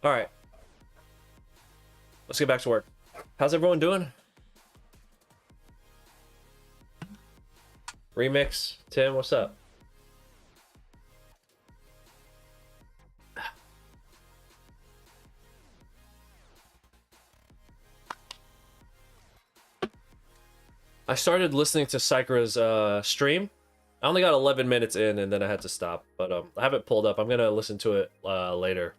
All right, let's get back to work. How's everyone doing? Remix, Tim, what's up? I started listening to Sakura's stream. I only got 11 minutes in and then I had to stop, but I have it pulled up. I'm gonna listen to it later.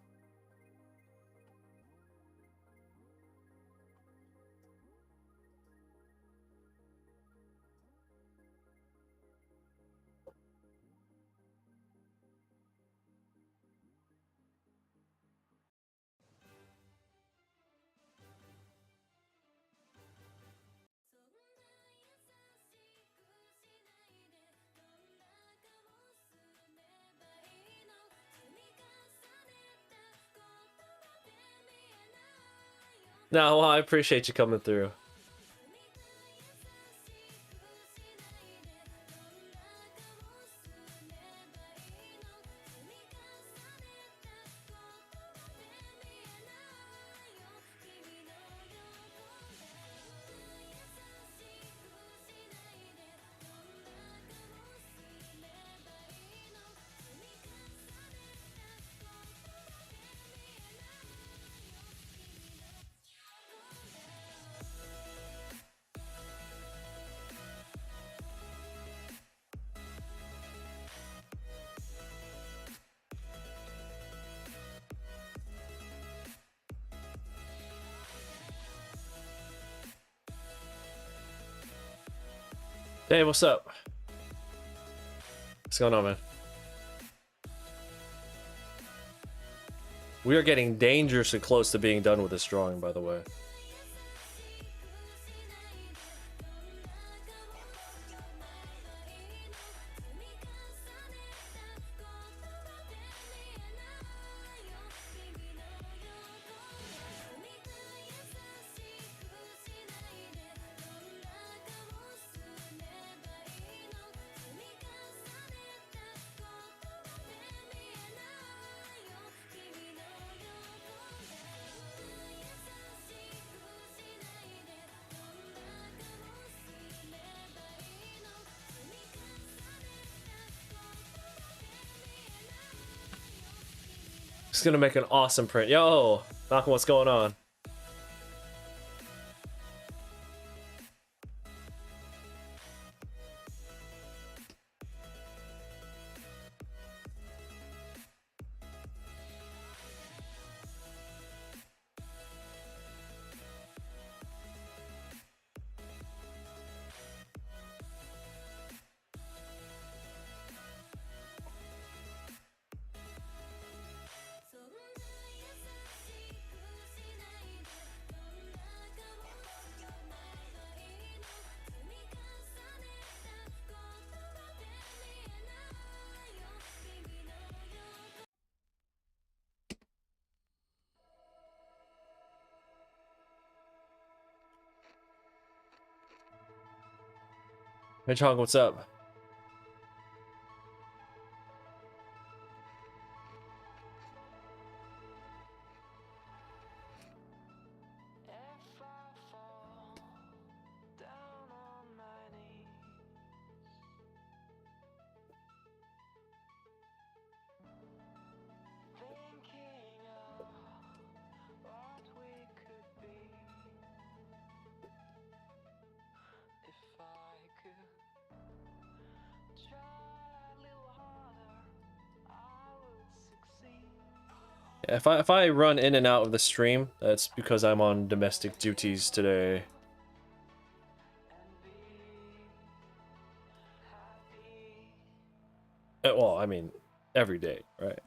No, well, I appreciate you coming through. Hey, what's up? What's going on, man? We are getting dangerously close to being done with this drawing, by the way. It's gonna make an awesome print. Yo, Malcolm, what's going on? Hey, Chong, what's up? If I run in and out of the stream, that's because I'm on domestic duties today. Well, I mean, every day, right?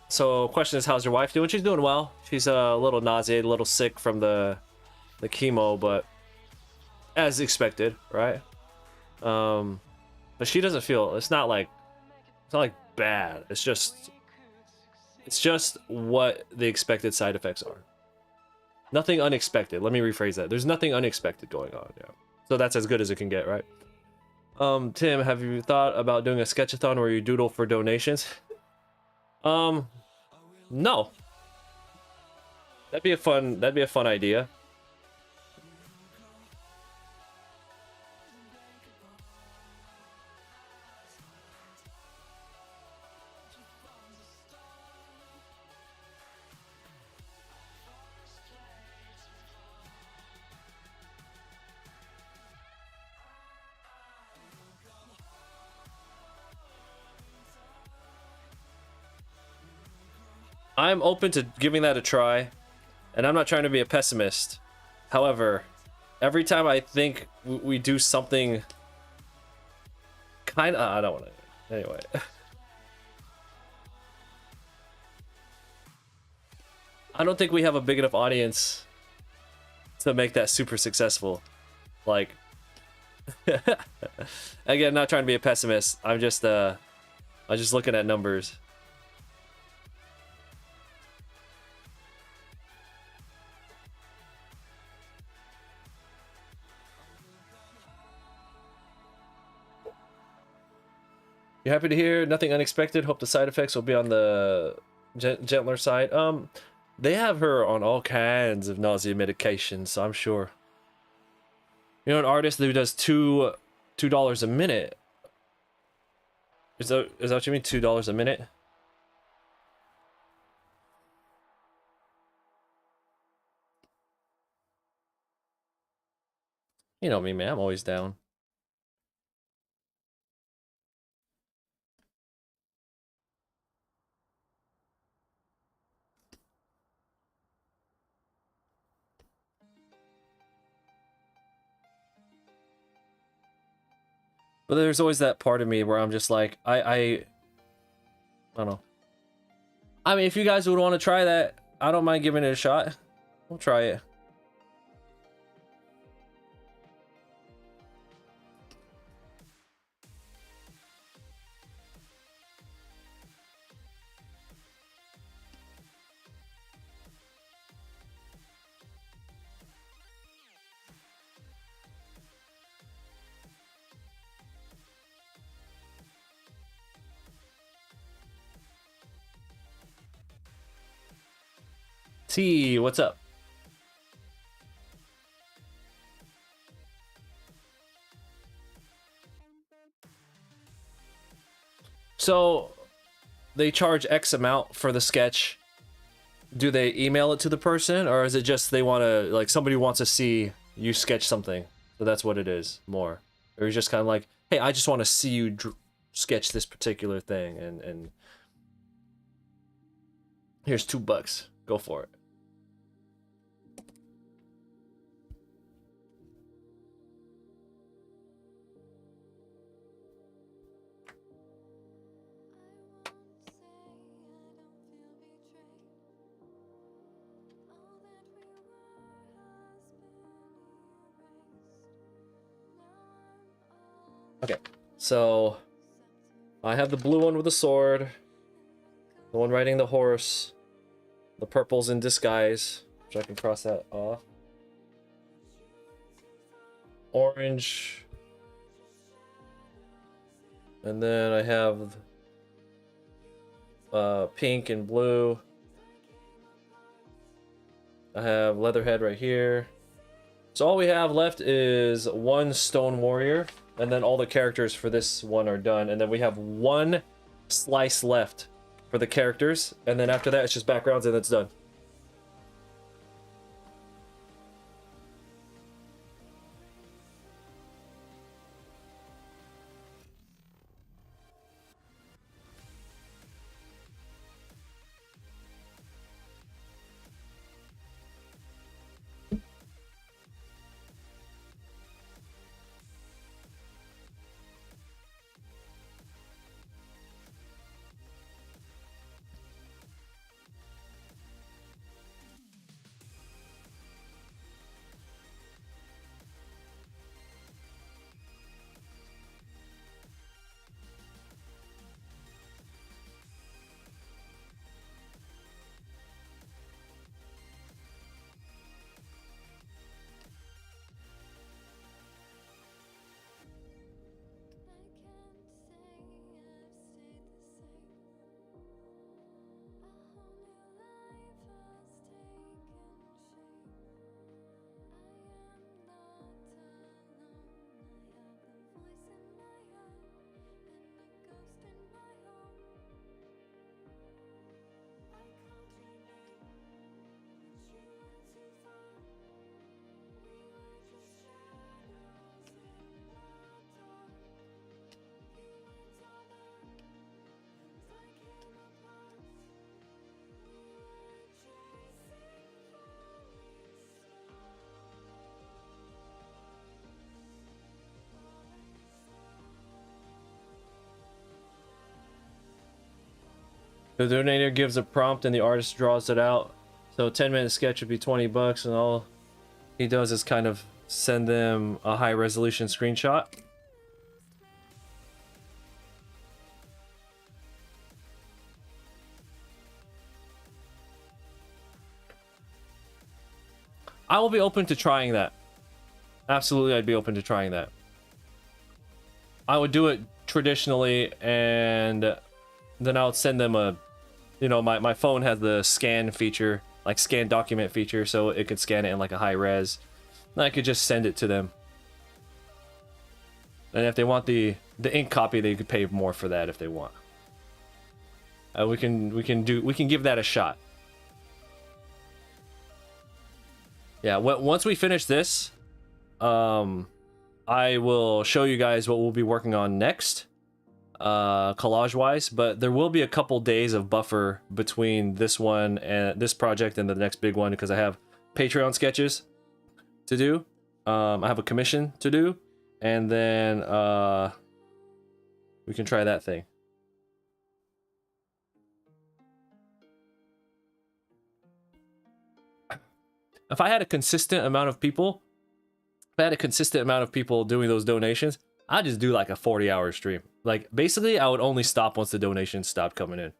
So question is, how's your wife doing? She's doing well. She's a little nauseated, a little sick from the chemo, but as expected, right? But she doesn't feel, it's not like bad. It's just what the expected side effects are. Nothing unexpected. Let me rephrase that. There's nothing unexpected going on. Yeah. So that's as good as it can get, right? Tim, have you thought about doing a sketchathon where you doodle for donations? No. That'd be a fun idea. I'm open to giving that a try, and I'm not trying to be a pessimist. However, every time I think we do something kind of, I don't want to. Anyway. I don't think we have a big enough audience to make that super successful. Like, again, not trying to be a pessimist. I'm just looking at numbers. You happy to hear? Nothing unexpected. Hope the side effects will be on the gentler side. They have her on all kinds of nausea medications, so I'm sure. You know, an artist who does $2 a minute. Is that what you mean? $2 a minute? You know me, man. I'm always down. But there's always that part of me where I'm just like, I don't know. I mean, if you guys would want to try that, I don't mind giving it a shot. We'll try it. T, what's up? So they charge X amount for the sketch. Do they email it to the person, or is it just they want to, like, somebody wants to see you sketch something, so that's what it is more? Or you're just kind of like, hey, I just want to see you sketch this particular thing, and here's $2, go for it. Okay, so I have the blue one with the sword, the one riding the horse, the purple's in disguise, which I can cross that off. Orange. And then I have pink and blue. I have Leatherhead right here. So all we have left is one Stone Warrior, and then all the characters for this one are done, and then we have one slice left for the characters, and then after that it's just backgrounds and it's done. The donator gives a prompt and the artist draws it out. So a 10-minute sketch would be 20 bucks, and all he does is kind of send them a high resolution screenshot. I will be open to trying that. Absolutely, I'd be open to trying that. I would do it traditionally, and then I would send them a, you know, my phone has the scan feature, like scan document feature, so it could scan it in like a high res. And I could just send it to them. And if they want the ink copy, they could pay more for that if they want. We can give that a shot. Yeah, once we finish this, I will show you guys what we'll be working on next, collage wise, but there will be a couple days of buffer between this one and this project and the next big one, because I have Patreon sketches to do. I have a commission to do, and then we can try that thing. If I had a consistent amount of people, doing those donations, I'd just do like a 40-hour stream. Like, basically, I would only stop once the donations stopped coming in.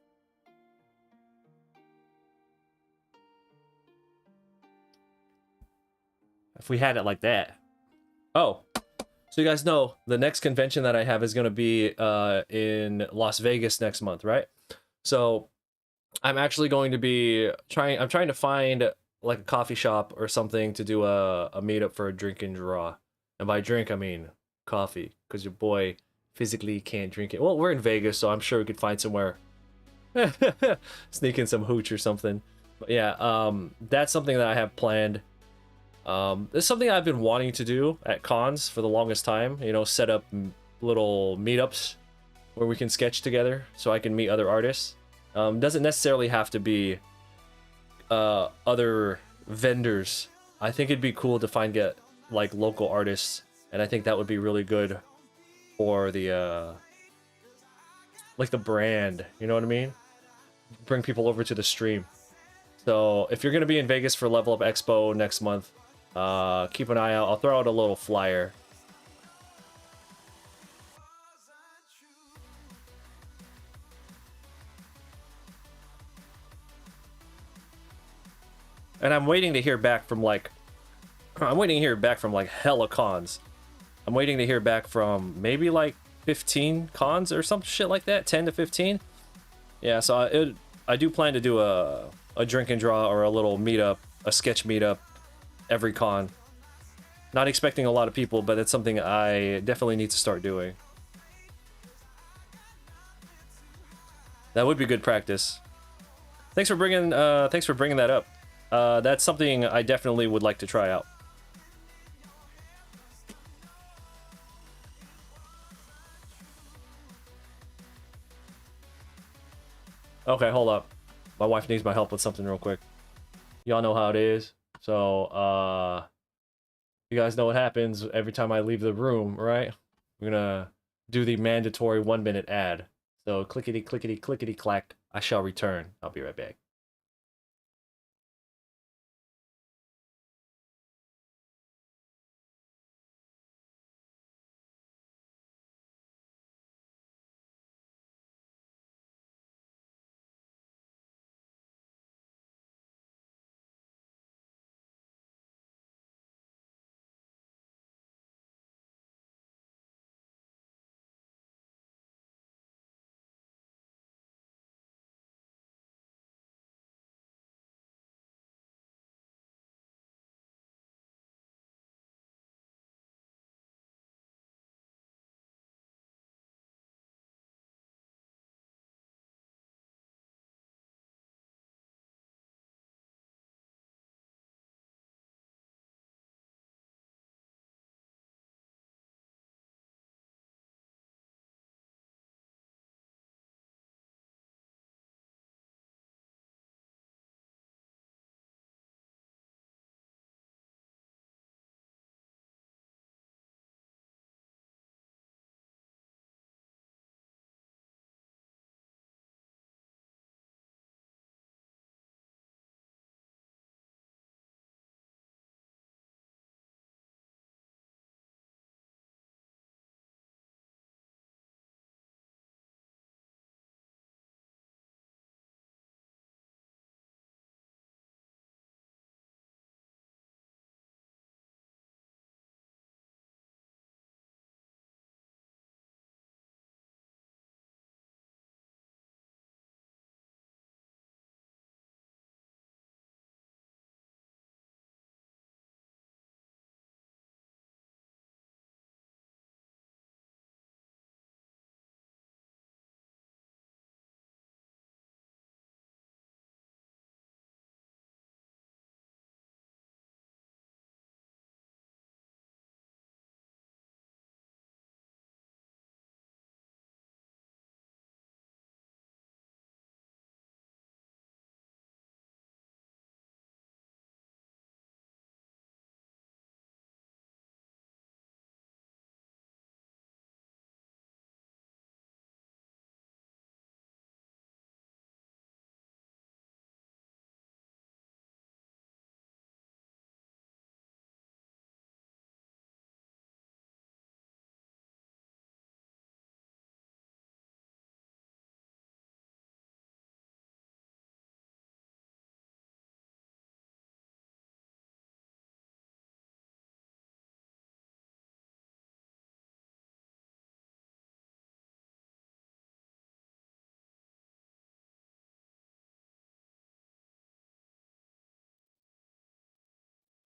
If we had it like that. Oh, so you guys know, the next convention that I have is going to be in Las Vegas next month, right? So I'm actually going to be I'm trying to find like a coffee shop or something to do a meetup for a drink and draw. And by drink, I mean coffee, because your boy physically can't drink it. Well, we're in Vegas, so I'm sure we could find somewhere. Sneak in some hooch or something. But yeah, that's something that I have planned. It's something I've been wanting to do at cons for the longest time. You know, set up little meetups where we can sketch together so I can meet other artists. Doesn't necessarily have to be other vendors. I think it'd be cool to get like local artists, and I think that would be really good for the like the brand, you know what I mean? Bring people over to the stream. So if you're gonna be in Vegas for Level Up Expo next month, keep an eye out. I'll throw out a little flyer. And I'm waiting to hear back from like hella cons. I'm waiting to hear back from maybe like 15 cons or some shit like that, 10 to 15. Yeah, so I do plan to do a drink and draw or a little meetup, a sketch meetup every con. Not expecting a lot of people, but it's something I definitely need to start doing. That would be good practice. Thanks for bringing that up. That's something I definitely would like to try out. Okay, hold up. My wife needs my help with something real quick. Y'all know how it is. So, you guys know what happens every time I leave the room, right? We're gonna do the mandatory 1-minute ad. So, clickety, clickety, clickety, clack. I shall return. I'll be right back.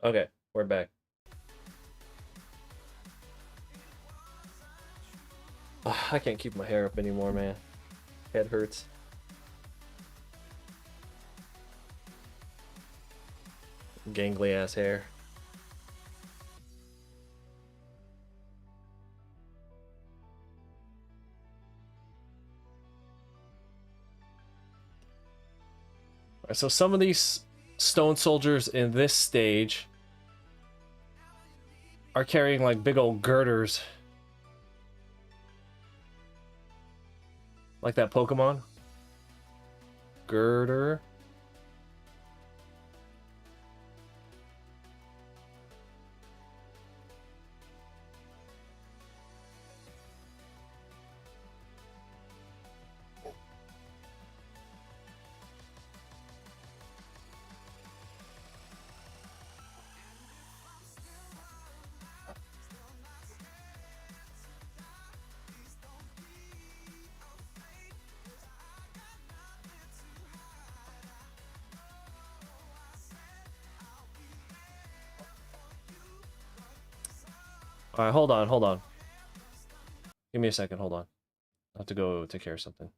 Okay, we're back. I can't keep my hair up anymore, man. Head hurts. Gangly ass hair. Alright, so some of these stone soldiers in this stage are carrying like big old girders. Like that Pokemon. Girder. Alright, hold on, hold on. Give me a second, hold on. I have to go take care of something.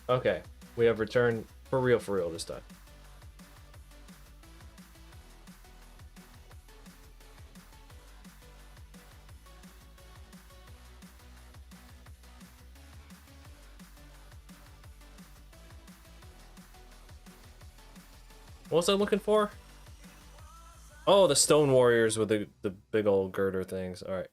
Okay, we have returned for real this time. What was I looking for? Oh, the stone warriors with the big old girder things. All right.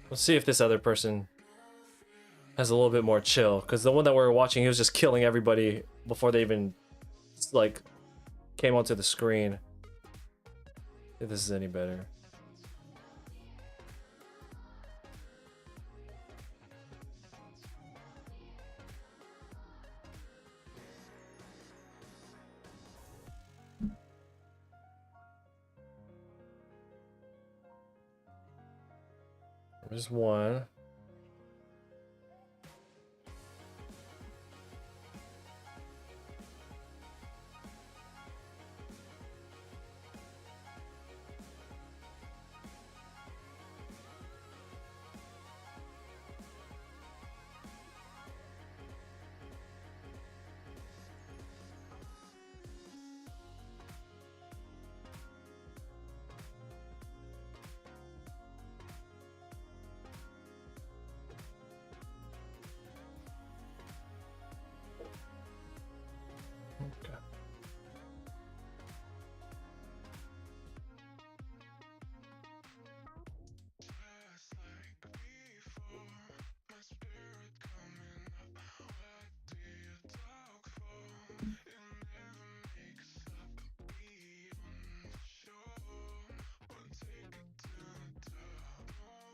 Let's see if this other person has a little bit more chill, because the one that we were watching, he was just killing everybody before they even like came onto the screen. If this is any better. There's one.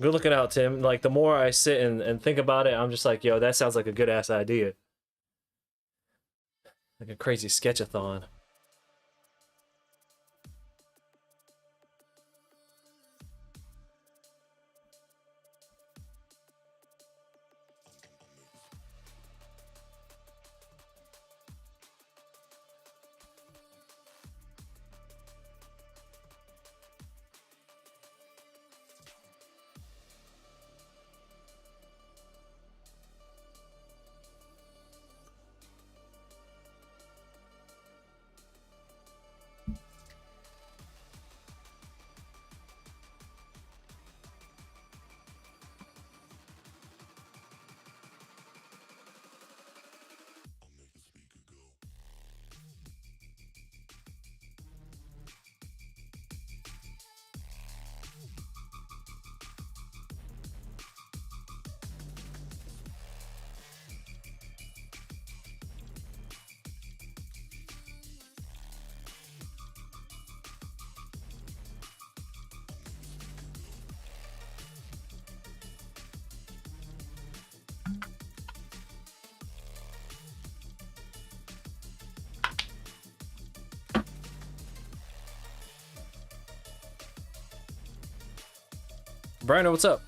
Good looking out, Tim. Like, the more I sit and think about it, I'm just like, yo, that sounds like a good ass idea. Like a crazy sketchathon. Brian, what's up?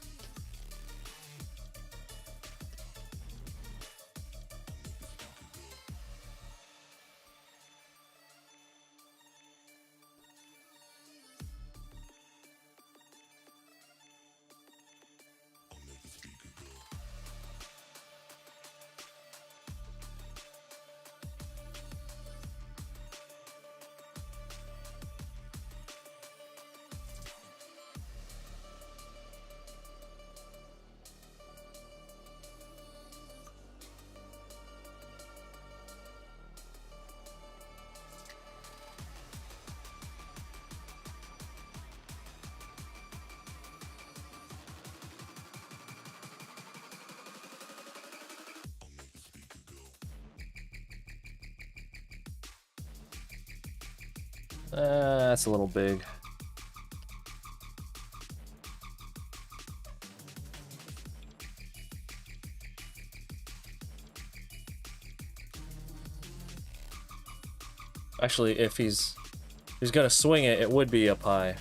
That's a little big. Actually, if he's gonna swing it, it would be up high.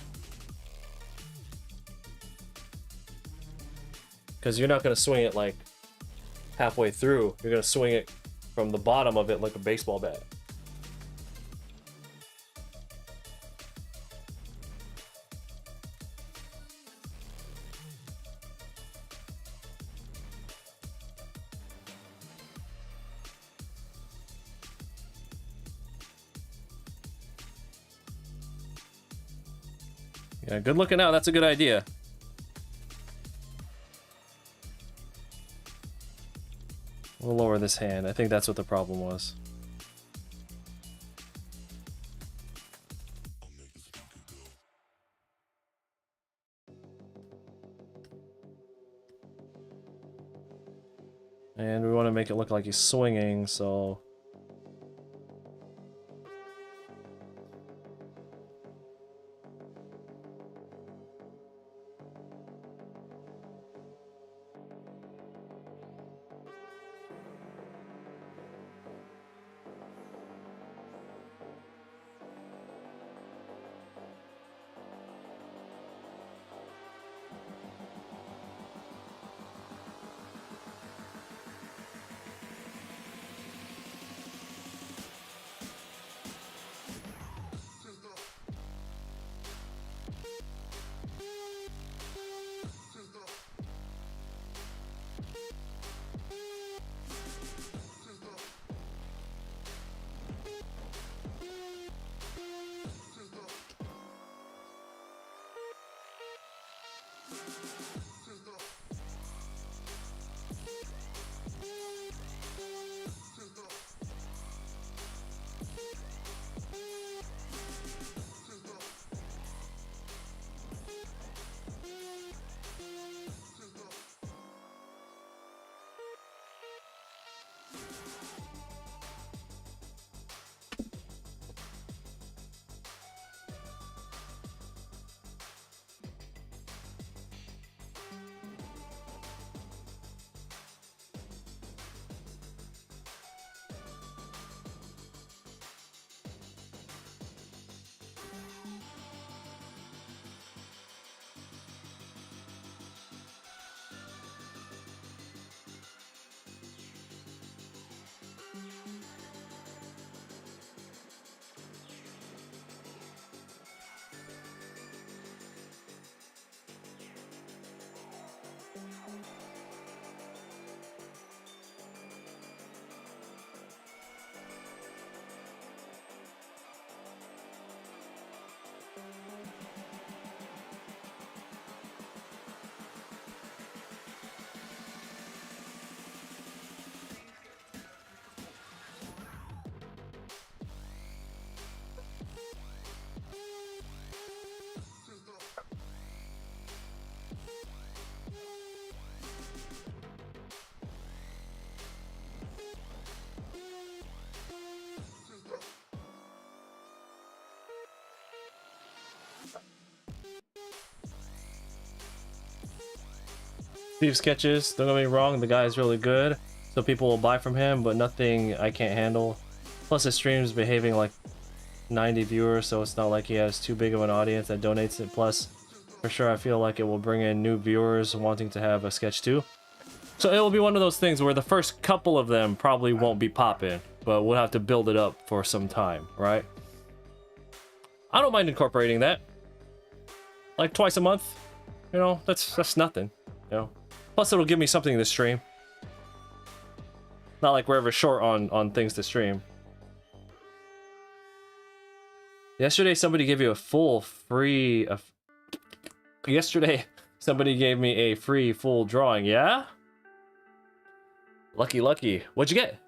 Because you're not gonna swing it like halfway through. You're gonna swing it from the bottom of it like a baseball bat. Yeah, good looking out. That's a good idea. We'll lower this hand. I think that's what the problem was. And we want to make it look like he's swinging, so... Steve Sketches, don't get me wrong, the guy is really good, so people will buy from him, but nothing I can't handle. Plus his stream's behaving like 90 viewers, so it's not like he has too big of an audience that donates it. Plus, For sure, I feel like it will bring in new viewers wanting to have a sketch too. So it will be one of those things where the first couple of them probably won't be popping, but we'll have to build it up for some time, right? I don't mind incorporating that. Like twice a month, you know, that's nothing, you know. Plus it'll give me something to stream. Not like we're ever short on things to stream. Yesterday somebody gave you a full free... Yesterday somebody gave me a free full drawing, yeah? Lucky, lucky. What'd you get?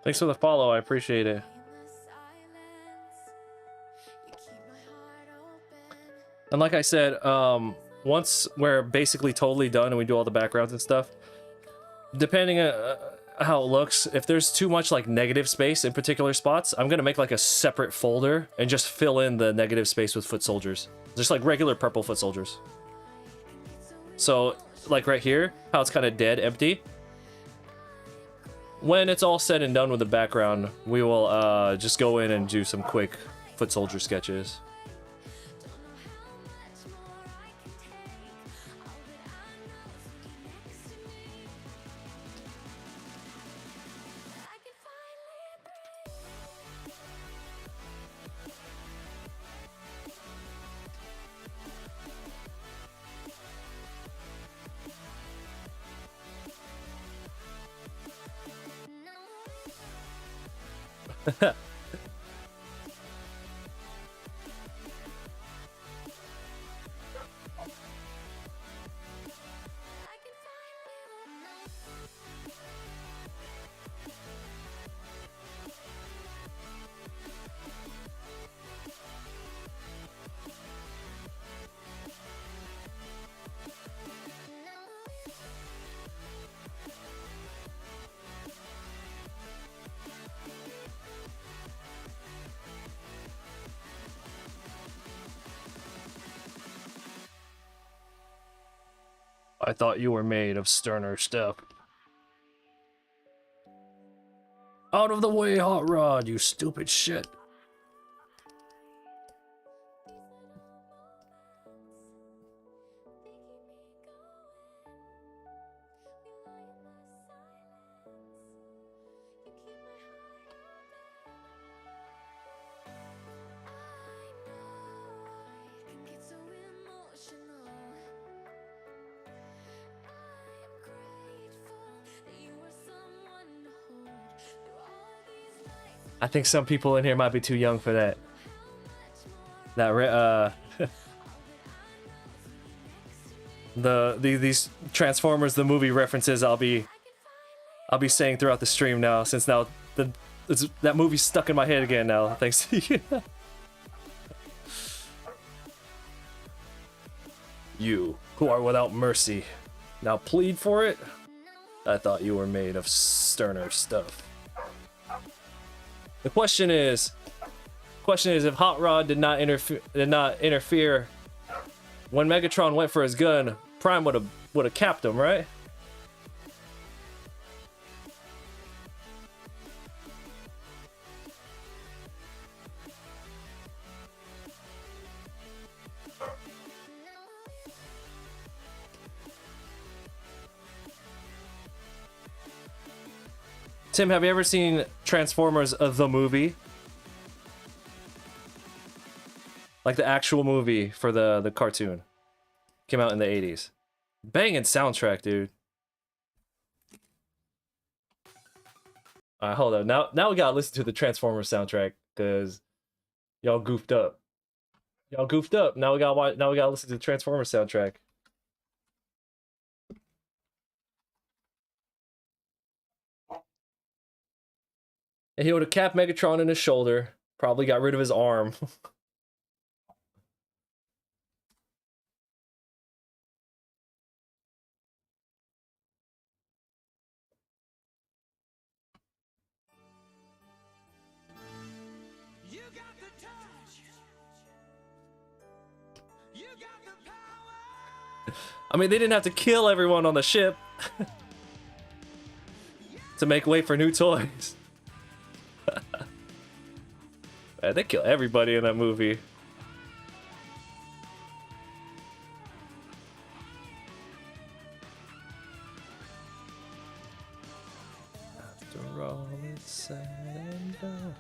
Thanks for the follow, I appreciate it. And like I said, once we're basically totally done and we do all the backgrounds and stuff, depending on how it looks, if there's too much like negative space in particular spots, I'm gonna make like a separate folder and just fill in the negative space with foot soldiers. Just like regular purple foot soldiers. So like right here, how it's kind of dead, empty. When it's all said and done with the background, we will just go in and do some quick foot soldier sketches. I thought you were made of sterner stuff. Out of the way, Hot Rod, you stupid shit. I think some people in here might be too young for that. These Transformers the movie references I'll be saying throughout the stream now, since now that movie's stuck in my head again now, thanks to you. You who are without mercy, now plead for it? I thought you were made of sterner stuff. The question is if Hot Rod did not interfere when Megatron went for his gun, Prime would have capped him, right? Tim, have you ever seen Transformers the movie? Like the actual movie for the cartoon. Came out in the 80s. Banging soundtrack, dude. Alright, hold on. Now we gotta listen to the Transformers soundtrack, because y'all goofed up. Y'all goofed up. Now we gotta listen to the Transformers soundtrack. And he would have capped Megatron in his shoulder. Probably got rid of his arm. I mean, they didn't have to kill everyone on the ship to make way for new toys. Man, they kill everybody in that movie. After all it's said and done.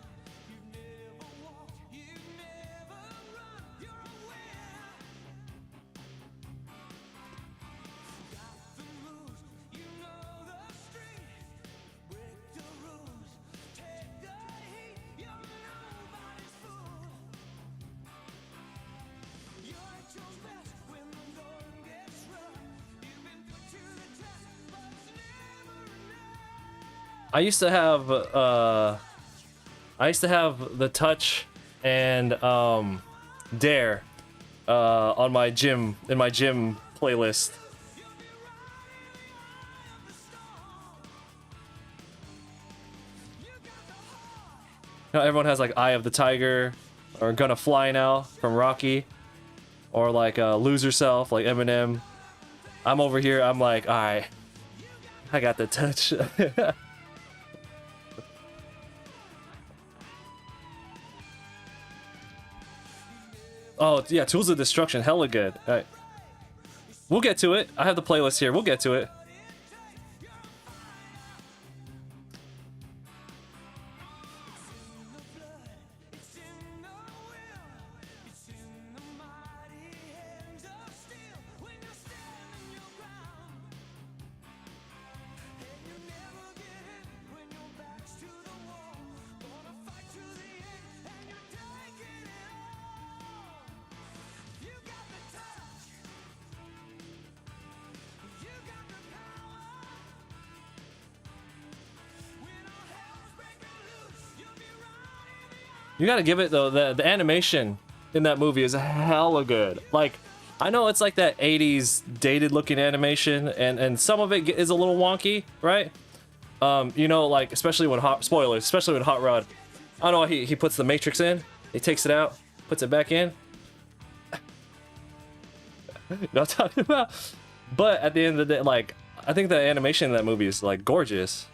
I used to have the Touch and Dare on my gym playlist. Now everyone has like Eye of the Tiger or Gonna Fly Now from Rocky, or like Lose Yourself like Eminem. I'm over here, I'm like, alright, I got the touch. Oh, yeah, Tools of Destruction, hella good. Alright. We'll get to it. I have the playlist here. We'll get to it. You gotta give it though, the animation in that movie is hella good. Like, I know it's like that 80s dated looking animation, and some of it is a little wonky, right? You know, like, especially when especially when Hot Rod, I don't know, he puts the Matrix in, he takes it out, puts it back in. You know what I'm talking about? But at the end of the day, like, I think the animation in that movie is like gorgeous.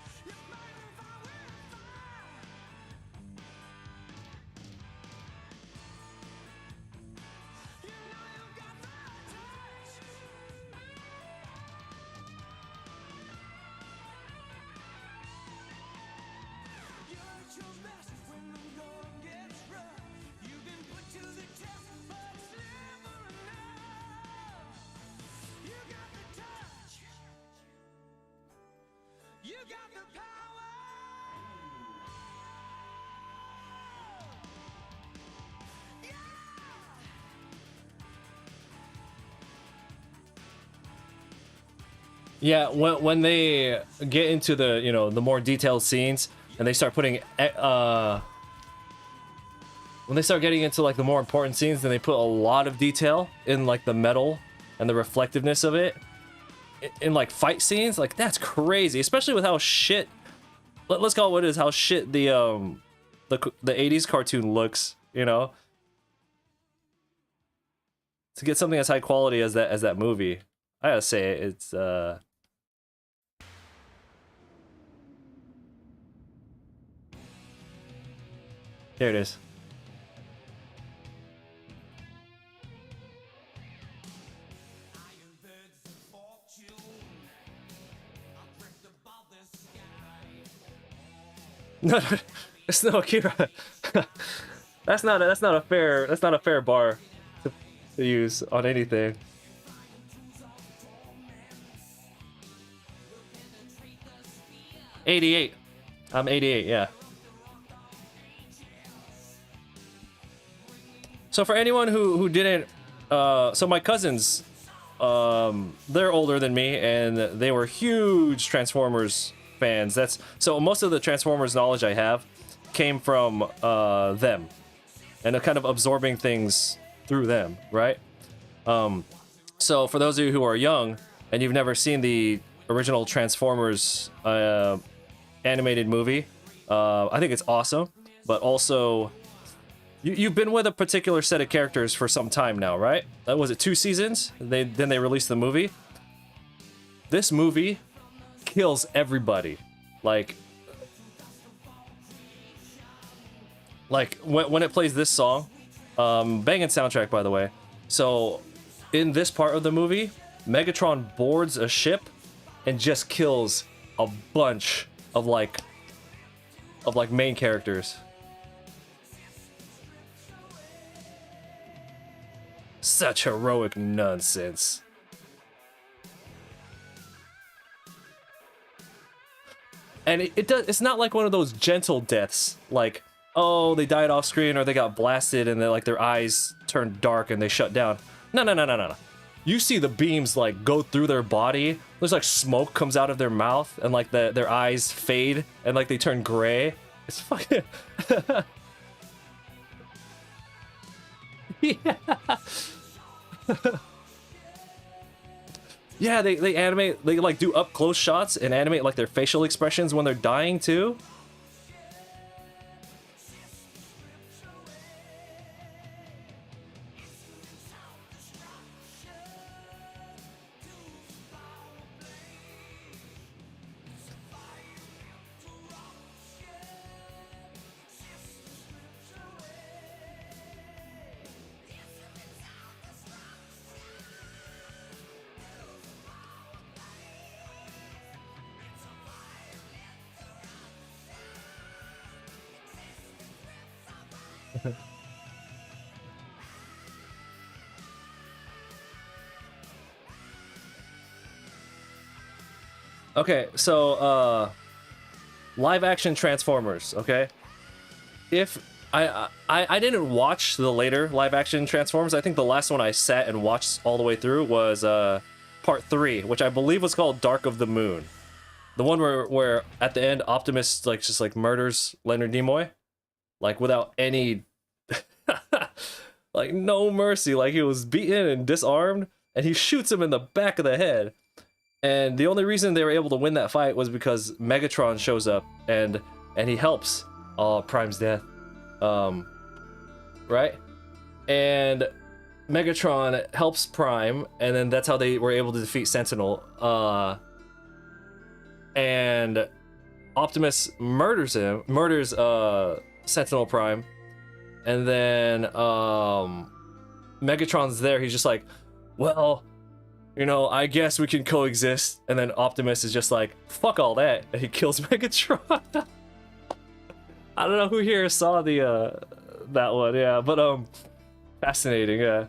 Yeah, when they get into the, you know, the more detailed scenes, and they start putting when they start getting into like the more important scenes, then they put a lot of detail in like the metal and the reflectiveness of it in like fight scenes. Like, that's crazy, especially with how shit, let's call it what it is, how shit the 80s cartoon looks, you know? To get something as high quality as that movie, I gotta say it's here it is. No, it's no Akira. that's not a fair bar to use on anything. '88. I'm 88. Yeah. So for anyone who didn't, so my cousins, they're older than me, and they were huge Transformers fans. That's so most of the Transformers knowledge I have came from them, and kind of absorbing things through them, right? So for those of you who are young and you've never seen the original Transformers animated movie, I think it's awesome, but also you've been with a particular set of characters for some time now, right? Was it 2 seasons? Then they released the movie. This movie kills everybody. Like when it plays this song, banging soundtrack by the way. So in this part of the movie, Megatron boards a ship and just kills a bunch of like main characters. Such heroic nonsense. And it's not like one of those gentle deaths, like, oh, they died off screen or they got blasted and like their eyes turned dark and they shut down. No. You see the beams like go through their body. There's like smoke comes out of their mouth and like their eyes fade and like they turn gray. It's fucking yeah. Yeah, they animate, they like do up close shots and animate like their facial expressions when they're dying too. Okay, so live action Transformers, okay? If I didn't watch the later live action Transformers. I think the last one I sat and watched all the way through was part 3, which I believe was called Dark of the Moon. The one where at the end Optimus like just like murders Leonard Nimoy, like without any like no mercy. Like he was beaten and disarmed and he shoots him in the back of the head. And the only reason they were able to win that fight was because Megatron shows up and he helps Prime's death. Right? And Megatron helps Prime, and then that's how they were able to defeat Sentinel. And Optimus murders Sentinel Prime, and then Megatron's there. He's just like, well, you know, I guess we can coexist. And then Optimus is just like, fuck all that, and he kills Megatron. I don't know who here saw the that one, yeah, but fascinating, yeah.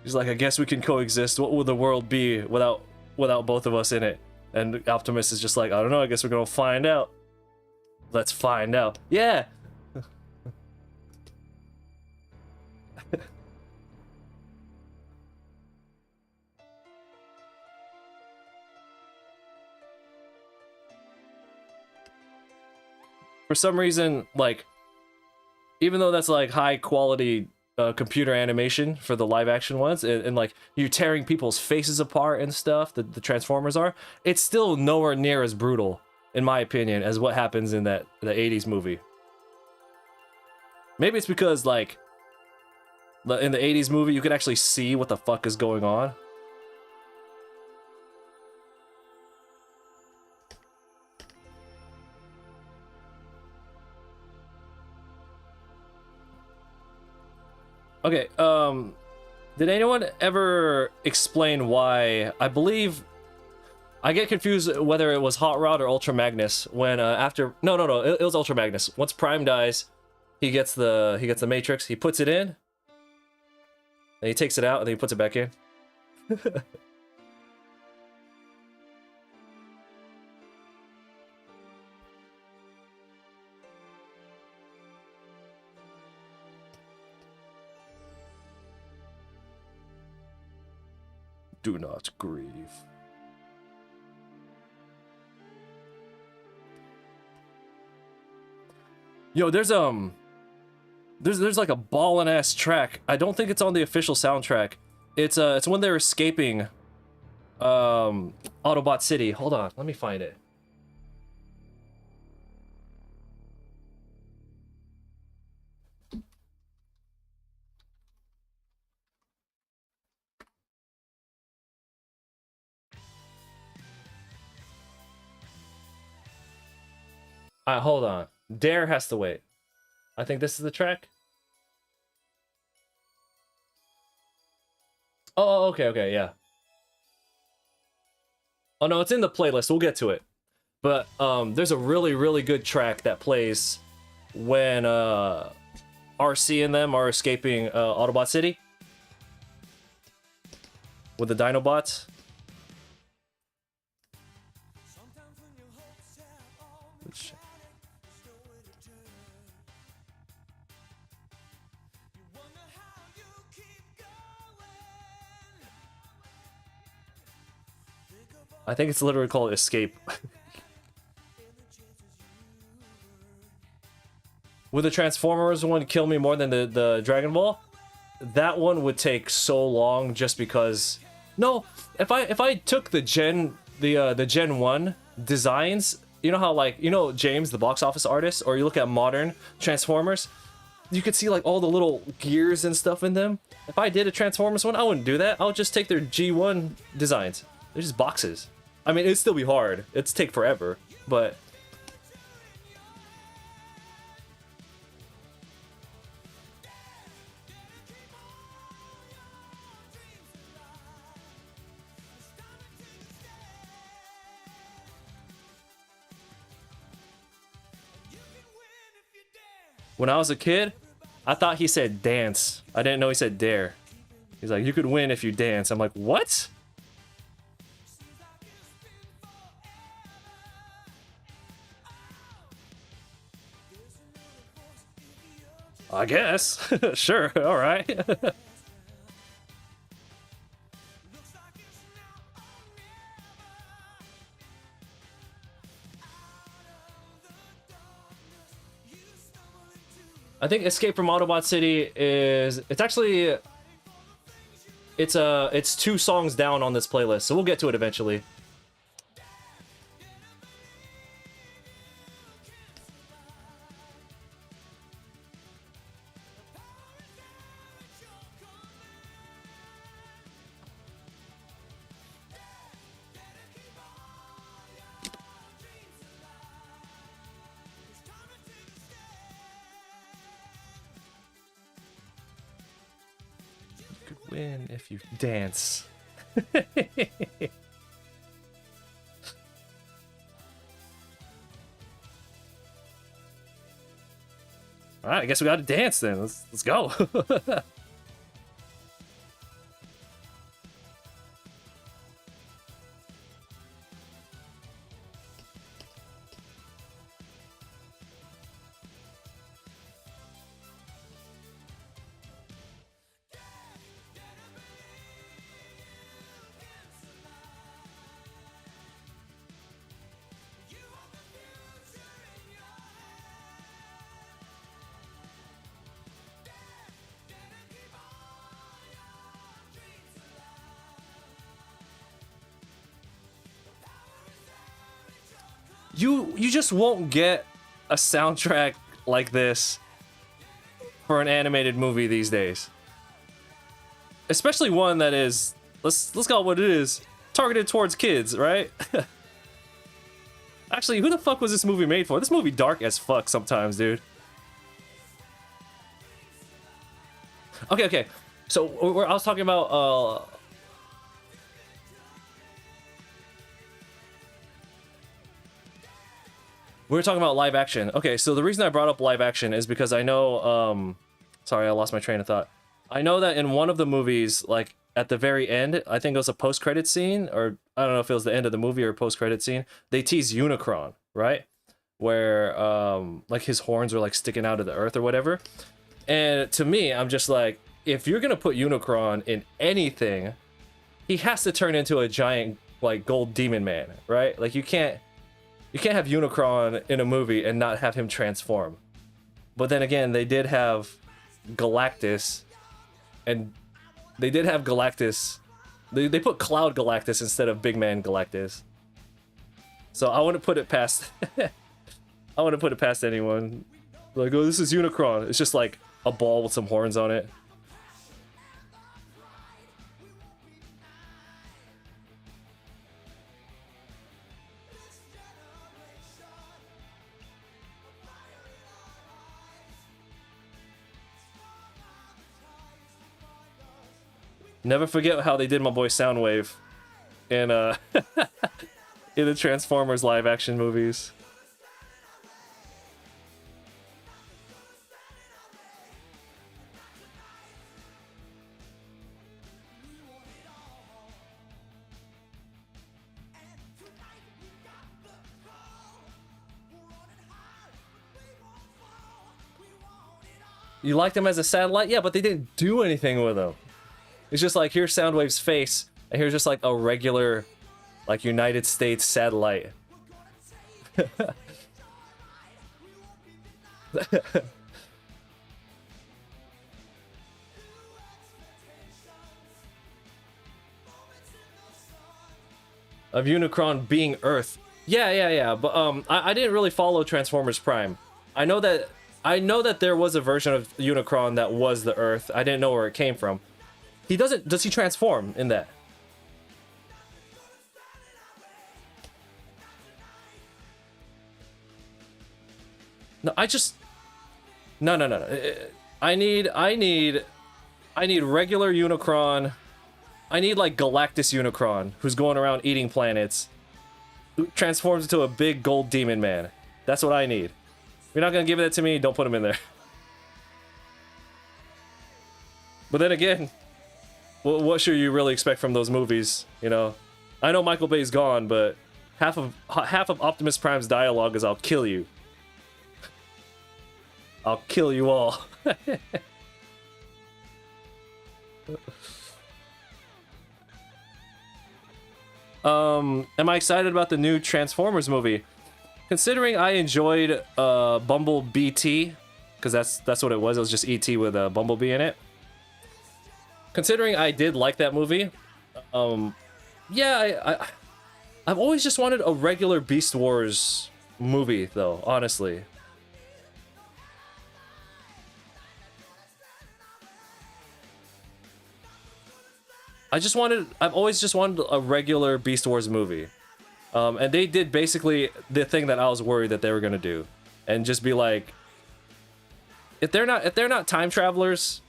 He's like, I guess we can coexist. What would the world be without both of us in it? And Optimus is just like, I don't know, I guess we're gonna find out. Let's find out. Yeah. For some reason, like, even though that's like high quality computer animation for the live action ones, and like you tearing people's faces apart and stuff, the Transformers are, it's still nowhere near as brutal, in my opinion, as what happens in the 80s movie. Maybe it's because like in the 80s movie you could actually see what the fuck is going on. Okay, Did anyone ever explain why? I believe I get confused whether it was Hot Rod or Ultra Magnus when after no, it was Ultra Magnus. Once Prime dies, he gets the Matrix. He puts it in, and he takes it out, and then he puts it back in. Do not grieve. Yo, there's like a ballin' ass track. I don't think it's on the official soundtrack. It's when they're escaping Autobot City. Hold on, let me find it. Hold on. Dare has to wait. I think this is the track. Oh, okay, yeah. Oh no, it's in the playlist. We'll get to it. But there's a really good track that plays when RC and them are escaping Autobot City with the Dinobots. I think it's literally called Escape. Would the Transformers one kill me more than the Dragon Ball? That one would take so long just because. No, if I took the Gen 1 designs, you know how like James, the box office artist, or you look at modern Transformers, you could see like all the little gears and stuff in them. If I did a Transformers one, I wouldn't do that. I would just take their G1 designs. They're just boxes. I mean, it'd still be hard. It'd take forever, but... When I was a kid, I thought he said dance. I didn't know he said dare. He's like, you could win if you dance. I'm like, what? I guess. Sure, alright. I think Escape from Autobot City is... It's actually... It's 2 songs down on this playlist, so we'll get to it eventually. Win if you dance. Alright, I guess we gotta dance then. Let's go. You just won't get a soundtrack like this for an animated movie these days. Especially one that is, let's call it what it is, targeted towards kids, right? Actually, who the fuck was this movie made for? This movie dark as fuck sometimes, dude. Okay. So I was talking about we were talking about live action. Okay, so the reason I brought up live action is because I know sorry, I lost my train of thought. I know that in one of the movies, like at the very end, I think it was a post-credit scene, or I don't know if it was the end of the movie or post-credit scene, they tease Unicron, right? Where like his horns are like sticking out of the earth or whatever. And to me, I'm just like, if you're gonna put Unicron in anything, he has to turn into a giant like gold demon man, right? Like you can't have Unicron in a movie and not have him transform. But then again, they did have Galactus, and they did have Galactus. They put Cloud Galactus instead of Big Man Galactus. So I wouldn't put it past I wouldn't put it past anyone. Like, oh, this is Unicron. It's just like a ball with some horns on it. Never forget how they did my boy Soundwave in in the Transformers live action movies. You liked him as a satellite? Yeah, but they didn't do anything with him. It's just like, here's Soundwave's face, and here's just like a regular, like, United States satellite. Of Unicron being Earth. Yeah. But I didn't really follow Transformers Prime. I know that there was a version of Unicron that was the Earth. I didn't know where it came from. Does he transform in that? No, No. I need regular Unicron. I need like Galactus Unicron, who's going around eating planets, who transforms into a big gold demon man. That's what I need. If you're not gonna give that to me, don't put him in there. But then again, what should you really expect from those movies? You know, I know Michael Bay's gone, but half of Optimus Prime's dialogue is "I'll kill you." I'll kill you all. Am I excited about the new Transformers movie? Considering I enjoyed Bumble BT, because that's what it was. It was just ET with a Bumblebee in it. Considering I did like that movie, yeah, I've always just wanted a regular Beast Wars movie, though, honestly. I've always just wanted a regular Beast Wars movie. And they did basically the thing that I was worried that they were gonna do. And just be like, if they're not time travelers,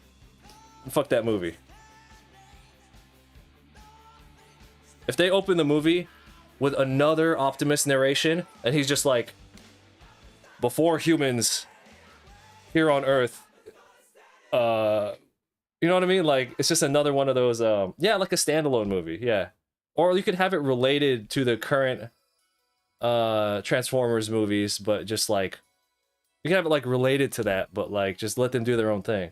fuck that movie. If they open the movie with another Optimus narration, and he's just like, before humans here on Earth, you know what I mean? Like, it's just another one of those, yeah, like a standalone movie, yeah. Or you could have it related to the current Transformers movies, but just like, you can have it like related to that, but like, just let them do their own thing.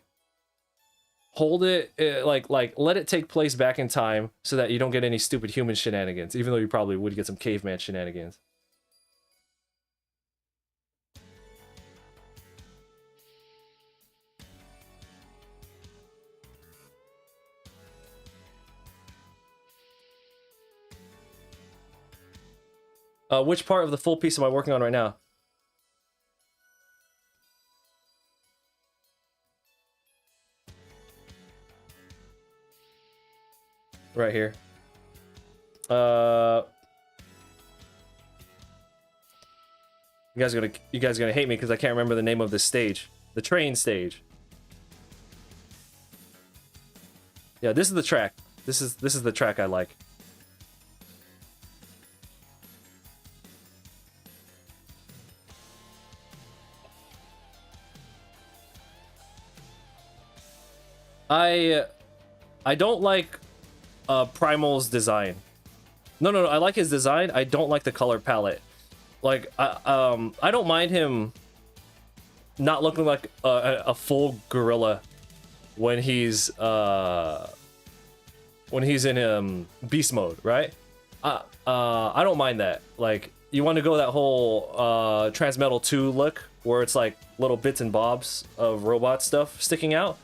Hold it, like let it take place back in time so that you don't get any stupid human shenanigans, even though you probably would get some caveman shenanigans. Which part of the full piece am I working on right now? Right here. You guys are gonna hate me because I can't remember the name of this stage. The train stage. Yeah, this is the track. This is the track I like. I don't like Primal's design. No, I like his design. I don't like the color palette. Like I don't mind him not looking like a full gorilla when he's in beast mode, right? I don't mind that. Like, you want to go that whole Transmetal 2 look where it's like little bits and bobs of robot stuff sticking out.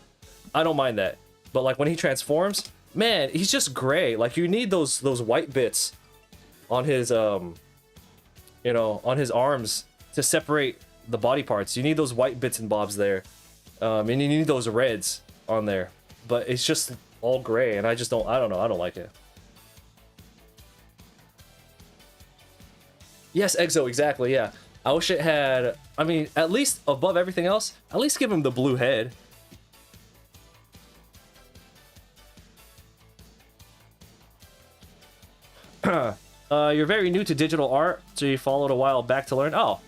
I don't mind that. But like when he transforms, man, he's just gray. Like, you need those white bits on his you know, on his arms to separate the body parts. You need those white bits and bobs there. And you need those reds on there. But it's just all gray, and I don't know, I don't like it. Yes, Exo, exactly, yeah. I wish it had, I mean, at least above everything else, at least give him the blue head. You're very new to digital art, so you followed a while back to learn. Oh,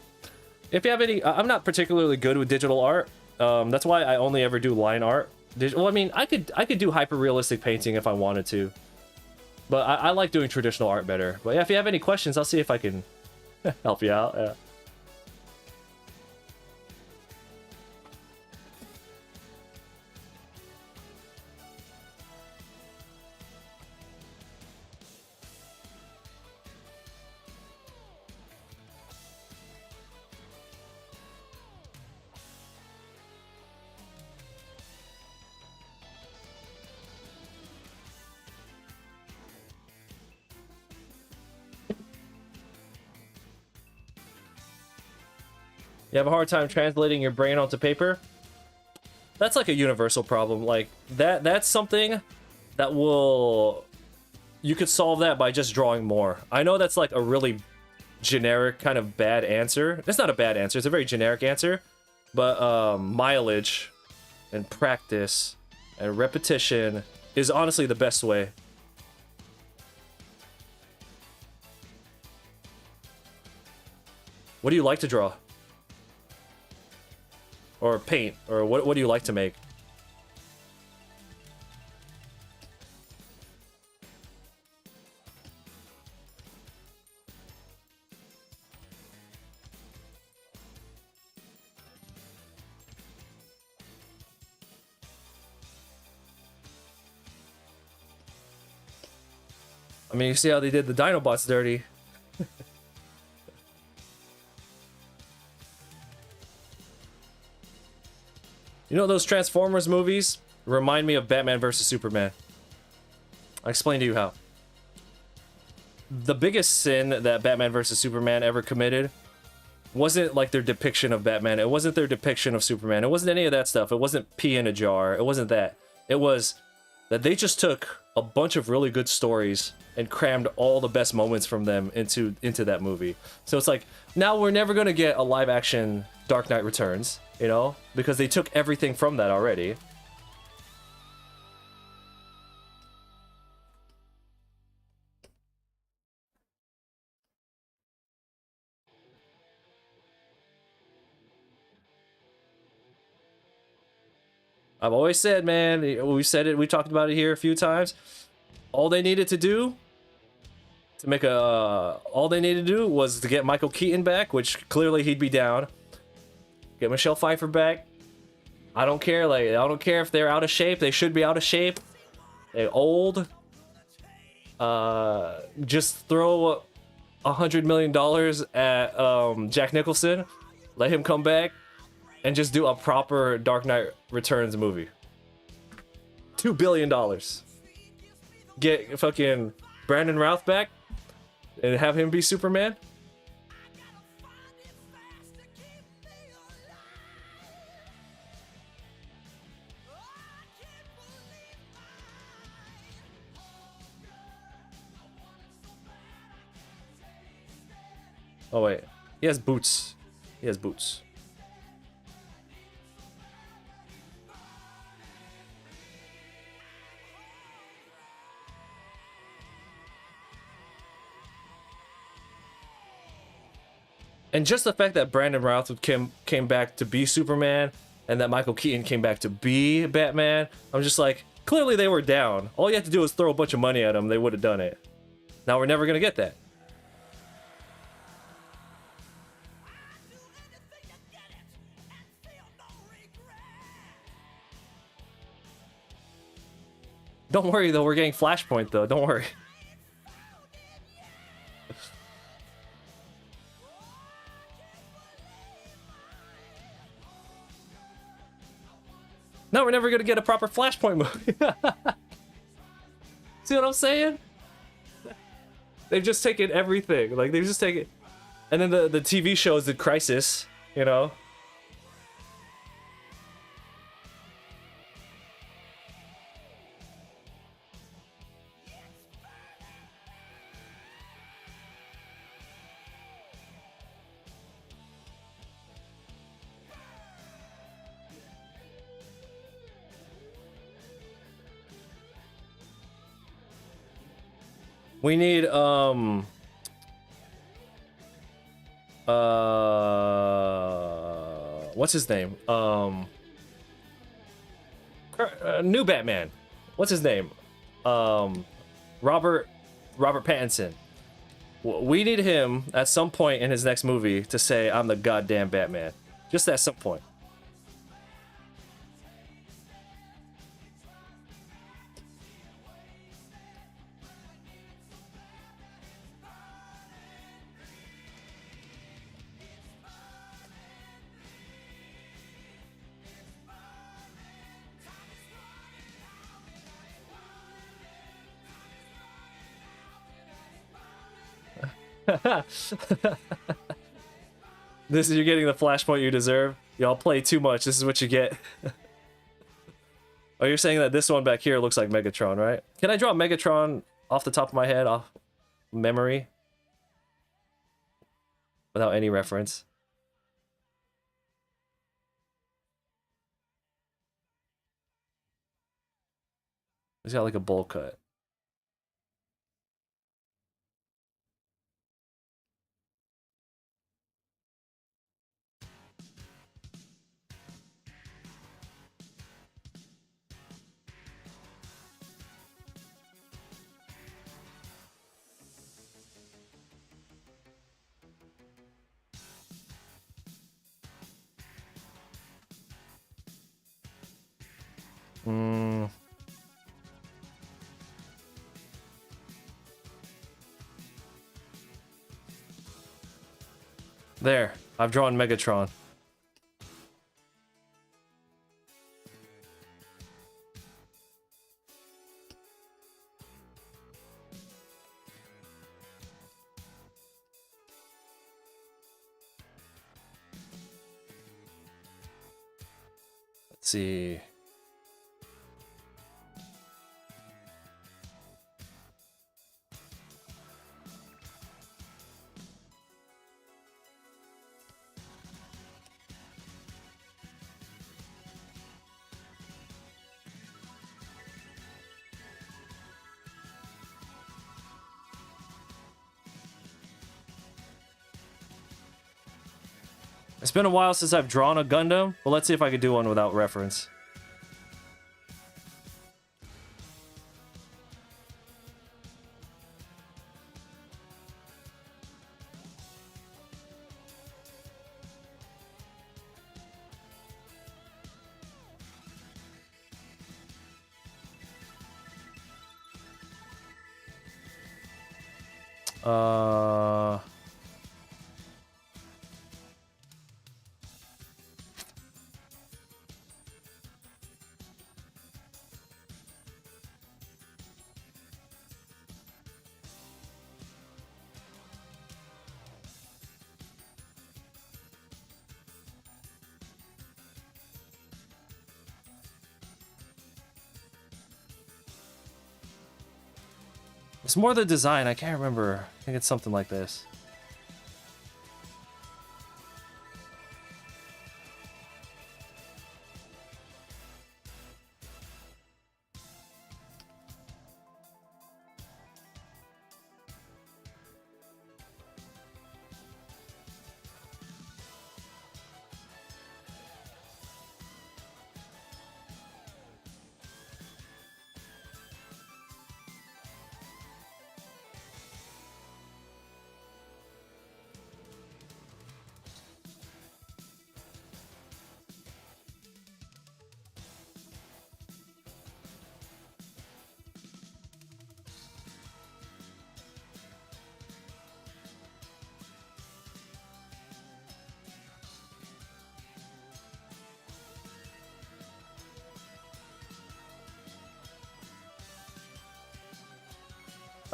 if you have any, I'm not particularly good with digital art. That's why I only ever do line art. Well, I mean, I could do hyper realistic painting if I wanted to, but I like doing traditional art better. But yeah, if you have any questions, I'll see if I can help you out. Yeah. You have a hard time translating your brain onto paper? That's like a universal problem. Like, that's something that will... You could solve that by just drawing more. I know that's like a really generic kind of bad answer. It's not a bad answer, it's a very generic answer. But mileage and practice and repetition is honestly the best way. What do you like to draw? Or paint? Or what do you like to make? I mean, you see how they did the Dinobots dirty. You know, those Transformers movies remind me of Batman vs. Superman. I'll explain to you how. The biggest sin that Batman vs. Superman ever committed wasn't like their depiction of Batman. It wasn't their depiction of Superman. It wasn't any of that stuff. It wasn't pee in a jar. It wasn't that. It was that they just took a bunch of really good stories and crammed all the best moments from them into that movie. So it's like, now we're never going to get a live action Dark Knight Returns, you know, because they took everything from that already. I've always said, man, we've said it, we talked about it here a few times. All they needed to do to make all they needed to do was to get Michael Keaton back, which clearly he'd be down. Get Michelle Pfeiffer back. I don't care, like, I don't care if they're out of shape. They should be out of shape. They're old. Just throw $100 million at Jack Nicholson. Let him come back. And just do a proper Dark Knight Returns movie. $2 billion. Get fucking Brandon Routh back and have him be Superman. Oh wait, he has boots. He has boots. And just the fact that Brandon Routh came back to be Superman, and that Michael Keaton came back to be Batman, I'm just like, clearly they were down. All you have to do is throw a bunch of money at them, they would have done it. Now we're never gonna get that. Don't worry though, we're getting Flashpoint though, don't worry. No, we're never gonna get a proper Flashpoint movie. See what I'm saying? They've just taken everything. Like, they've just taken... And then the TV show is the Crisis, you know? We need, what's his name? New Batman. What's his name? Robert Pattinson. We need him at some point in his next movie to say, "I'm the goddamn Batman." Just at some point. This is, you're getting the Flashpoint you deserve. Y'all play too much. This is what you get. Oh, you're saying that this one back here looks like Megatron, right? Can I draw Megatron off the top of my head, off memory? Without any reference. He's got like a bowl cut. There, I've drawn Megatron. Let's see. It's been a while since I've drawn a Gundam, but let's see if I can do one without reference. It's more the design, I can't remember. I think it's something like this.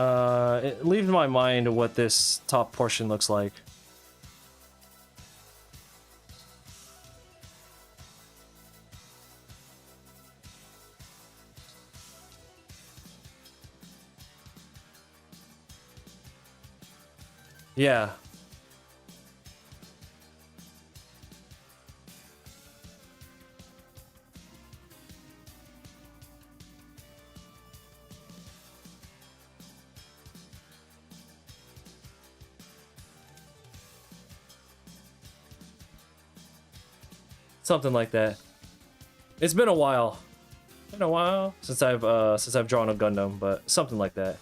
It leaves my mind what this top portion looks like. Yeah. Something like that. It's been a while. Been a while since I've drawn a Gundam, but something like that.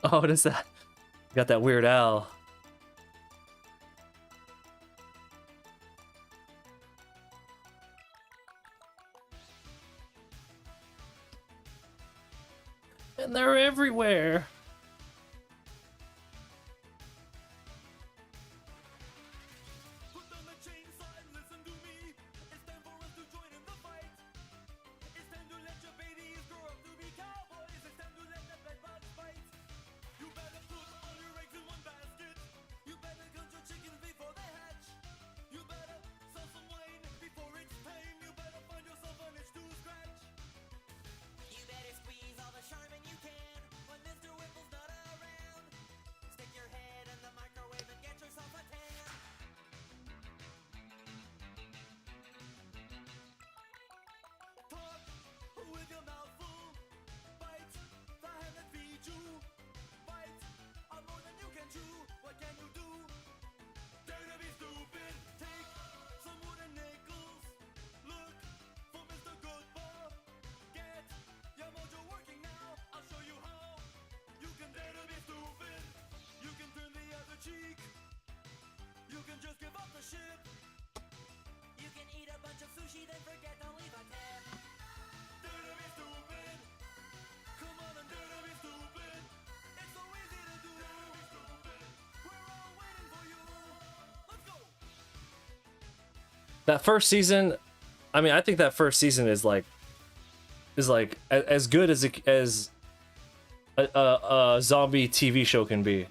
Oh, what is that? Got that Weird Al. And they're everywhere. That first season, I mean, I think that first season is like as good as a zombie TV show can be.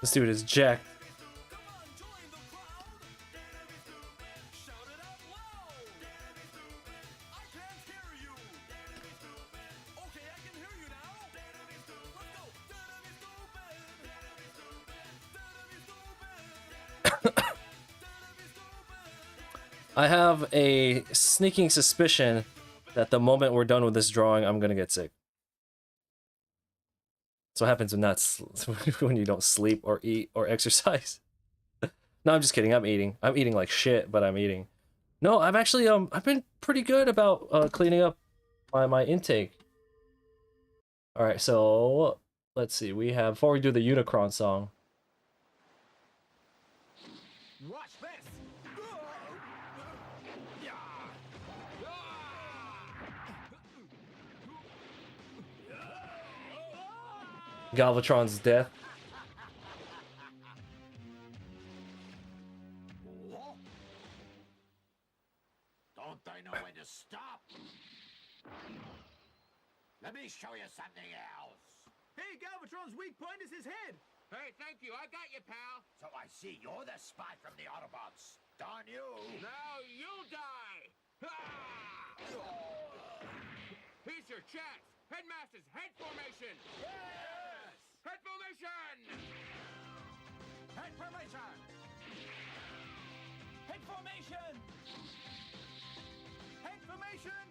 This dude is jacked. I have a sneaking suspicion that the moment we're done with this drawing, I'm gonna get sick. That's what happens when you don't sleep or eat or exercise. No, I'm just kidding. I'm eating. I'm eating like shit, but I'm eating. No, I've actually I've been pretty good about cleaning up my intake. All right, so let's see. We have before we do the Unicron song. Watch this. Galvatron's death. Don't they know when to stop? Let me show you something else. Hey, Galvatron's weak point is his head. Hey, thank you. I got you, pal. So I see you're the spy from the Autobots. Darn you! Now you die. Here's your chance. Headmaster's head formation. Yes! Head formation. Head formation! Head formation! Head formation!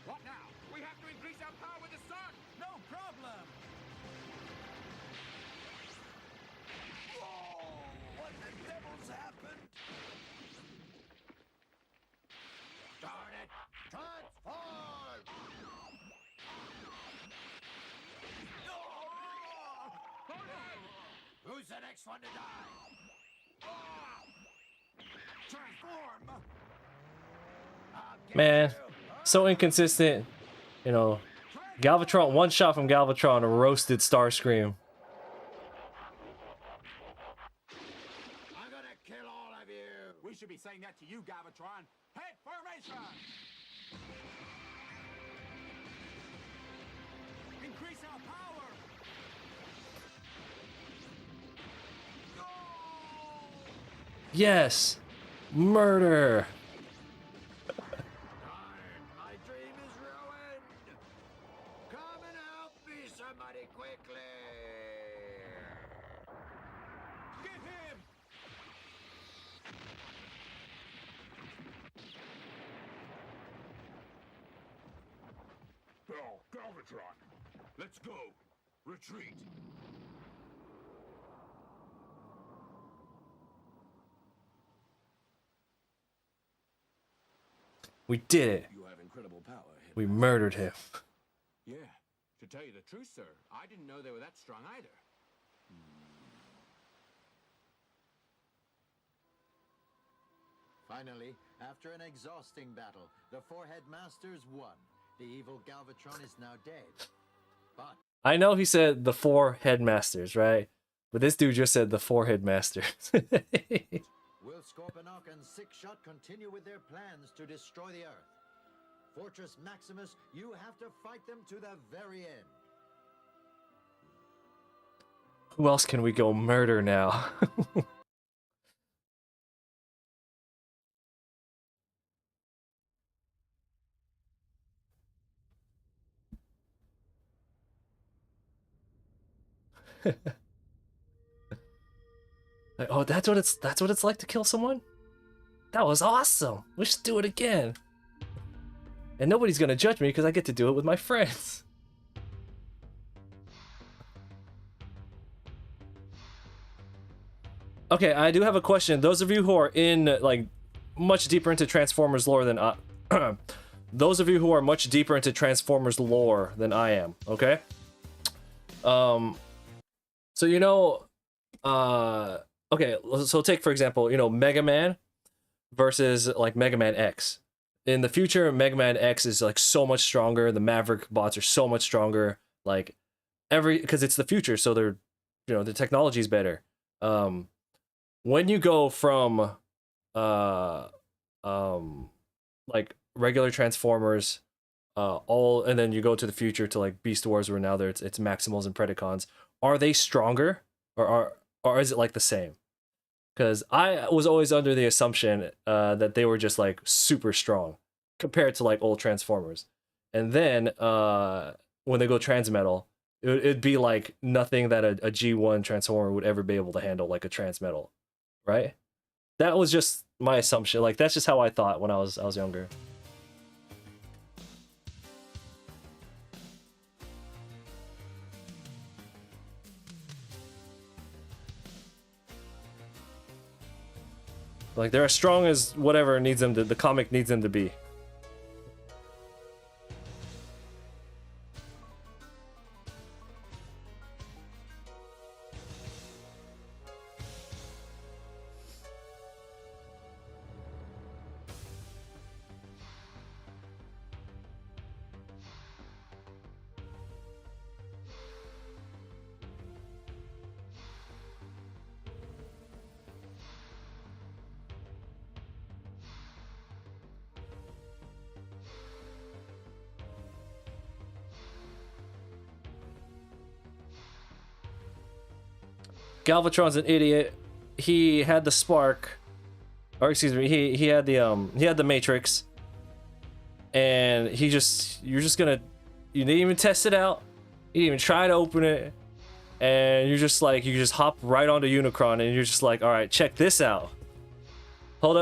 What now? We have to increase our power with the sun. No problem! What the devil's happened? Darn it! Transform! Hold on. Who's the next one to die? Transform! I'll get Man, you. so inconsistent. You know, Galvatron, one shot from Galvatron roasted Starscream. I'm gonna kill all of you. We should be saying that to you, Galvatron. Head formation! Increase our power! Yes! Murder! My dream is ruined. Come and help me, somebody, quickly. Get him! Oh, Galvatron. Let's go. Retreat. We did it. You have incredible power. We murdered him. Yeah. To tell you the truth, sir, I didn't know they were that strong either. Finally, after an exhausting battle, the four headmasters won. The evil Galvatron is now dead. But I know he said the four headmasters, right? But this dude just said the four headmasters. will Scorponok and Sixshot continue with their plans to destroy the Earth? Fortress Maximus, you have to fight them to the very end. Who else can we go murder now? Like, oh, that's what it's like to kill someone? That was awesome. We should do it again. And nobody's gonna judge me because I get to do it with my friends. Okay, I do have a question. Those of you who are in like much deeper into Transformers lore than those of you who are much deeper into Transformers lore than I am, okay? So you know, okay, so take for example, you know, Mega Man versus like Mega Man X. In the future, Mega Man X is like so much stronger. The Maverick bots are so much stronger. Like because it's the future, so they're, you know, the technology is better. When you go from like regular Transformers, and then you go to the future to like Beast Wars, where now it's Maximals and Predacons. Are they stronger, or is it like the same? Because I was always under the assumption that they were just like super strong compared to like old Transformers, and then when they go Transmetal, it'd be like nothing that a G1 Transformer would ever be able to handle, like a Transmetal, right? That was just my assumption. Like that's just how I thought when I was younger. Like they're as strong as whatever needs them to, the comic needs them to be. Galvatron's an idiot. He had the spark, or excuse me, he had the Matrix, and you're just gonna, you didn't even test it out, you didn't even try to open it, and you just hop right onto Unicron, and you're just like, all right, check this out. Hold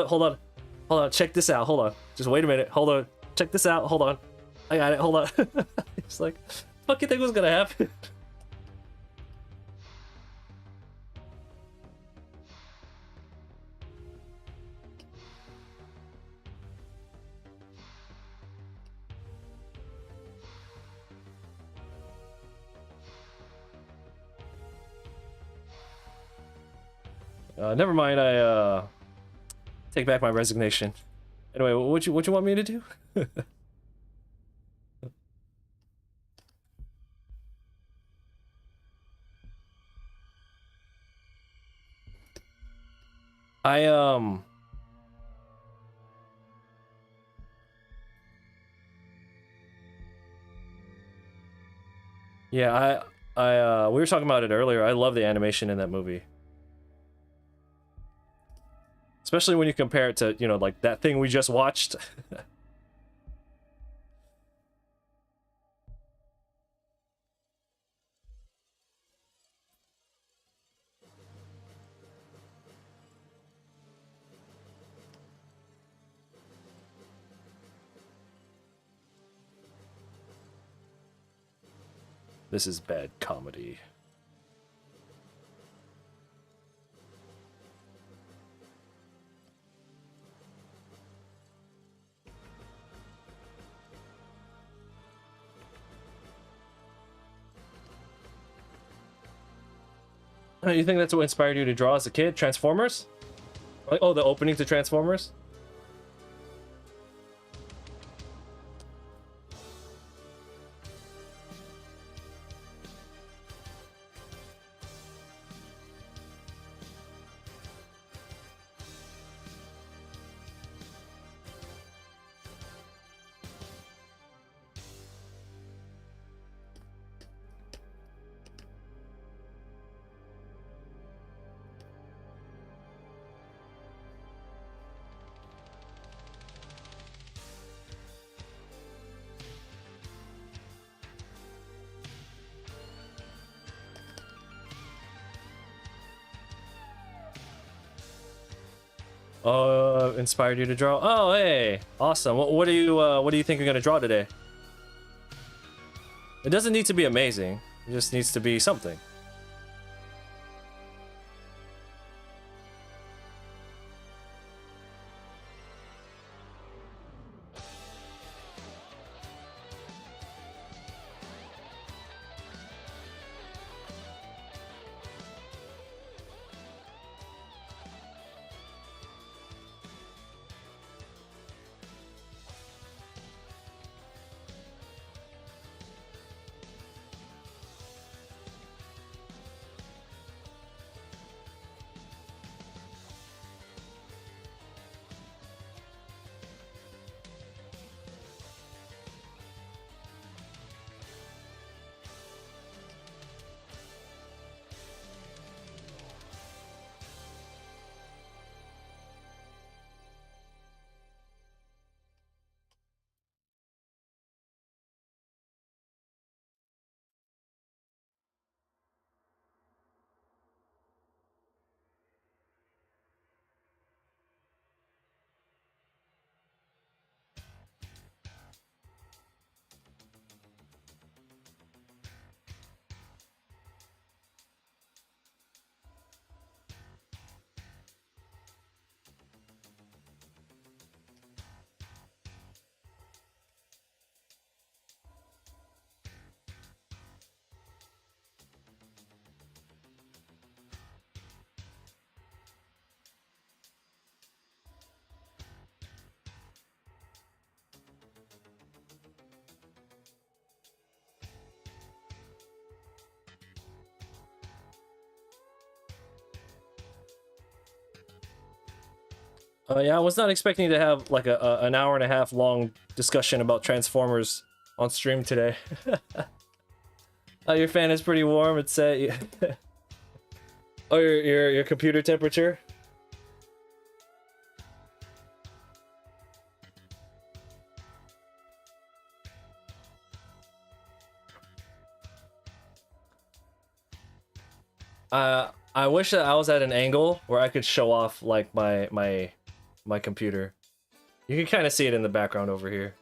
on, check this out. Hold on, just wait a minute. Hold on, check this out. Hold on, I got it. Hold on. It's like, fucking think was gonna happen. Never mind. I take back my resignation. Anyway, what you want me to do? Yeah, we were talking about it earlier. I love the animation in that movie. Especially when you compare it to, you know, like that thing we just watched. This is bad comedy. You think that's what inspired you to draw as a kid? Transformers? Like, oh, the opening to Transformers? Inspired you to draw. Oh, hey, awesome. What do you think you're gonna draw today? It doesn't need to be amazing. It just needs to be something. Yeah, I was not expecting to have like an hour and a half long discussion about Transformers on stream today. Your fan is pretty warm. It said, Oh, your computer temperature? I wish that I was at an angle where I could show off like my computer. You can kind of see it in the background over here.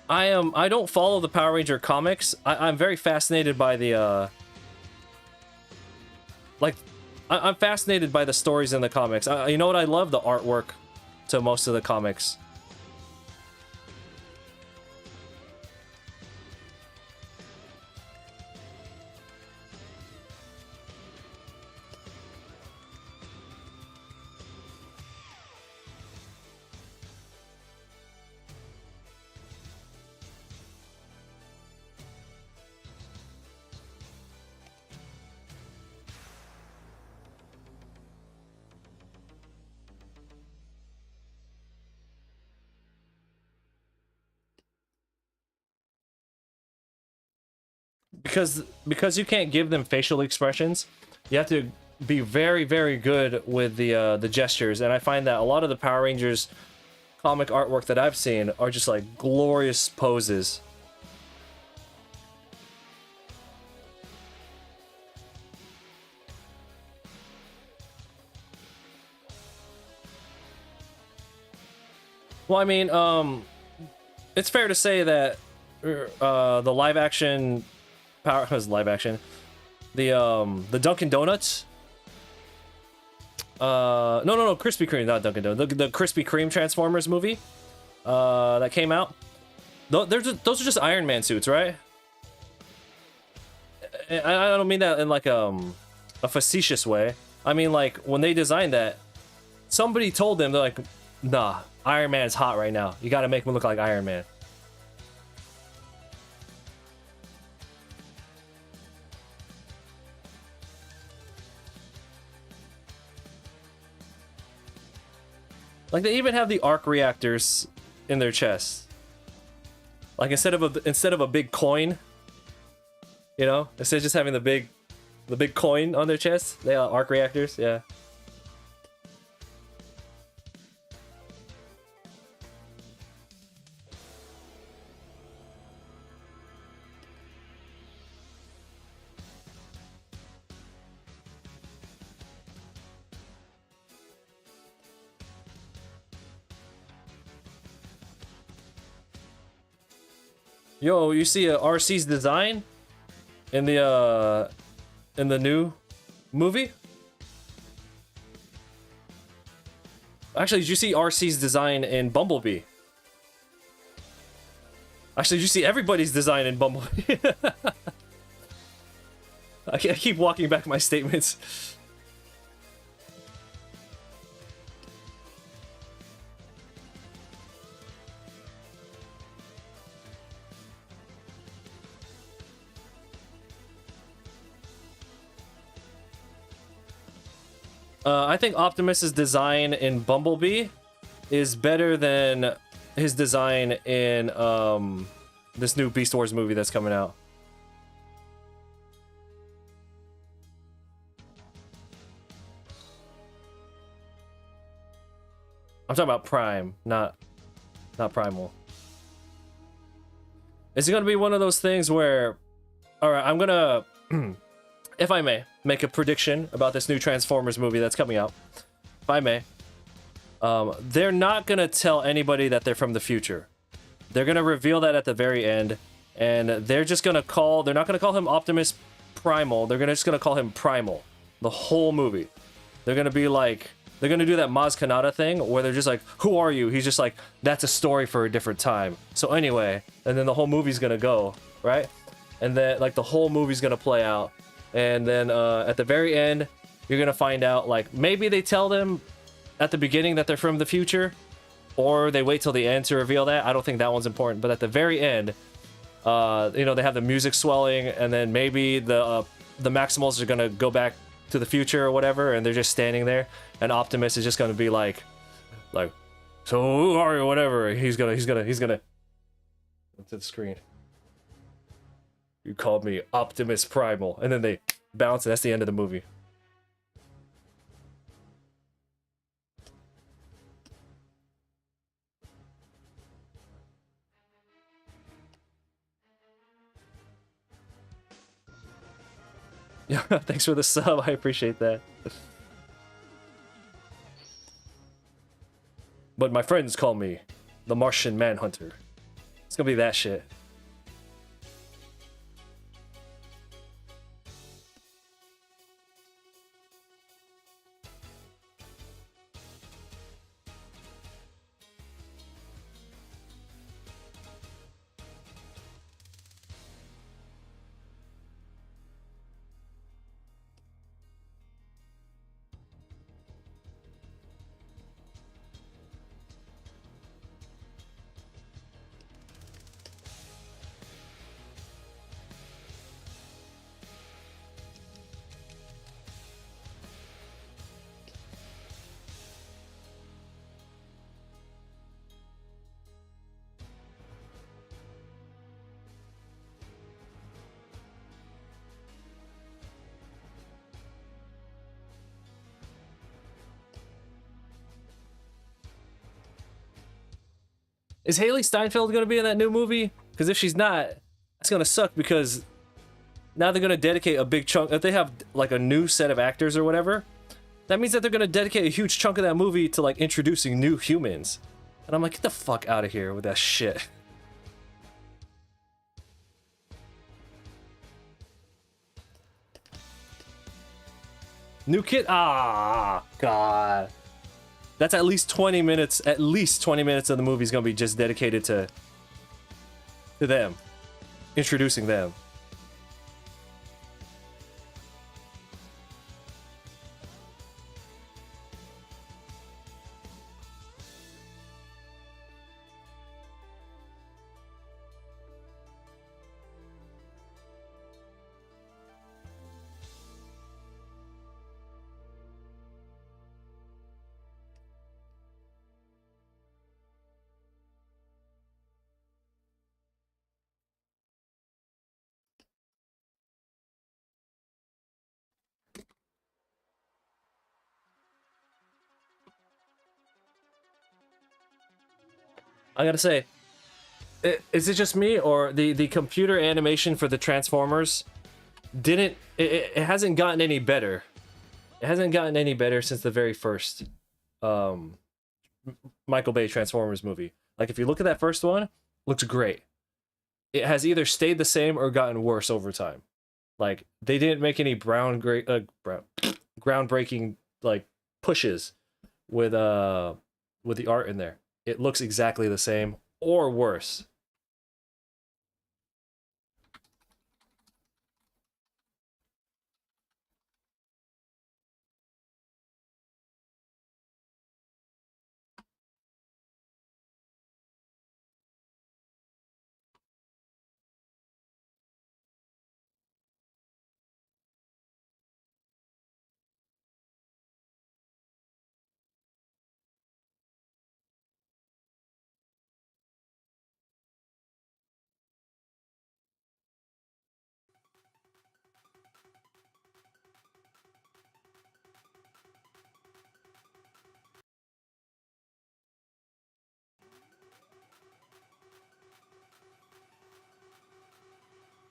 I don't follow the Power Ranger comics. I'm very fascinated by the I'm fascinated by the stories in the comics. You know what? I love the artwork to most of the comics. Because you can't give them facial expressions, you have to be very, very good with the gestures, and I find that a lot of the Power Rangers comic artwork that I've seen are just like glorious poses. Well, I mean, it's fair to say that the live action Power was live action. The Dunkin' Donuts. No, Krispy Kreme, not Dunkin' Donuts. The Krispy Kreme Transformers movie that came out. Those are just Iron Man suits, right? I don't mean that in like a facetious way. I mean like when they designed that, somebody told them, they're like, nah, Iron Man's hot right now. You got to make him look like Iron Man. Like they even have the arc reactors in their chests. Like instead of a big coin, you know, instead of just having the big coin on their chest, they have arc reactors. Yeah. Yo, you see RC's design in the new movie? Actually, did you see RC's design in Bumblebee? Actually, did you see everybody's design in Bumblebee? I keep walking back my statements. I think Optimus's design in Bumblebee is better than his design in this new Beast Wars movie that's coming out. I'm talking about Prime, not Primal. Is it gonna be one of those things where, all right, I'm gonna, if I may, make a prediction about this new Transformers movie that's coming out. If I may. They're not gonna tell anybody that they're from the future. They're gonna reveal that at the very end, and they're just gonna call, they're not gonna call him Optimus Primal, they're just gonna call him Primal. The whole movie. They're gonna be like, they're gonna do that Maz Kanata thing, where they're just like, who are you? He's just like, that's a story for a different time. So anyway, and then the whole movie's gonna go, right? And then, like, the whole movie's gonna play out. And then at the very end, you're gonna find out, like, maybe they tell them at the beginning that they're from the future, or they wait till the end to reveal that. I don't think that one's important, but at the very end, You know, they have the music swelling, and then maybe the Maximals are gonna go back to the future or whatever, and they're just standing there, and Optimus is just gonna be like, so who are you, whatever. He's gonna to the screen. You called me Optimus Primal, and then they bounce, and that's the end of the movie. Yeah, thanks for the sub. I appreciate that. But my friends call me the Martian Manhunter. It's gonna be that shit. Is Haley Steinfeld gonna be in that new movie? Because if she's not, that's gonna suck, because now they're gonna dedicate a big chunk. If they have like a new set of actors or whatever, that means that they're gonna dedicate a huge chunk of that movie to like introducing new humans. And I'm like, get the fuck out of here with that shit. New kid? Ah, God. That's at least 20 minutes. At least 20 minutes of the movie is gonna be just dedicated to them, introducing them. I gotta say, is it just me, or the computer animation for the Transformers didn't, it hasn't gotten any better. It hasn't gotten any better since the very first Michael Bay Transformers movie. Like, if you look at that first one, looks great. It has either stayed the same or gotten worse over time. Like, they didn't make any groundbreaking like pushes with the art in there. It looks exactly the same or worse.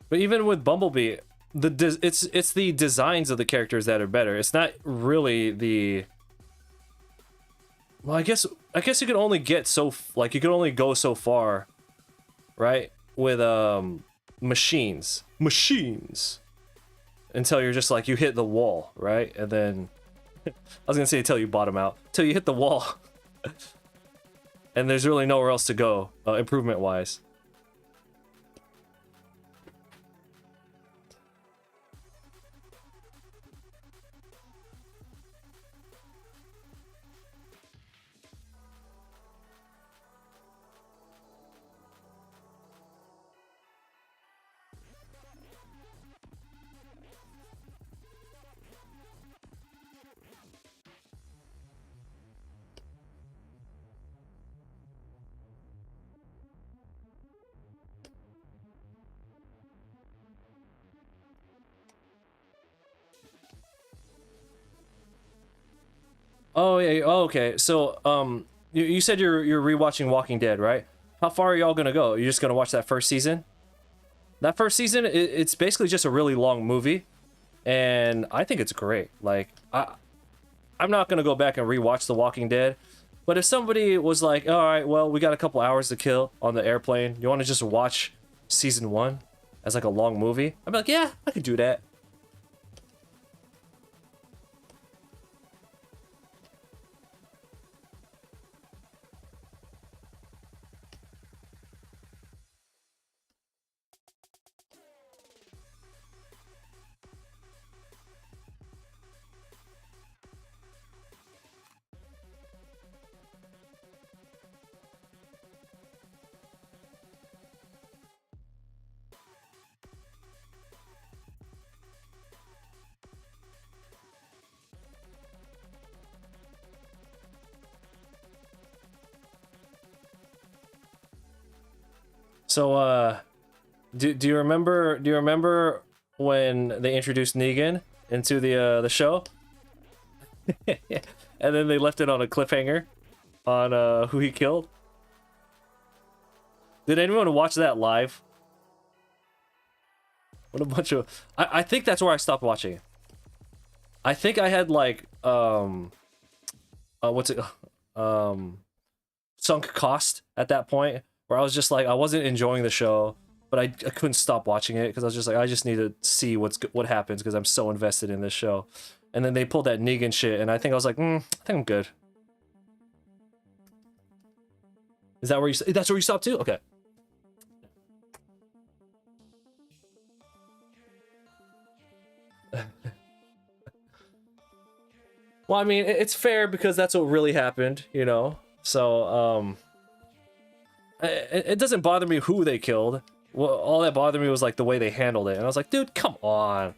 But even with Bumblebee, it's the designs of the characters that are better. It's not really the. Well, I guess you can only get so, like, you can only go so far, right? With machines, until you're just like, you hit the wall, right? And then I was gonna say until you bottom out, till you hit the wall, and there's really nowhere else to go, improvement wise. Oh yeah. Oh, okay. So you said you're rewatching Walking Dead, right? How far are y'all gonna go? You're just gonna watch that first season? That first season, it's basically just a really long movie, and I think it's great. Like I'm not gonna go back and rewatch The Walking Dead, but if somebody was like, all right, well, we got a couple hours to kill on the airplane, you want to just watch season 1 as like a long movie? I'd be like, yeah, I could do that. So, do you remember when they introduced Negan into the show? And then they left it on a cliffhanger on who he killed? Did anyone watch that live? What a bunch of... I think that's where I stopped watching it. I think I had like what's it sunk cost at that point, where I was just like, I wasn't enjoying the show, but I couldn't stop watching it because I was just like, I just need to see what happens because I'm so invested in this show. And then they pulled that Negan shit, and I think I was like, I think I'm good. Is that where you? That's where you stopped too? Okay. Well, I mean, it's fair because that's what really happened, you know? So, it doesn't bother me who they killed. Well, all that bothered me was, like, the way they handled it. And I was like, dude, come on.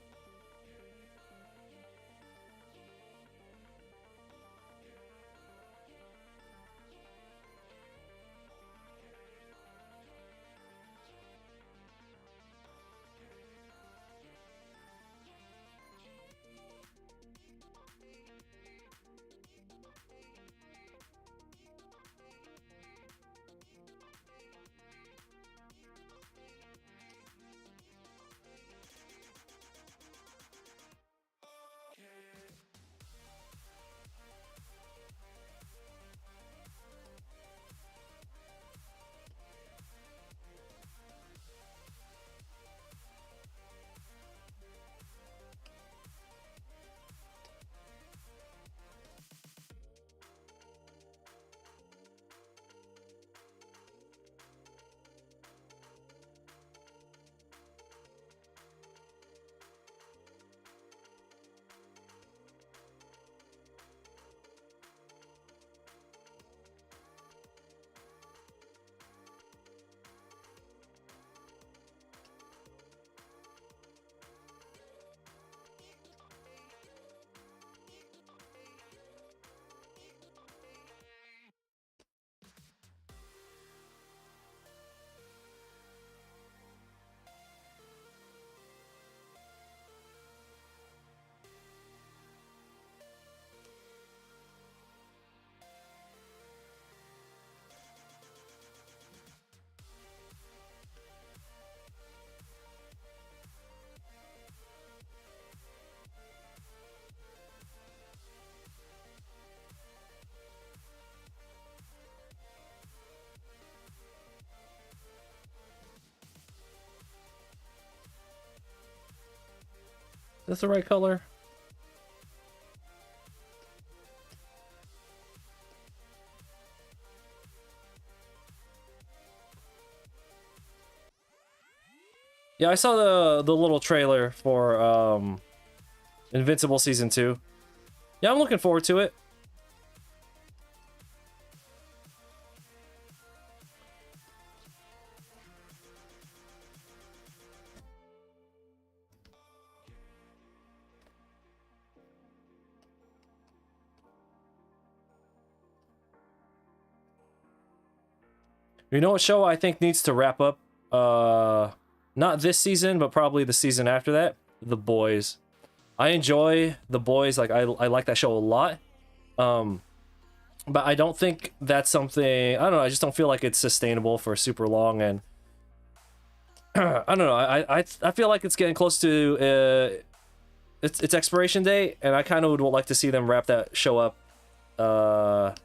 Is this the right color? Yeah, I saw the little trailer for Invincible Season 2. Yeah, I'm looking forward to it. You know what show I think needs to wrap up? Not this season, but probably the season after that. The Boys. I enjoy The Boys. Like I like that show a lot. But I don't think that's something. I don't know. I just don't feel like it's sustainable for super long, and I don't know. I feel like it's getting close to its expiration date, and I kind of would like to see them wrap that show up.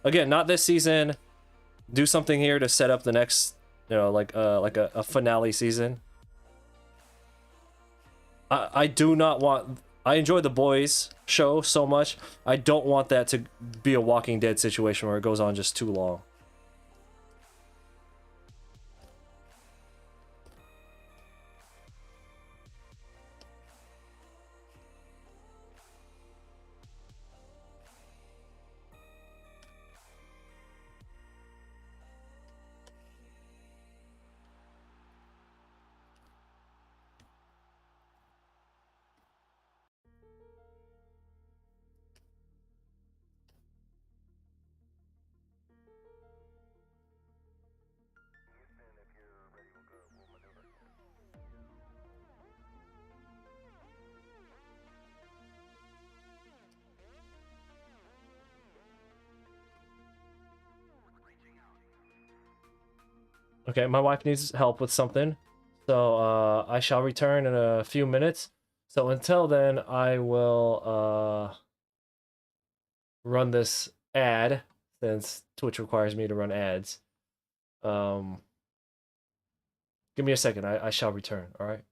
Again, not this season. Do something here to set up the next, like a finale season. I do not want. I enjoy the Boys show so much. I don't want that to be a Walking Dead situation where it goes on just too long. Okay, my wife needs help with something, so I shall return in a few minutes. So until then, I will run this ad since Twitch requires me to run ads. Give me a second. I shall return. All right.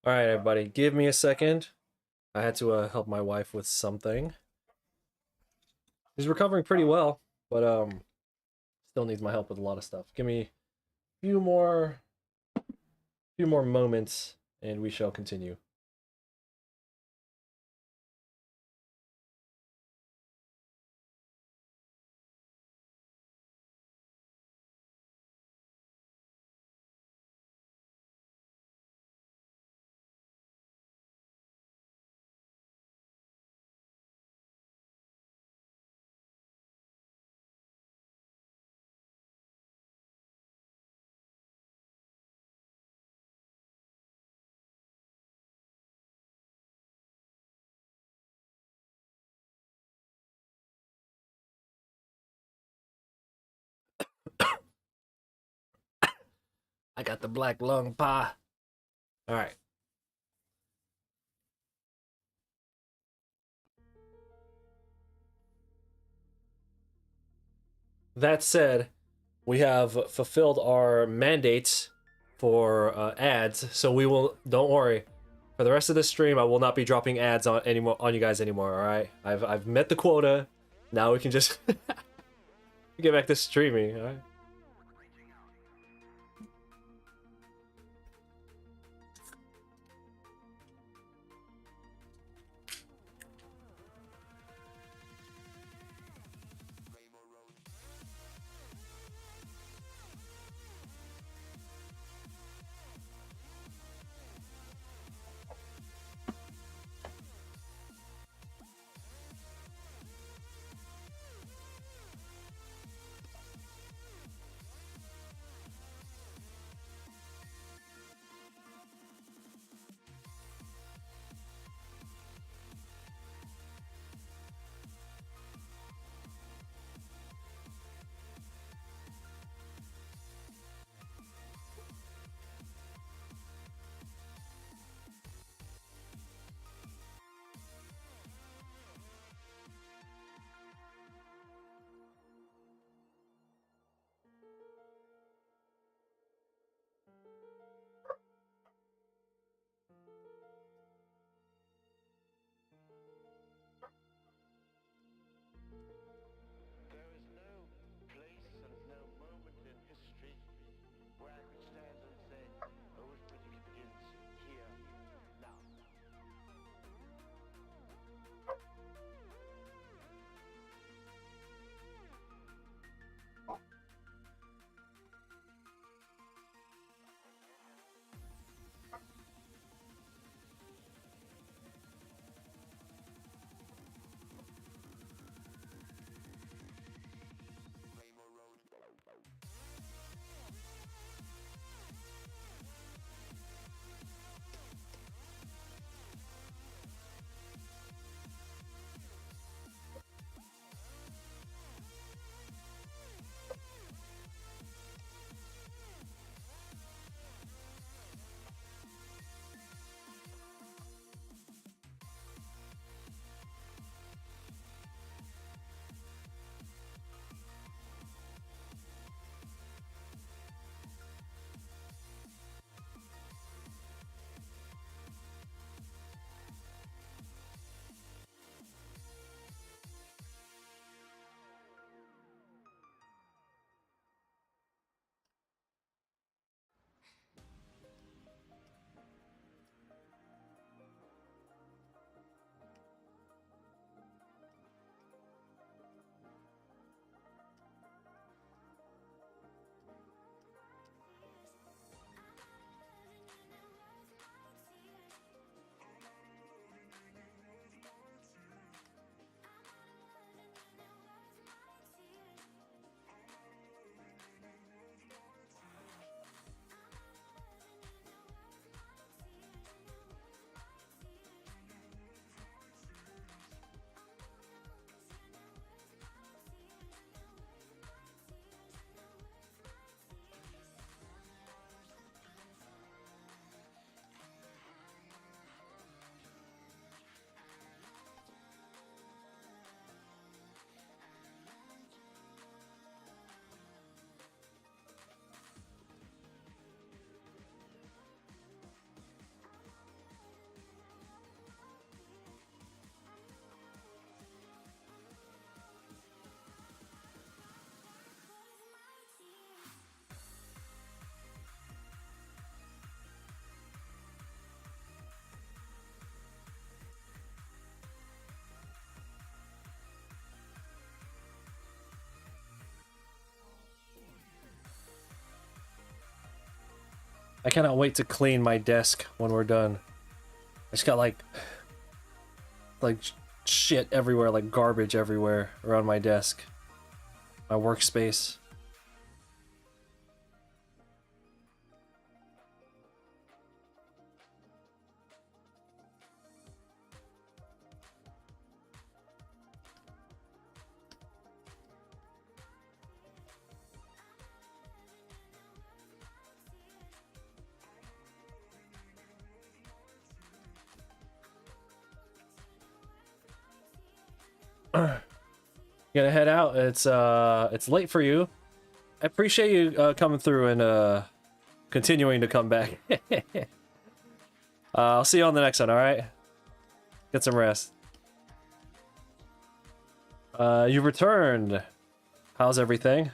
All right, everybody, give me a second. I had to help my wife with something. She's recovering pretty well, but still needs my help with a lot of stuff. Give me a few more moments, and we shall continue. I got the black lung pie. All right. That said, we have fulfilled our mandates for ads, so we will. Don't worry. For the rest of this stream, I will not be dropping ads on you guys anymore. All right. I've met the quota. Now we can just get back to streaming. All right. I cannot wait to clean my desk when we're done. I just got like shit everywhere, like garbage everywhere around my desk. My workspace. Gonna head out. It's late for you. I appreciate you coming through and continuing to come back. I'll see you on the next one, all right? Get some rest. You returned. How's everything?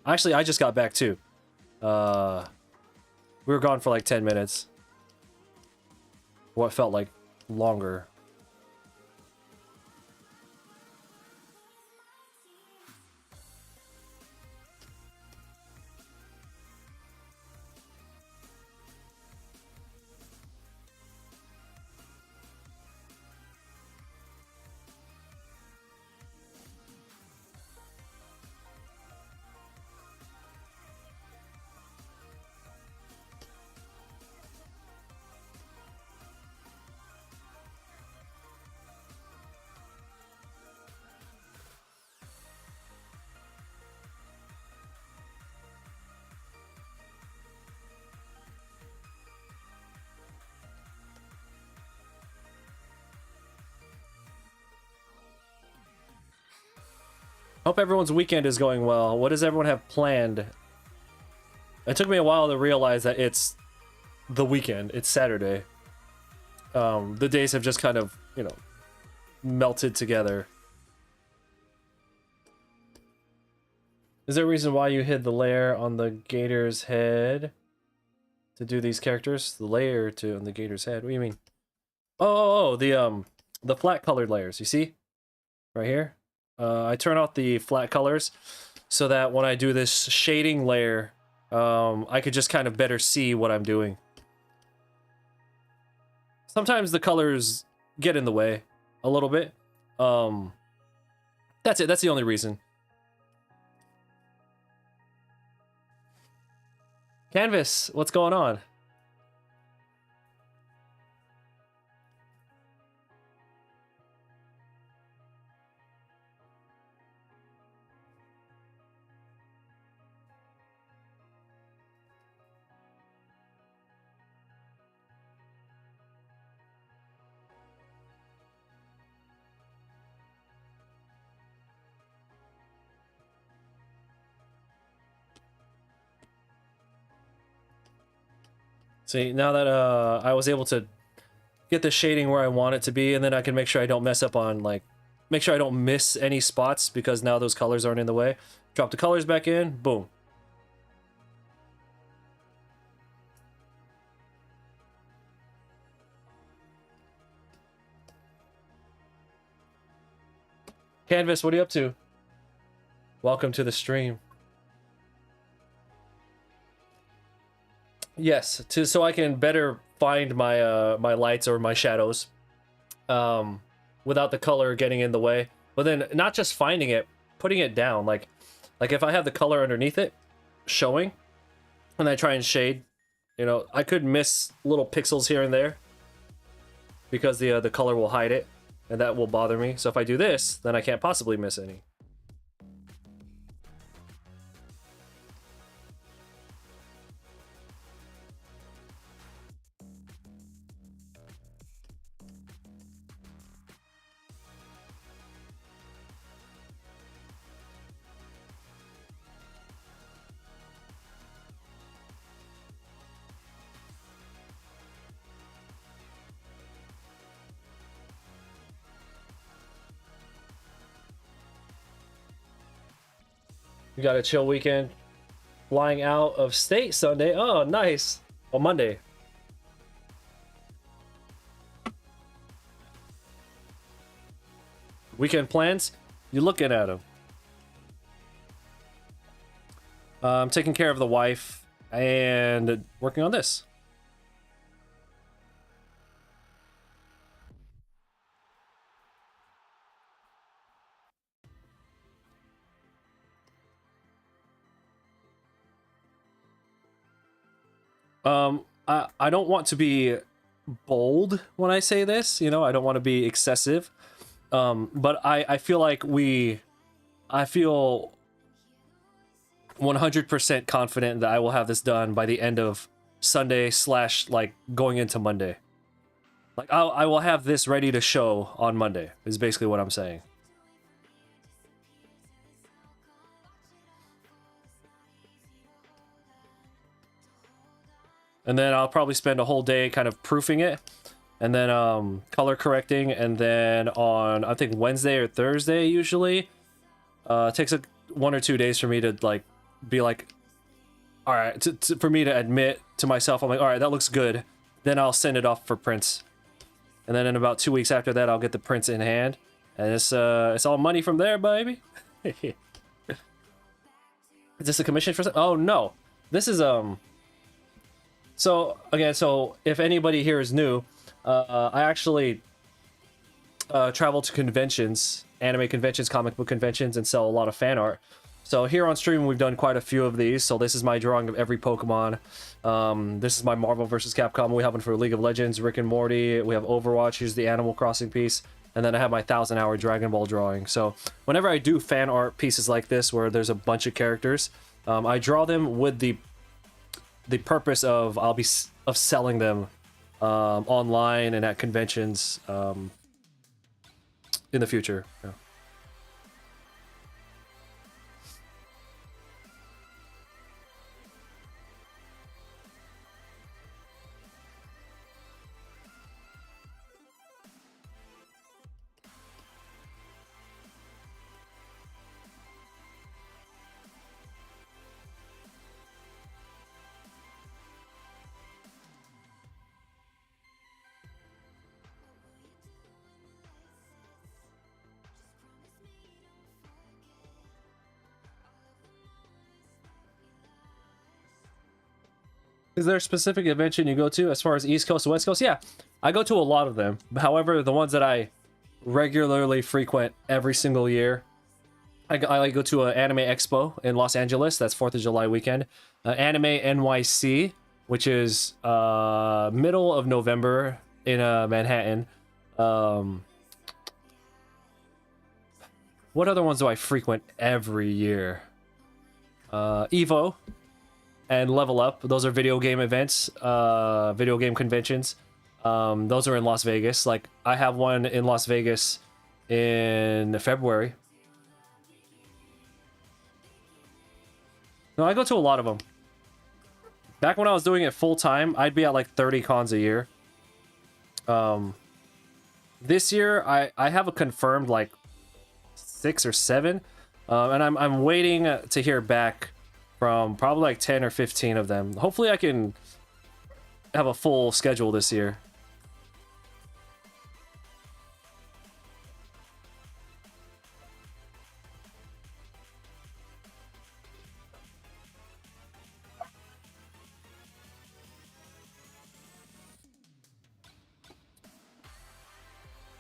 Actually, I just got back too. We were gone for like 10 minutes. What felt like longer. Hope everyone's weekend is going well. What does everyone have planned? It took me a while to realize that it's the weekend. It's Saturday. The days have just kind of, you know, melted together. Is there a reason why you hid the layer on the gator's head to do these characters? The layer to on the gator's head. What do you mean? Oh, the flat colored layers. You see, right here. I turn off the flat colors so that when I do this shading layer, I could just kind of better see what I'm doing. Sometimes the colors get in the way a little bit. That's it. That's the only reason. Canvas, what's going on? See, now that I was able to get the shading where I want it to be, and then I can make sure I don't mess up on, like, make sure I don't miss any spots because now those colors aren't in the way. Drop the colors back in, boom. Canvas, what are you up to? Welcome to the stream. Yes, so I can better find my my lights or my shadows without the color getting in the way. But then not just finding it, putting it down. Like if I have the color underneath it showing and I try and shade, you know, I could miss little pixels here and there because the color will hide it and that will bother me. So if I do this, then I can't possibly miss any. You got a chill weekend. Flying out of state Sunday. Oh, nice. Oh, Monday. Weekend plans? You're looking at them. I'm taking care of the wife and working on this. I don't want to be bold when I say this, you know, I don't want to be excessive. But I feel like I feel 100% confident that I will have this done by the end of Sunday / like going into Monday. Like I will have this ready to show on Monday is basically what I'm saying. And then I'll probably spend a whole day kind of proofing it and then color correcting, and then on I think Wednesday or Thursday usually it takes 1 or 2 days for me to like be like, all right, for me to admit to myself, I'm like, all right, that looks good. Then I'll send it off for prints, and then in about 2 weeks after that I'll get the prints in hand, and it's all money from there, baby. Is this a commission for? Oh no, this is So again, so if anybody here is new, I actually travel to conventions, anime conventions, comic book conventions, and sell a lot of fan art. So here on stream, we've done quite a few of these. So this is my drawing of every Pokemon. This is my Marvel vs. Capcom. We have one for League of Legends, Rick and Morty. We have Overwatch. Here's the Animal Crossing piece. And then I have my 1,000-hour Dragon Ball drawing. So whenever I do fan art pieces like this, where there's a bunch of characters, I draw them with the purpose of of selling them online and at conventions in the future. Yeah. Is there a specific convention you go to as far as East Coast, West Coast? Yeah, I go to a lot of them. However, the ones that I regularly frequent every single year, I go to an Anime Expo in Los Angeles. That's 4th of July weekend. Anime NYC, which is middle of November in Manhattan. What other ones do I frequent every year? Evo and Level Up. Those are video game events, video game conventions. Those are in Las Vegas. Like, I have one in Las Vegas in February. No, I go to a lot of them. Back when I was doing it full time, I'd be at like 30 cons a year. This year, I have a confirmed like 6 or 7, and I'm waiting to hear back from probably like 10 or 15 of them. Hopefully I can have a full schedule this year.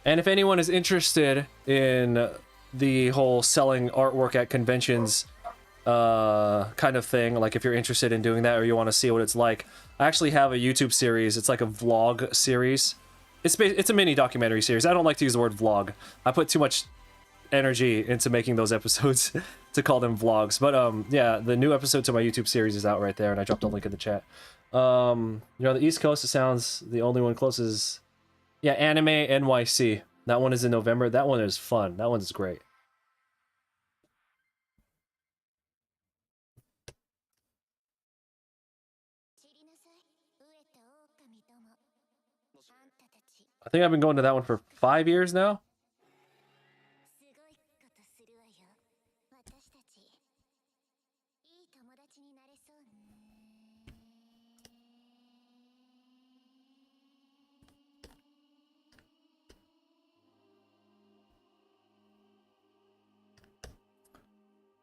And if anyone is interested in the whole selling artwork at conventions kind of thing, like if you're interested in doing that or you want to see what it's like, I actually have a YouTube series. It's like a vlog series. It's a mini documentary series. I don't like to use the word vlog. I put too much energy into making those episodes to call them vlogs. But yeah, the new episode to my YouTube series is out right there, and I dropped a link in the chat. You're on the East Coast. It sounds the only one close is, yeah, Anime NYC. That one is in November. That one is fun. That one's great. I think I've been going to that one for 5 years now.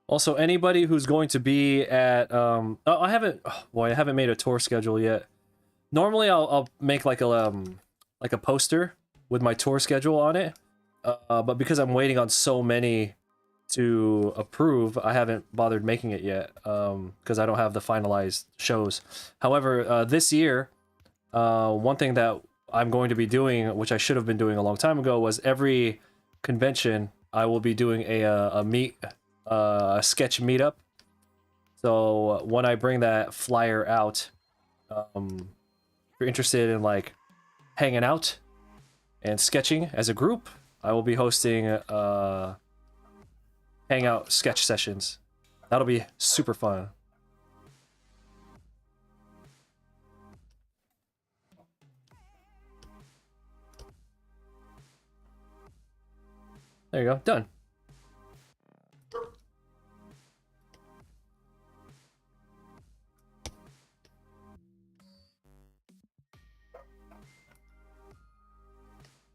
Also, anybody who's going to be at oh, I haven't made a tour schedule yet. Normally, I'll make like a poster with my tour schedule on it. But because I'm waiting on so many to approve, I haven't bothered making it yet. Because I don't have the finalized shows. However, this year, one thing that I'm going to be doing, which I should have been doing a long time ago, was every convention I will be doing a sketch meetup. So when I bring that flyer out, if you're interested in like hanging out and sketching as a group, I will be hosting hangout sketch sessions. That'll be super fun. There you go, done.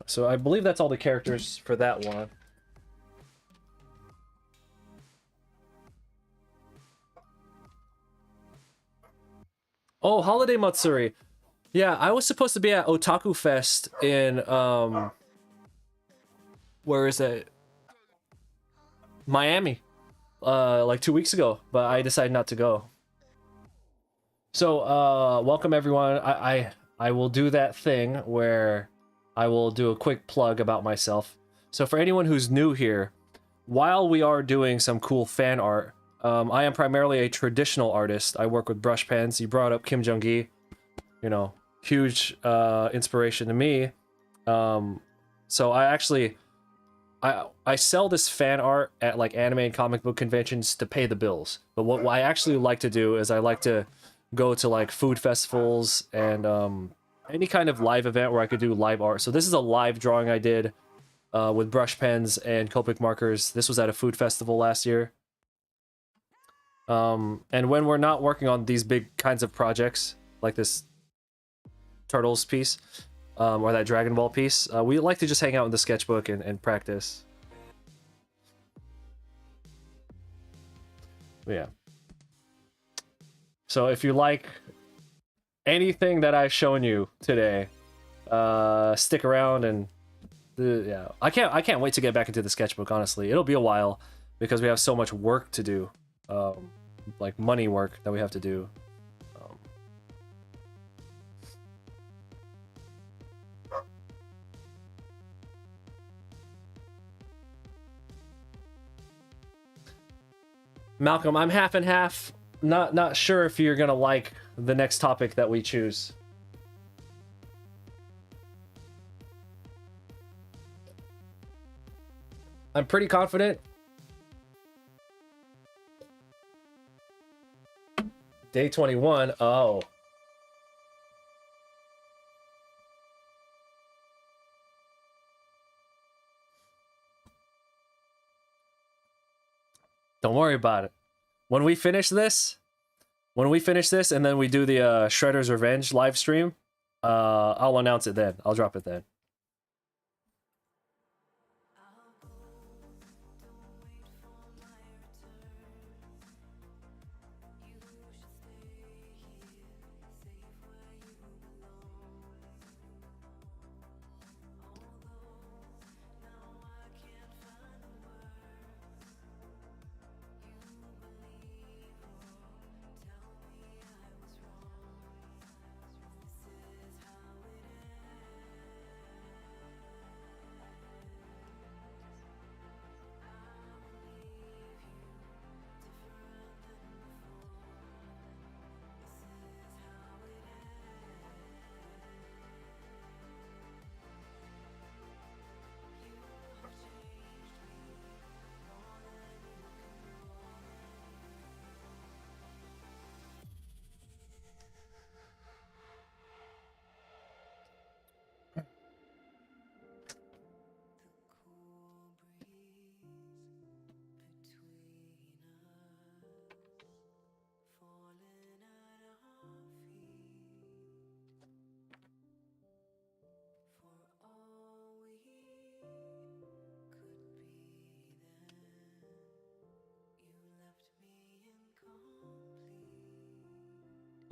So I believe that's all the characters for that one. Oh, Holiday Matsuri. Yeah, I was supposed to be at Otaku Fest in where is it? Miami. Like 2 weeks ago, but I decided not to go. So, welcome everyone. I will do that thing where I will do a quick plug about myself. So for anyone who's new here, while we are doing some cool fan art, I am primarily a traditional artist. I work with brush pens. You brought up Kim Jong-gi, you know, huge inspiration to me. So I sell this fan art at like anime and comic book conventions to pay the bills. But what I actually like to do is I like to go to like food festivals and any kind of live event where I could do live art. So this is a live drawing I did with brush pens and Copic markers. This was at a food festival last year. And when we're not working on these big kinds of projects, like this Turtles piece, or that Dragon Ball piece, we like to just hang out in the sketchbook and practice. Yeah. So if you like anything that I've shown you today, stick around and yeah, I can't wait to get back into the sketchbook. Honestly, it'll be a while because we have so much work to do, like money work that we have to do. Malcolm, I'm half and half. Not sure if you're gonna like the next topic that we choose. I'm pretty confident. Day 21. Oh. Don't worry about it. When we finish this and then we do the Shredder's Revenge live stream, I'll announce it then. I'll drop it then.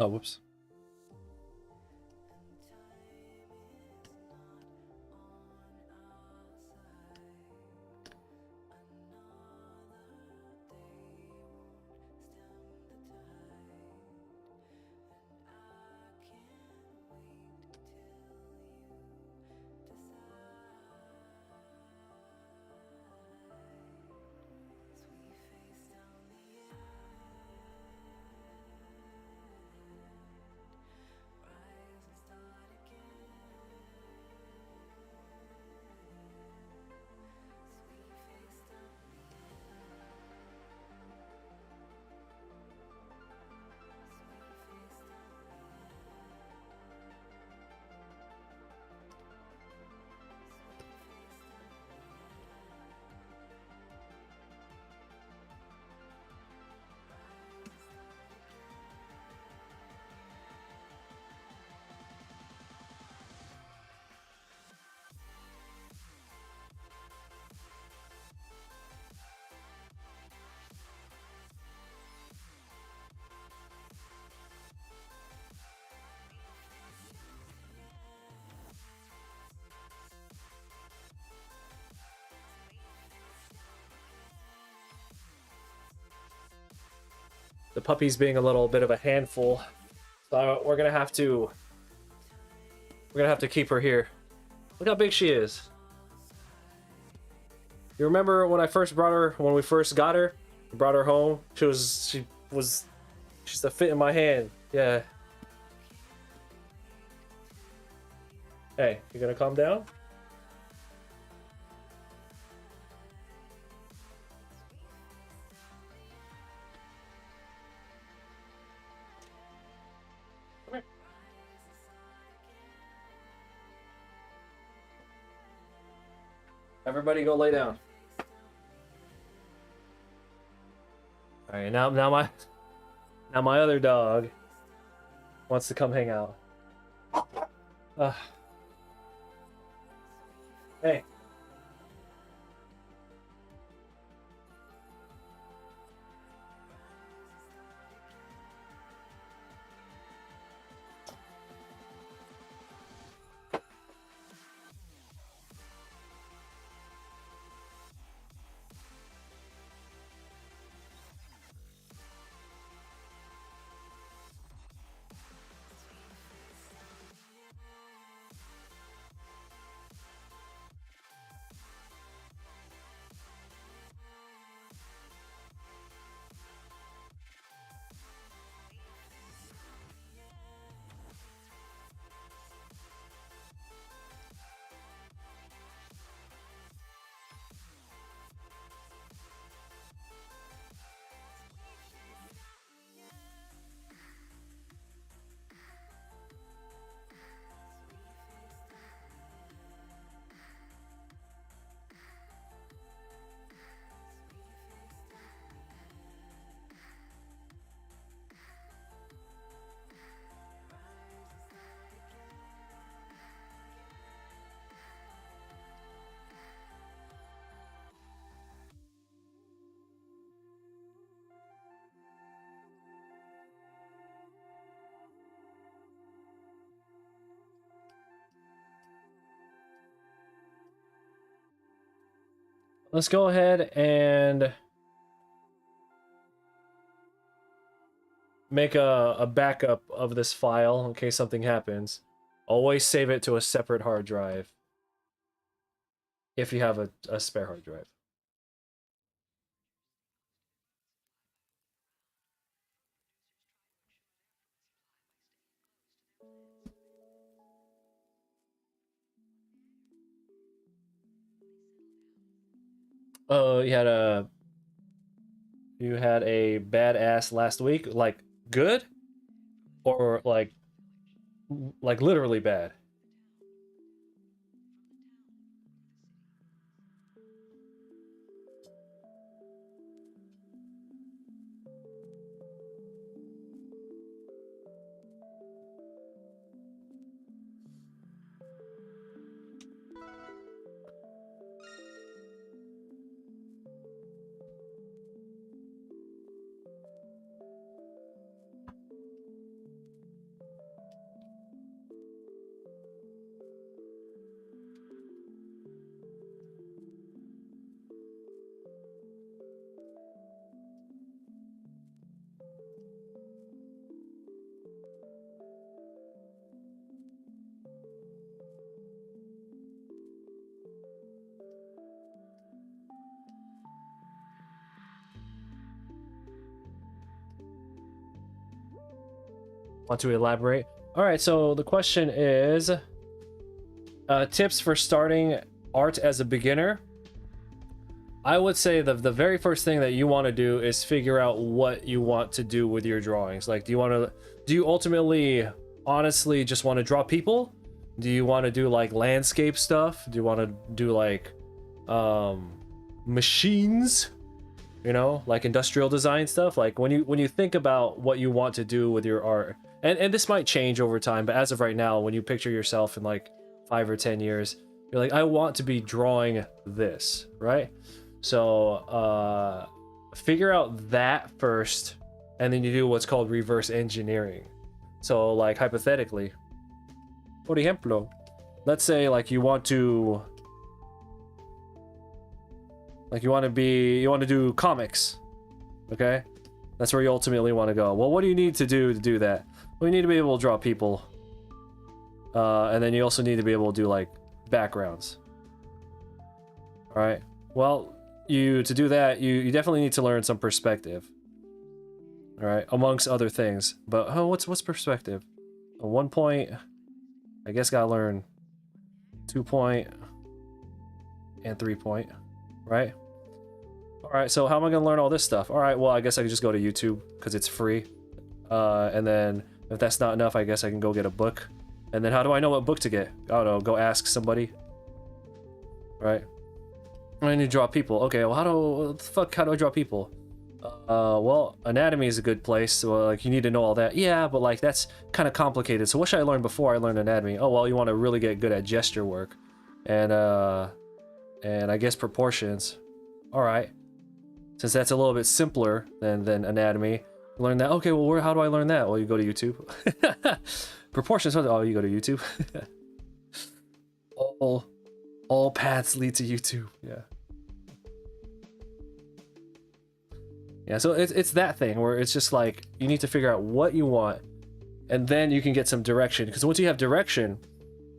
Oh, whoops. The puppy's being a little bit of a handful, so we're gonna have to keep her here. Look how big she is. You remember when I first brought her, when we first got her, brought her home? She's a fit in my hand. Yeah. Hey, you gonna calm down? Everybody go lay down. All right, now my other dog wants to come hang out. Hey. Let's go ahead and make a backup of this file in case something happens. Always save it to a separate hard drive if you have a spare hard drive. Oh, you had a badass last week, like good or like literally bad? Want to elaborate? All right, so the question is tips for starting art as a beginner. I would say the very first thing that you want to do is figure out what you want to do with your drawings. Like, do you ultimately honestly just want to draw people? Do you want to do like landscape stuff? Do you want to do like machines? You know, like industrial design stuff? Like when you think about what you want to do with your art, and this might change over time, but as of right now, when you picture yourself in like 5 or 10 years, you're like, I want to be drawing this, right? So figure out that first, and then you do what's called reverse engineering. So like hypothetically, por ejemplo, let's say like you want to do comics, okay? That's where you ultimately want to go. Well, what do you need to do that? Well, you need to be able to draw people, and then you also need to be able to do like backgrounds. All right. Well, to do that, you definitely need to learn some perspective. All right, amongst other things. But what's perspective? 1 point, I guess gotta learn 2 point and 3 point, right? All right, so how am I gonna learn all this stuff? All right, well, I guess I can just go to YouTube because it's free. And then if that's not enough, I guess I can go get a book. And then how do I know what book to get? I don't know, go ask somebody. Right? I need to draw people. Okay, well, how do I draw people? Well, anatomy is a good place. So, like, you need to know all that. Yeah, but like that's kind of complicated. So what should I learn before I learn anatomy? Oh, well, you want to really get good at gesture work, and I guess proportions. All right, since that's a little bit simpler than anatomy, learn that. Okay, well, how do I learn that? Well, you go to YouTube. Proportions. Oh, you go to YouTube. All paths lead to YouTube. Yeah. Yeah, so it's that thing where it's just like you need to figure out what you want, and then you can get some direction. Because once you have direction,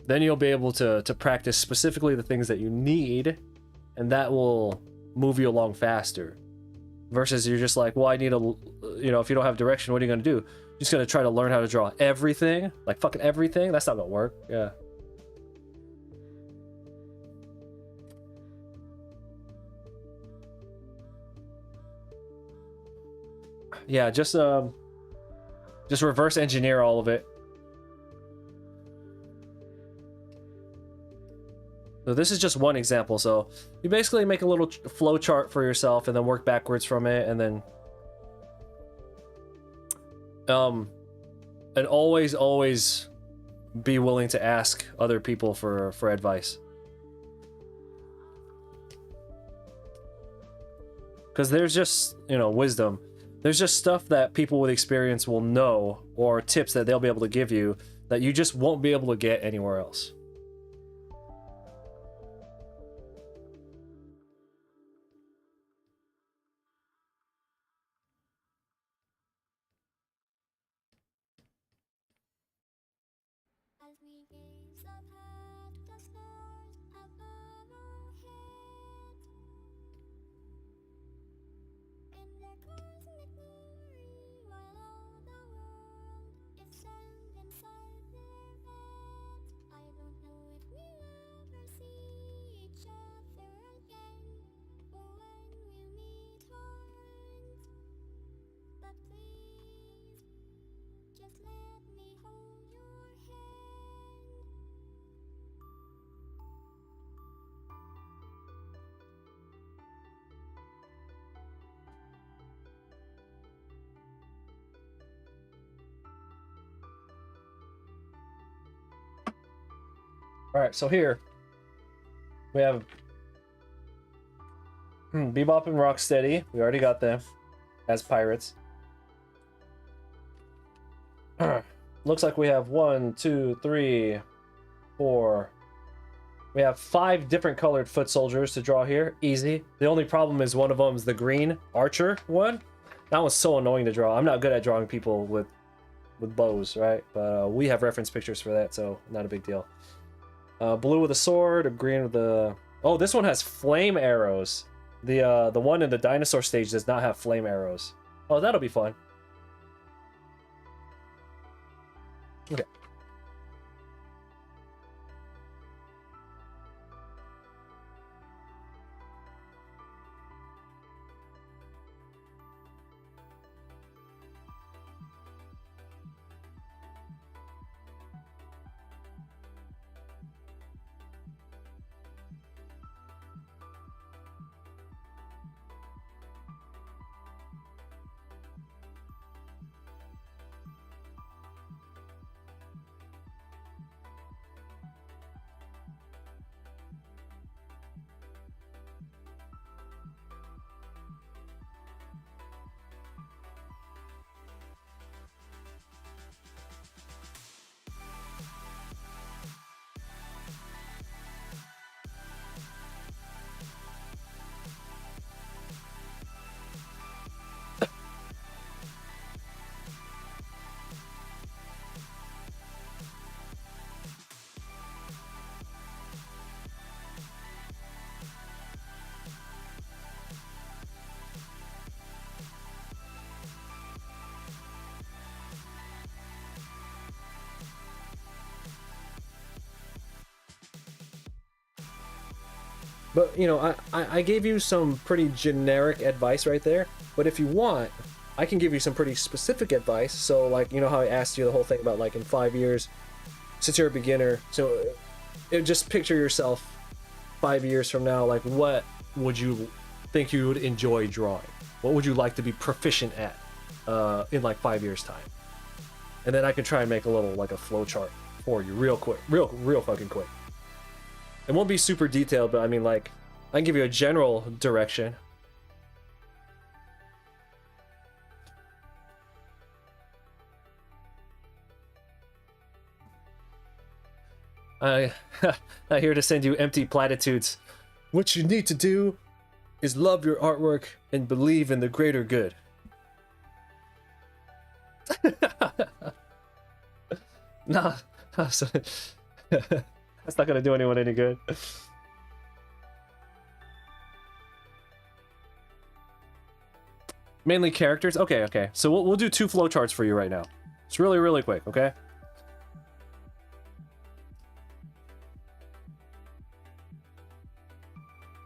then you'll be able to practice specifically the things that you need, and that will move you along faster. Versus you're just like, well, I need if you don't have direction, what are you gonna do? You're just gonna try to learn how to draw everything, like fucking everything. That's not gonna work. Yeah. Yeah, just reverse engineer all of it. So this is just one example. So you basically make a little flow chart for yourself and then work backwards from it, and then and always be willing to ask other people for advice. Because there's just, wisdom. There's just stuff that people with experience will know, or tips that they'll be able to give you that you just won't be able to get anywhere else. As we gaze up at the stars above our heads, in their cosmic glory, while all the world is standing inside their heads. I don't know if we'll ever see each other again, or when we'll meet hearts. But please, just let me hold your hand. All right, so here we have Bebop and Rocksteady. We already got them as pirates. Looks like we have 1, 2, 3, 4. We have 5 different colored foot soldiers to draw here. Easy. The only problem is one of them is the green archer one. That one's so annoying to draw. I'm not good at drawing people with bows, right? But we have reference pictures for that, so not a big deal. Blue with a sword, or green with the... Oh, this one has flame arrows. The one in the dinosaur stage does not have flame arrows. Oh, that'll be fun. Okay. But, you know, I gave you some pretty generic advice right there. But if you want, I can give you some pretty specific advice. So, like, you know how I asked you the whole thing about, like, in 5 years, since you're a beginner, so just picture yourself 5 years from now, like, what would you think you would enjoy drawing? What would you like to be proficient at in, like, 5 years' time? And then I can try and make a little, like, a flow chart for you real quick. Real fucking quick. It won't be super detailed, but I mean, like, I can give you a general direction. I'm not here to send you empty platitudes. What you need to do is love your artwork and believe in the greater good. Nah, that's not gonna do anyone any good. Mainly characters? Okay. So we'll do 2 flowcharts for you right now. It's really quick, okay?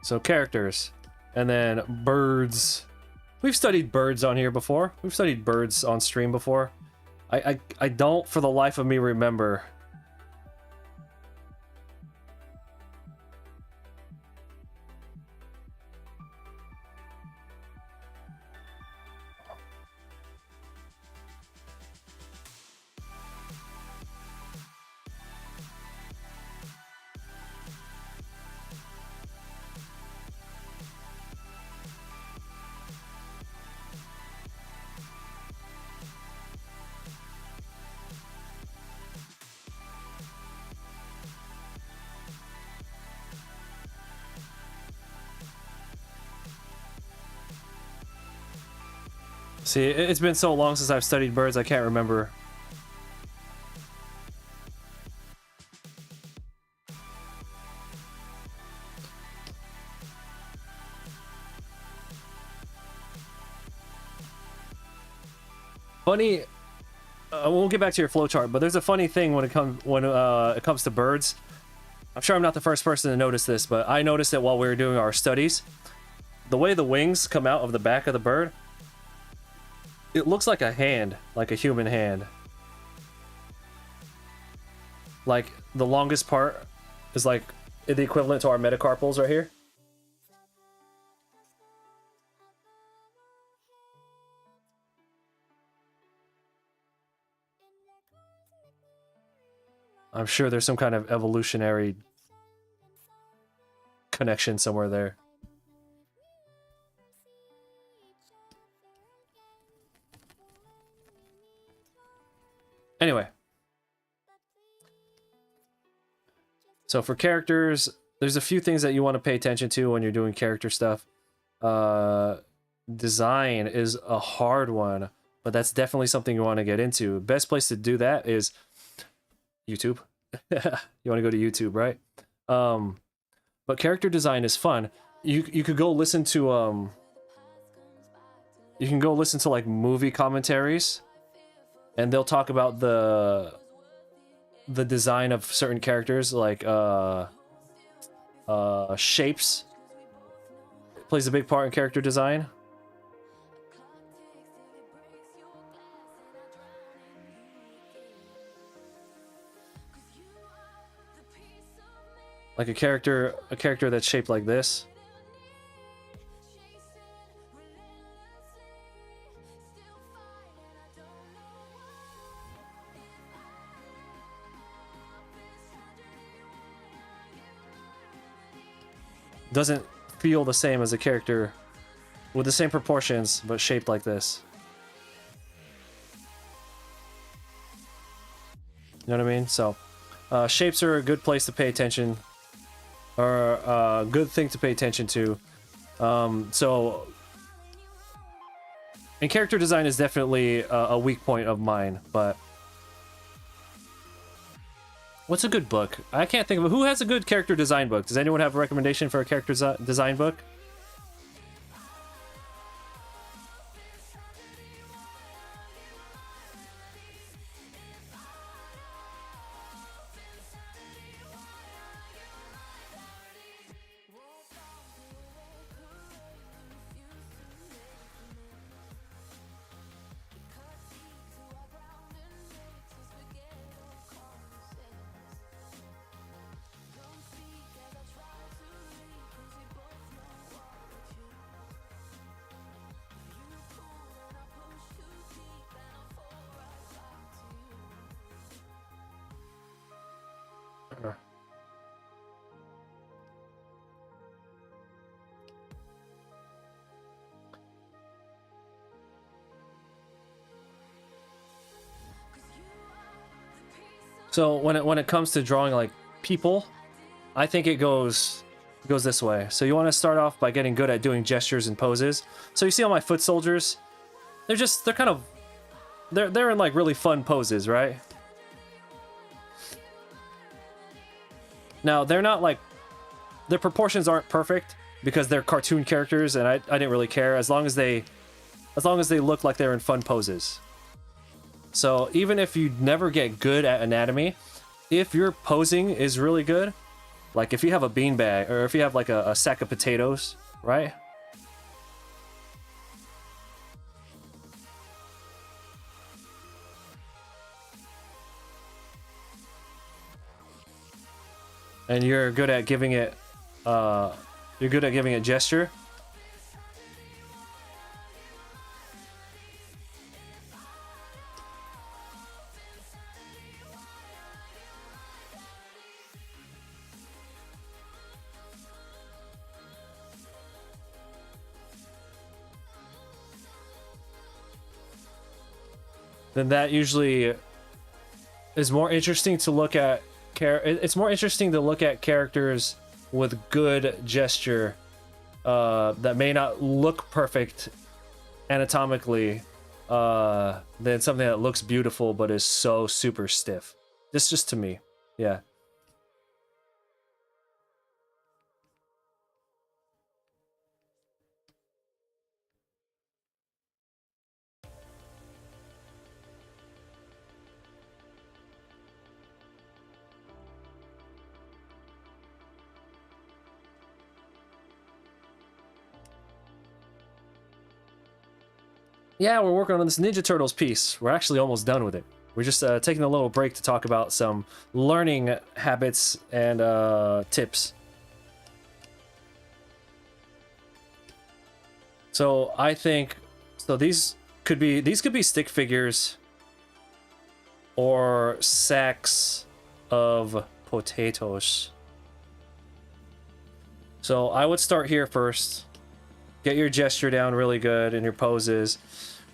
So characters, and then birds. We've studied birds on here before. We've studied birds on stream before. I don't for the life of me remember. See, it's been so long since I've studied birds, I can't remember. Funny, we'll get back to your flowchart, but there's a funny thing when it comes to birds. I'm sure I'm not the first person to notice this, but I noticed it while we were doing our studies. The way the wings come out of the back of the bird, it looks like a hand, like a human hand. Like, the longest part is like the equivalent to our metacarpals right here. I'm sure there's some kind of evolutionary connection somewhere there. Anyway. So for characters, there's a few things that you want to pay attention to when you're doing character stuff. Design is a hard one, but that's definitely something you want to get into. Best place to do that is YouTube. You want to go to YouTube, right? But character design is fun. You could go listen to like movie commentaries, and they'll talk about the the design of certain characters, like shapes plays a big part in character design. Like a character that's shaped like this. Doesn't feel the same as a character with the same proportions but shaped like this. You know what I mean? So shapes are a good place to pay attention, or a good thing to pay attention to. So and character design is definitely a weak point of mine, but what's a good book? I can't think of it. Who has a good character design book? Does anyone have a recommendation for a character design book? So when it comes to drawing like people, I think it goes this way. So you want to start off by getting good at doing gestures and poses. So you see all my foot soldiers, they're in like really fun poses, right? Now they're not like, their proportions aren't perfect because they're cartoon characters, and I didn't really care as long as they look like they're in fun poses. So even if you never get good at anatomy, if your posing is really good, like if you have a beanbag or if you have like a sack of potatoes, right? And you're good at giving it gesture. Then that usually is more interesting to look at. It's more interesting to look at characters with good gesture that may not look perfect anatomically than something that looks beautiful but is so super stiff. This just to me, yeah. Yeah, we're working on this Ninja Turtles piece. We're actually almost done with it. We're just taking a little break to talk about some learning habits and tips. So I think, these could be stick figures or sacks of potatoes. So I would start here first. Get your gesture down really good in your poses.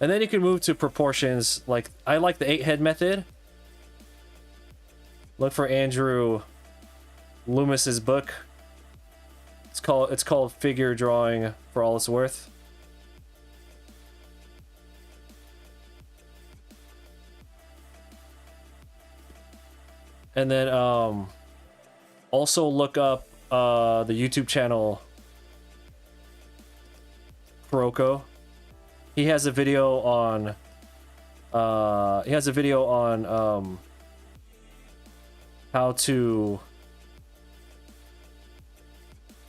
And then you can move to proportions. Like, I like the 8-head method. Look for Andrew Loomis's book. It's called Figure Drawing for All It's Worth. And then also look up the YouTube channel Kuroko. He has a video on how to,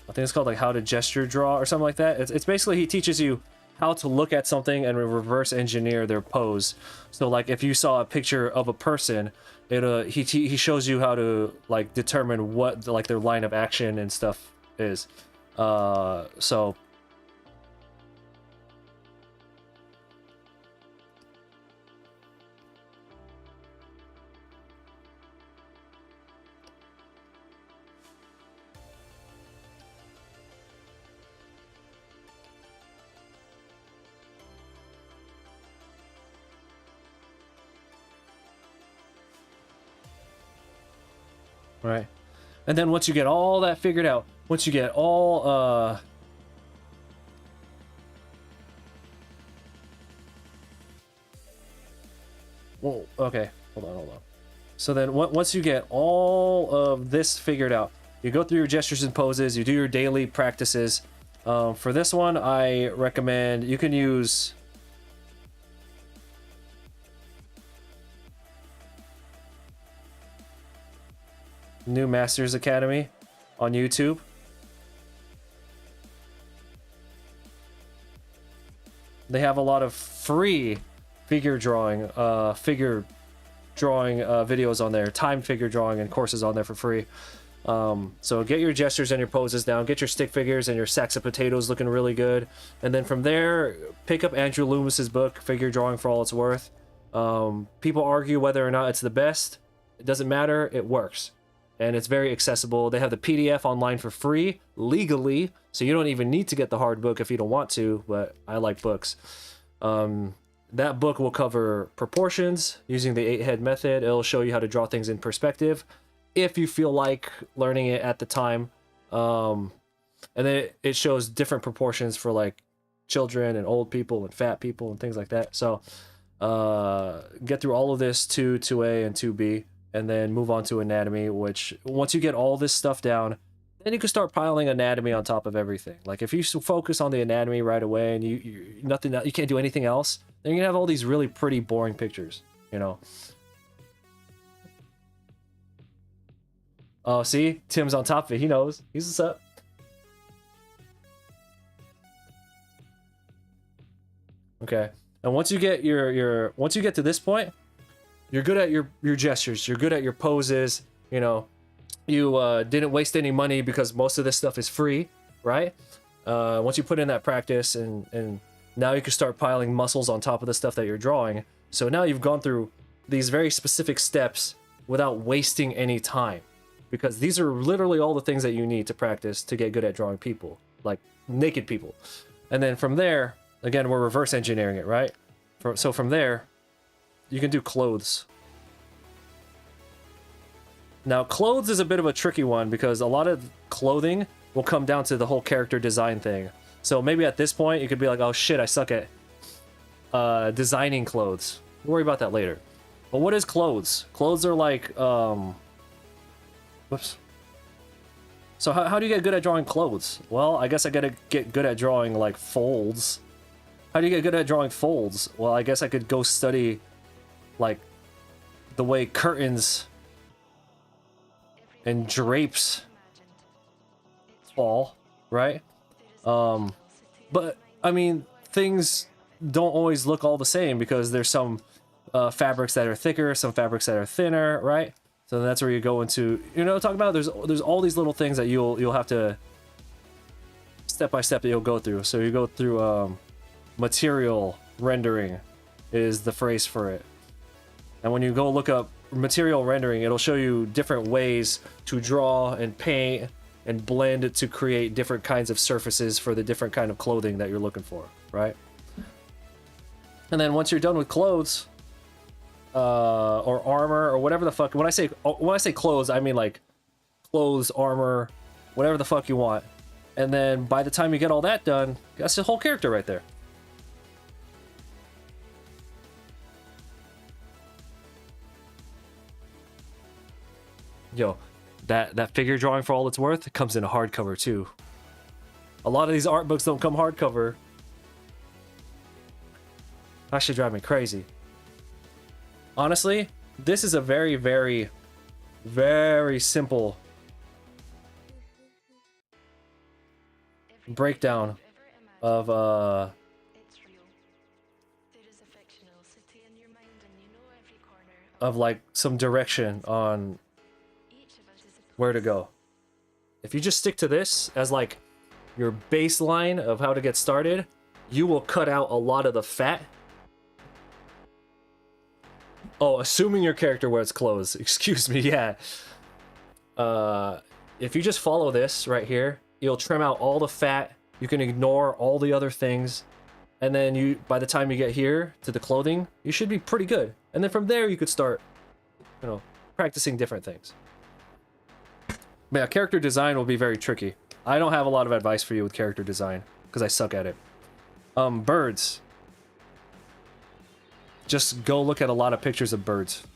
I think it's called like how to gesture draw or something like that. It's basically he teaches you how to look at something and reverse engineer their pose. So like if you saw a picture of a person, he shows you how to like determine what like their line of action and stuff is. So right. And then once you get all that figured out, once you get all well, okay, hold on. So then once you get all of this figured out, you go through your gestures and poses, you do your daily practices. For this one, I recommend you can use New Masters Academy on YouTube. They have a lot of free figure drawing videos on there, time figure drawing and courses on there for free. So get your gestures and your poses down, get your stick figures and your sacks of potatoes looking really good, and then from there pick up Andrew Loomis's book, Figure Drawing for All It's Worth. People argue whether or not it's the best. It doesn't matter, it works. And it's very accessible. They have the PDF online for free, legally, so you don't even need to get the hard book if you don't want to, but I like books. That book will cover proportions using the 8-head method. It'll show you how to draw things in perspective if you feel like learning it at the time. And then it shows different proportions for like children and old people and fat people and things like that. So get through all of this 2A and 2B. And then move on to anatomy, which once you get all this stuff down, then you can start piling anatomy on top of everything. Like if you focus on the anatomy right away and you can't do anything else, then you're gonna have all these really pretty boring pictures, you know. Oh, see, Tim's on top of it. He knows. He's what's up. Okay, and once you get once you get to this point, you're good at your gestures, you're good at your poses, you know, you didn't waste any money because most of this stuff is free, right? Once you put in that practice and now you can start piling muscles on top of the stuff that you're drawing. So now you've gone through these very specific steps without wasting any time, because these are literally all the things that you need to practice to get good at drawing people, like naked people. And then from there, again, we're reverse engineering it, right? So from there, you can do clothes. Now, clothes is a bit of a tricky one because a lot of clothing will come down to the whole character design thing. So maybe at this point, you could be like, oh shit, I suck at designing clothes. We'll worry about that later. But what is clothes? Clothes are like, whoops. So how do you get good at drawing clothes? Well, I guess I gotta get good at drawing like folds. How do you get good at drawing folds? Well, I guess I could go study like the way curtains and drapes fall, right? But I mean, things don't always look all the same because there's some fabrics that are thicker, some fabrics that are thinner, right? So that's where you go into, you know what I'm talking about? There's all these little things that you'll have to step by step that you'll go through. So you go through material rendering is the phrase for it. And when you go look up material rendering, it'll show you different ways to draw and paint and blend to create different kinds of surfaces for the different kind of clothing that you're looking for, right? And then once you're done with clothes, or armor, or whatever the fuck, when I say clothes, I mean like clothes, armor, whatever the fuck you want. And then by the time you get all that done, that's the whole character right there. Yo, that figure drawing for all it's worth, it comes in a hardcover too. A lot of these art books don't come hardcover. That should drive me crazy. Honestly, this is a very, very very simple breakdown of It's real. There is a fictional city in your mind, and you know every corner of like some direction on each of us is a where to go. If you just stick to this as like your baseline of how to get started, you will cut out a lot of the fat. Oh, assuming your character wears clothes. Excuse me, yeah. If you just follow this right here, you'll trim out all the fat. You can ignore all the other things. And then you, by the time you get here to the clothing, you should be pretty good. And then from there, you could start, you know, practicing different things. But yeah, character design will be very tricky. I don't have a lot of advice for you with character design because I suck at it. Birds. Just go look at a lot of pictures of birds.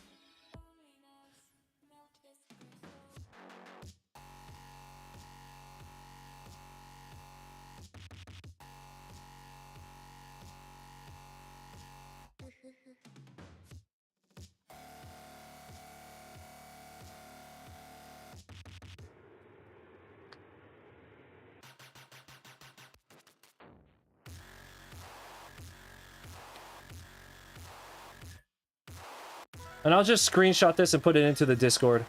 And I'll just screenshot this and put it into the Discord.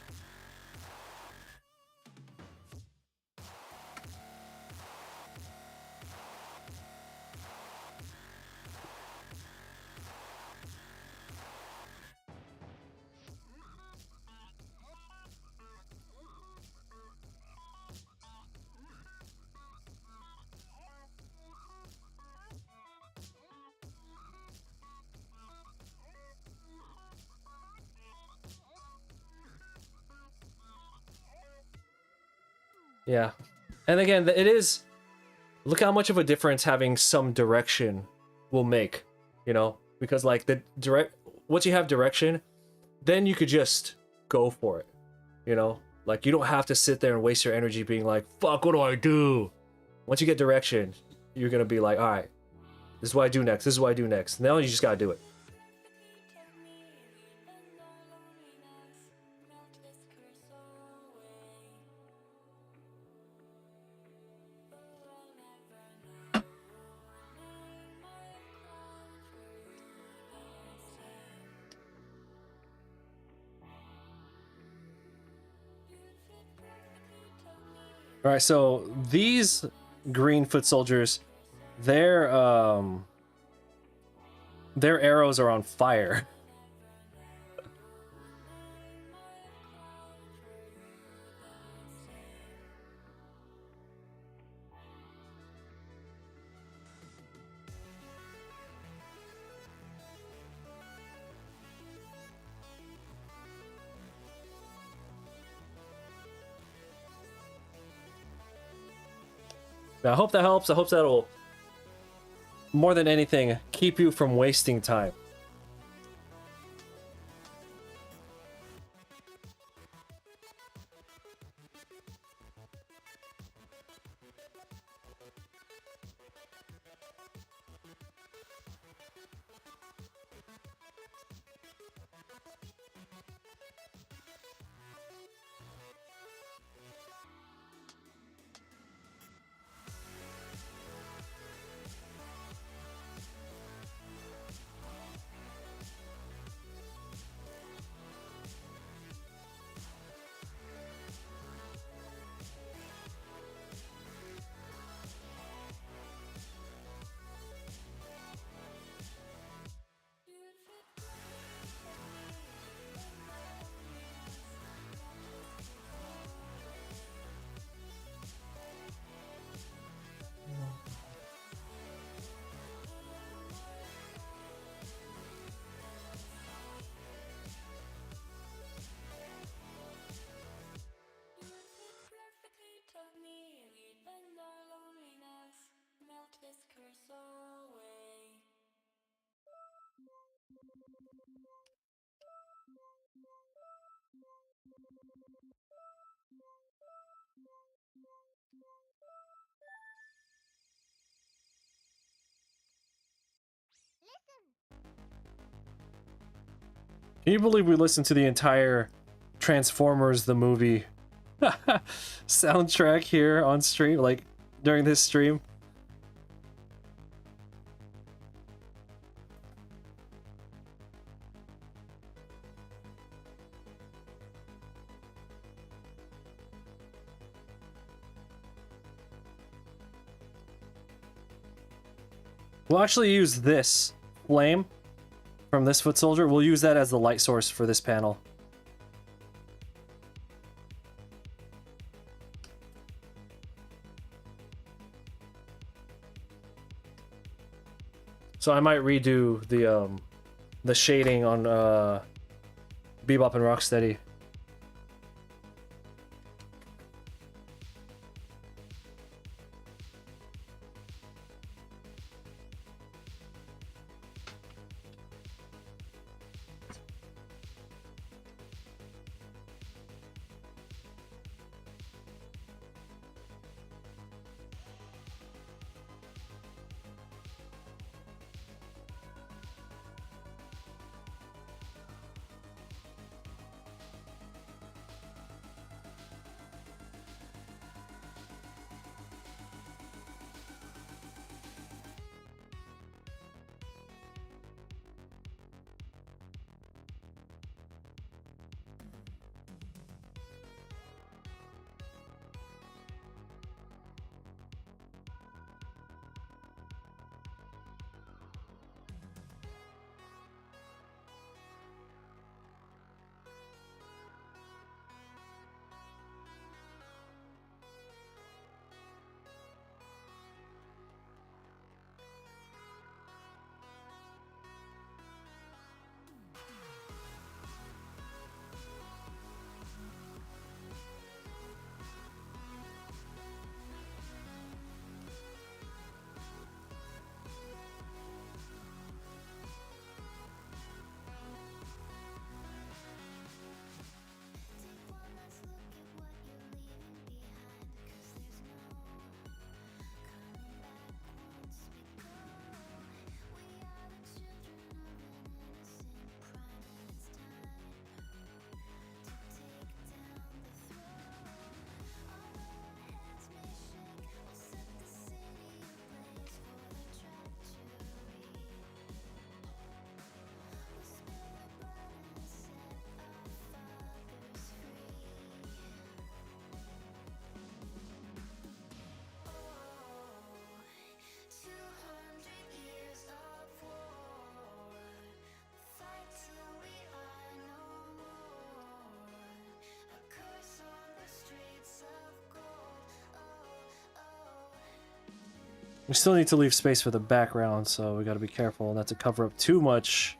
Yeah. And again, it is... Look how much of a difference having some direction will make, you know? Because, like, the direct... Once you have direction, then you could just go for it, you know? Like, you don't have to sit there and waste your energy being like, fuck, what do I do? Once you get direction, you're gonna be like, alright, this is what I do next, this is what I do next. Now you just gotta do it. All right, so these green foot soldiers, their arrows are on fire. Now, I hope that helps. I hope that'll, more than anything, keep you from wasting time. Can you believe we listened to the entire Transformers the movie soundtrack here on stream, like during this stream. We'll actually use this flame from this foot soldier. We'll use that as the light source for this panel. So I might redo the shading on Bebop and Rocksteady. We still need to leave space for the background, so we gotta be careful not to cover up too much.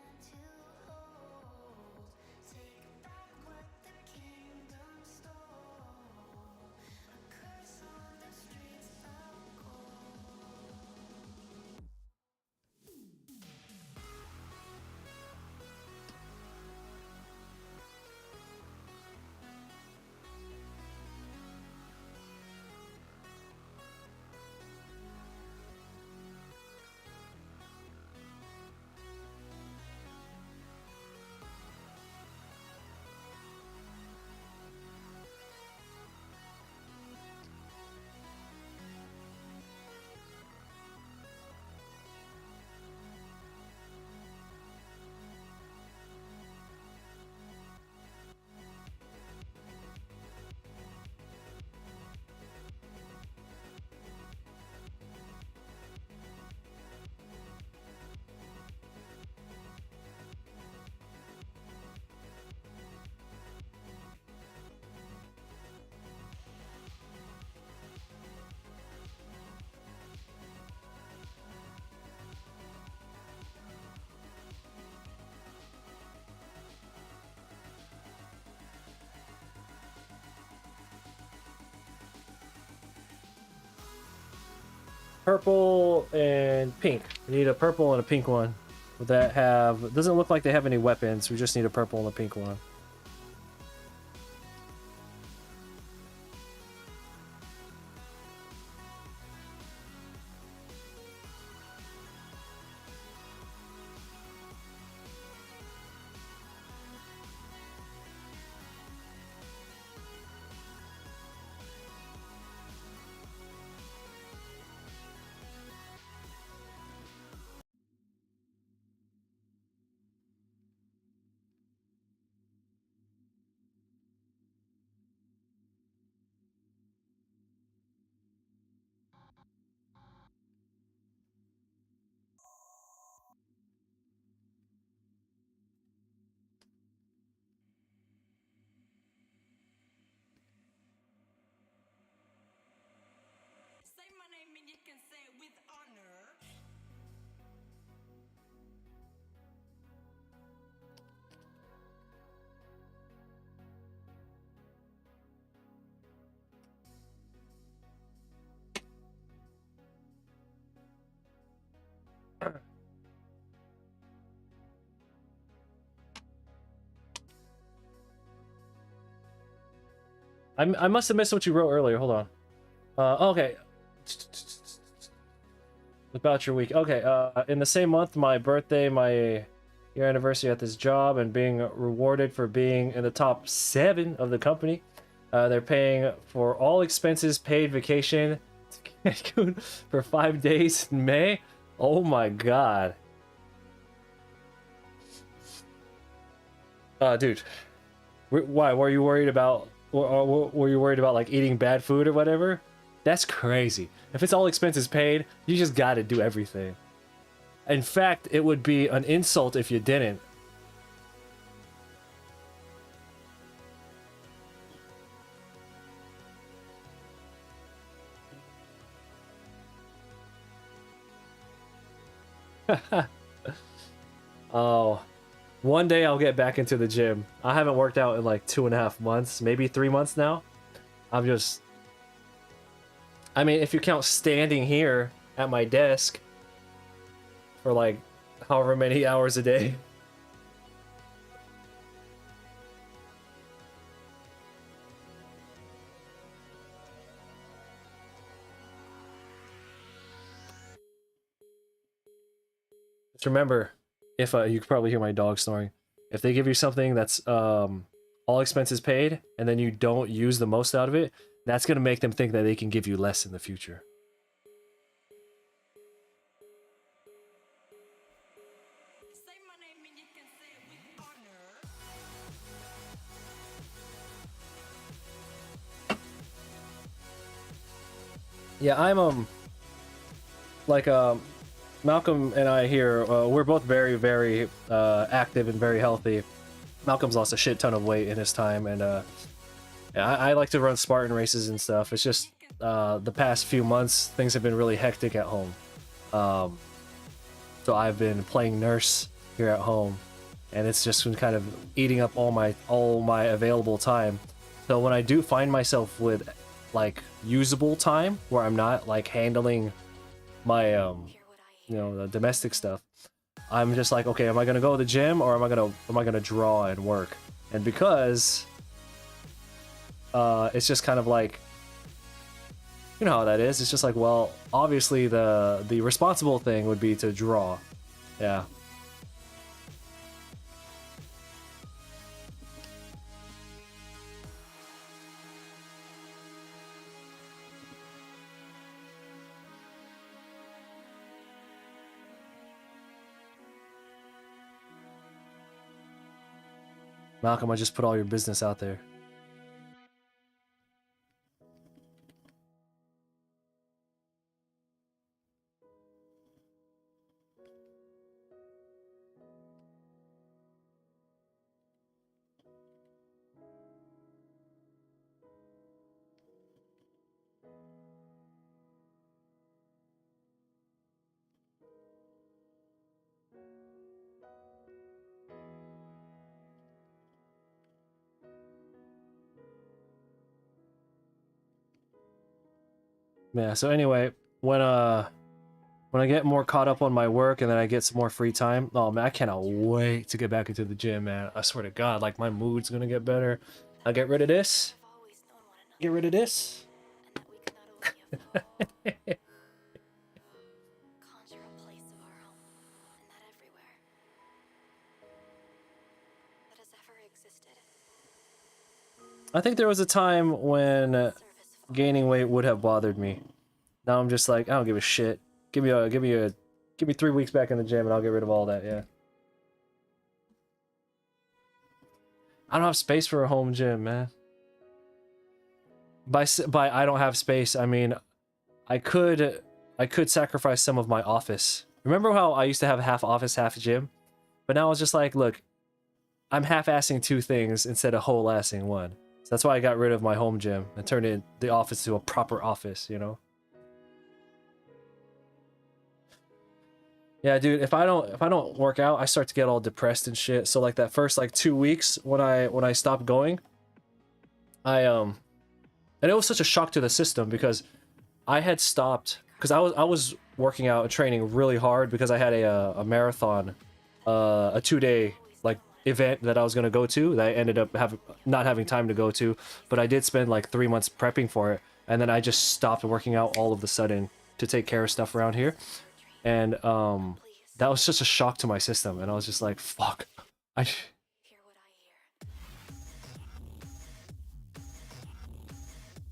Purple and pink. We need a purple and a pink one that have, doesn't look like they have any weapons. We just need a purple and a pink one. I must have missed what you wrote earlier. Hold on. Okay. About your week. Okay. In the same month, my birthday, my year anniversary at this job, and being rewarded for being in the top 7 of the company. They're paying for all expenses paid vacation to Cancun for 5 days in May. Oh my god. Dude. Why? Were you worried about... Were you worried about like eating bad food or whatever? That's crazy. If it's all expenses paid, you just gotta do everything. In fact, it would be an insult if you didn't. Oh, one day I'll get back into the gym. I haven't worked out in like 2.5 months, maybe 3 months now. I'm just... I mean, if you count standing here at my desk for like however many hours a day. Just remember, if you could probably hear my dog snoring. If they give you something that's all expenses paid, and then you don't use the most out of it, that's gonna make them think that they can give you less in the future. Yeah, I'm like Malcolm and I here, we're both very, very active and very healthy. Malcolm's lost a shit ton of weight in his time, and yeah, I like to run Spartan races and stuff. It's just the past few months, things have been really hectic at home. So I've been playing nurse here at home, and it's just been kind of eating up all my available time. So when I do find myself with like usable time where I'm not like handling my you know, the domestic stuff, I'm just like, okay, am I gonna go to the gym or am I gonna draw and work? And because it's just kind of like, you know how that is. It's just like, well, obviously the responsible thing would be to draw. Yeah. Malcolm, I just put all your business out there. Yeah, so anyway, when I get more caught up on my work and then I get some more free time, oh man, I cannot wait to get back into the gym, man. I swear to God, like my mood's gonna get better. I'll get rid of this. Get rid of this. I think there was a time when gaining weight would have bothered me. Now I'm just like, I don't give a shit. Give me 3 weeks back in the gym and I'll get rid of all that, yeah. I don't have space for a home gym, man. By I don't have space, I mean I could sacrifice some of my office. Remember how I used to have half office, half gym? But now it's just like, look, I'm half-assing 2 things instead of whole-assing 1. So that's why I got rid of my home gym and turned the office to a proper office, you know? Yeah, dude, if I don't work out, I start to get all depressed and shit. So like that first like 2 weeks when I stopped going, and it was such a shock to the system because I had stopped because I was working out and training really hard because I had a marathon, a 2-day like event that I was gonna go to that I ended up not having time to go to, but I did spend like 3 months prepping for it, and then I just stopped working out all of a sudden to take care of stuff around here, and that was just a shock to my system, and I was just like, fuck, I.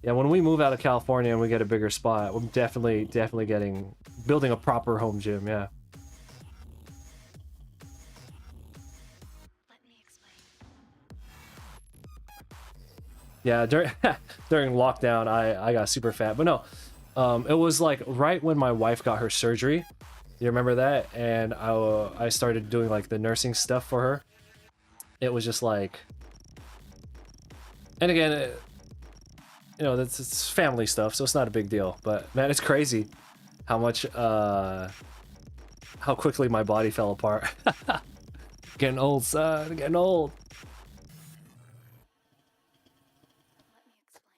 Yeah, when we move out of California and we get a bigger spot, we're definitely building a proper home gym. Yeah. Let me explain. Yeah, during during lockdown, I got super fat, but no, it was like right when my wife got her surgery. You remember that? And I started doing like the nursing stuff for her. It was just like, and again, you know, it's family stuff, so it's not a big deal. But man, it's crazy how much how quickly my body fell apart. Getting old, son. Getting old.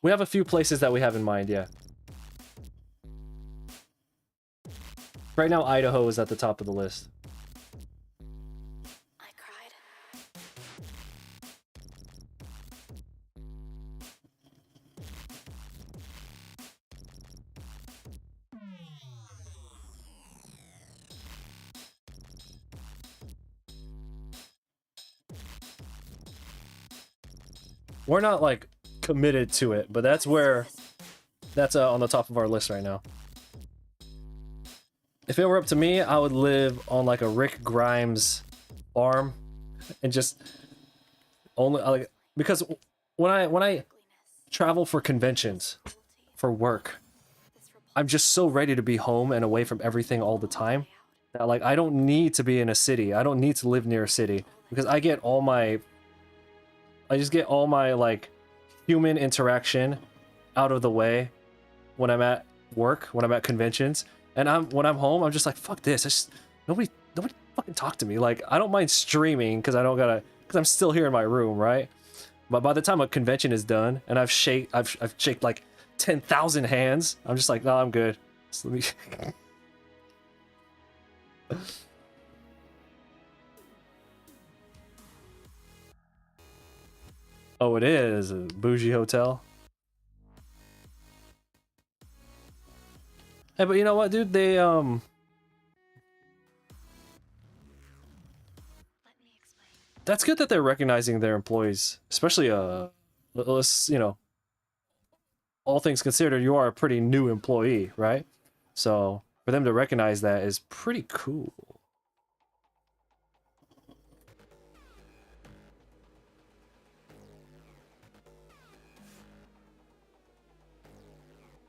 We have a few places that we have in mind, yeah. Right now, Idaho is at the top of the list. I cried. We're not like committed to it, but that's on the top of our list right now. If it were up to me, I would live on like a Rick Grimes farm and just only like, because when I travel for conventions for work, I'm just so ready to be home and away from everything all the time that like I don't need to be in a city. I don't need to live near a city because I just get all my like human interaction out of the way when I'm at work, when I'm at conventions, and when I'm home, I'm just like, fuck this. Nobody fucking talk to me. Like, I don't mind streaming because I'm still here in my room, right? But by the time a convention is done and I've shaked like 10,000 hands, I'm just like, no, I'm good. Just let me. Oh, it is a bougie hotel. Hey, but you know what, dude? They Let me explain. that's good that they're recognizing their employees, especially let's, you know, all things considered, you are a pretty new employee, right? So for them to recognize that is pretty cool.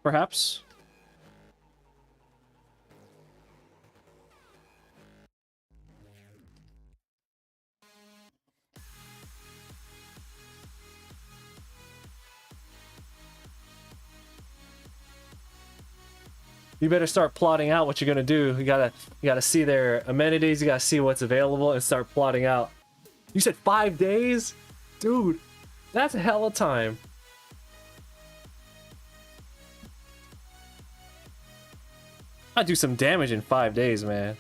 Perhaps. You better start plotting out what you're gonna do. You gotta see their amenities, you gotta see what's available and start plotting out. You said 5 days? Dude, that's a hell of time. I'd do some damage in 5 days, man.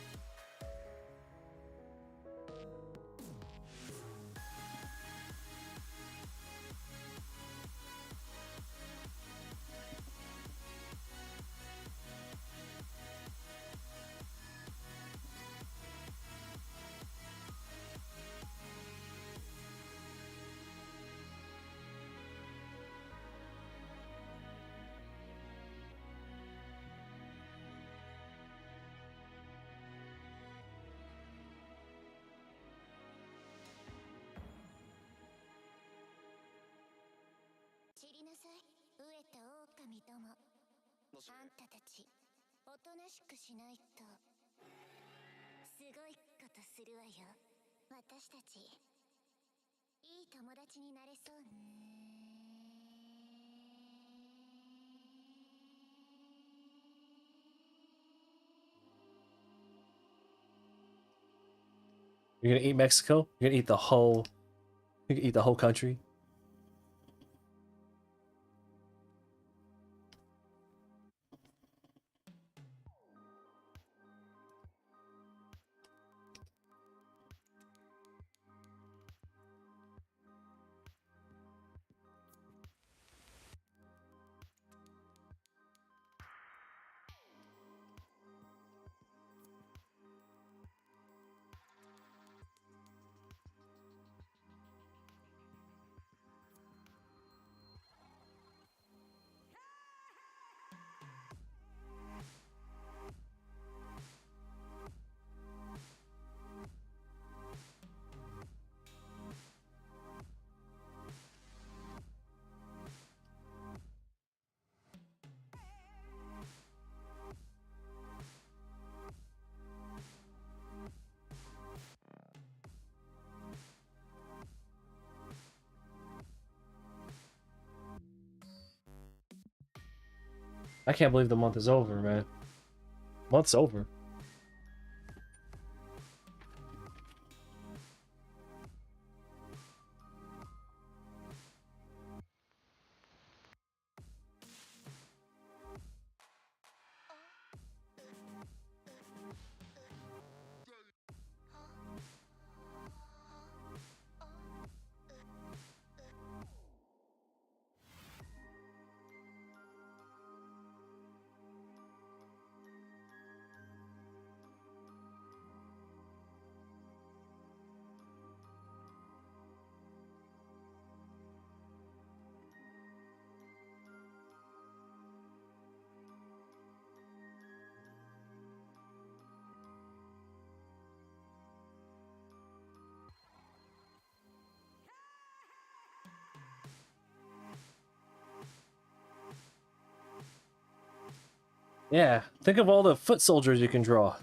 You're gonna eat Mexico? You're gonna eat the whole... You can eat the whole country? I can't believe the month is over, man. Month's over. Yeah, think of all the foot soldiers you can draw.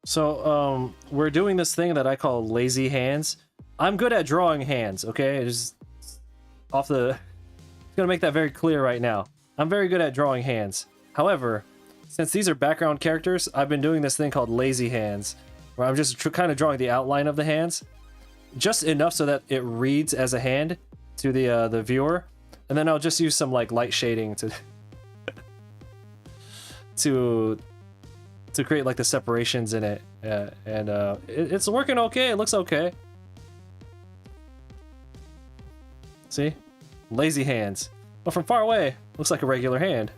So, we're doing this thing that I call lazy hands. I'm good at drawing hands, okay? Just off the... Gonna make that very clear right now. I'm very good at drawing hands. However, since these are background characters, I've been doing this thing called lazy hands, where I'm just kind of drawing the outline of the hands, just enough so that it reads as a hand to the viewer, and then I'll just use some like light shading to to create like the separations in it, and it's working okay. It looks okay. See, lazy hands, but from far away, looks like a regular hand.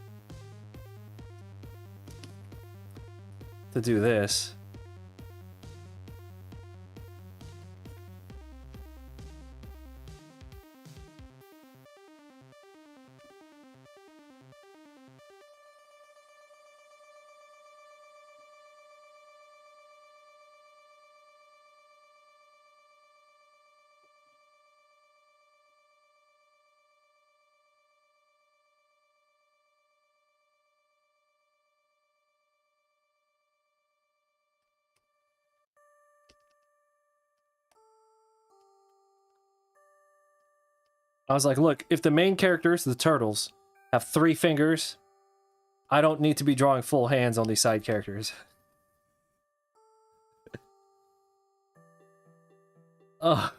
To do this. I was like, look, if the main characters, the turtles, have 3 fingers, I don't need to be drawing full hands on these side characters. Oh.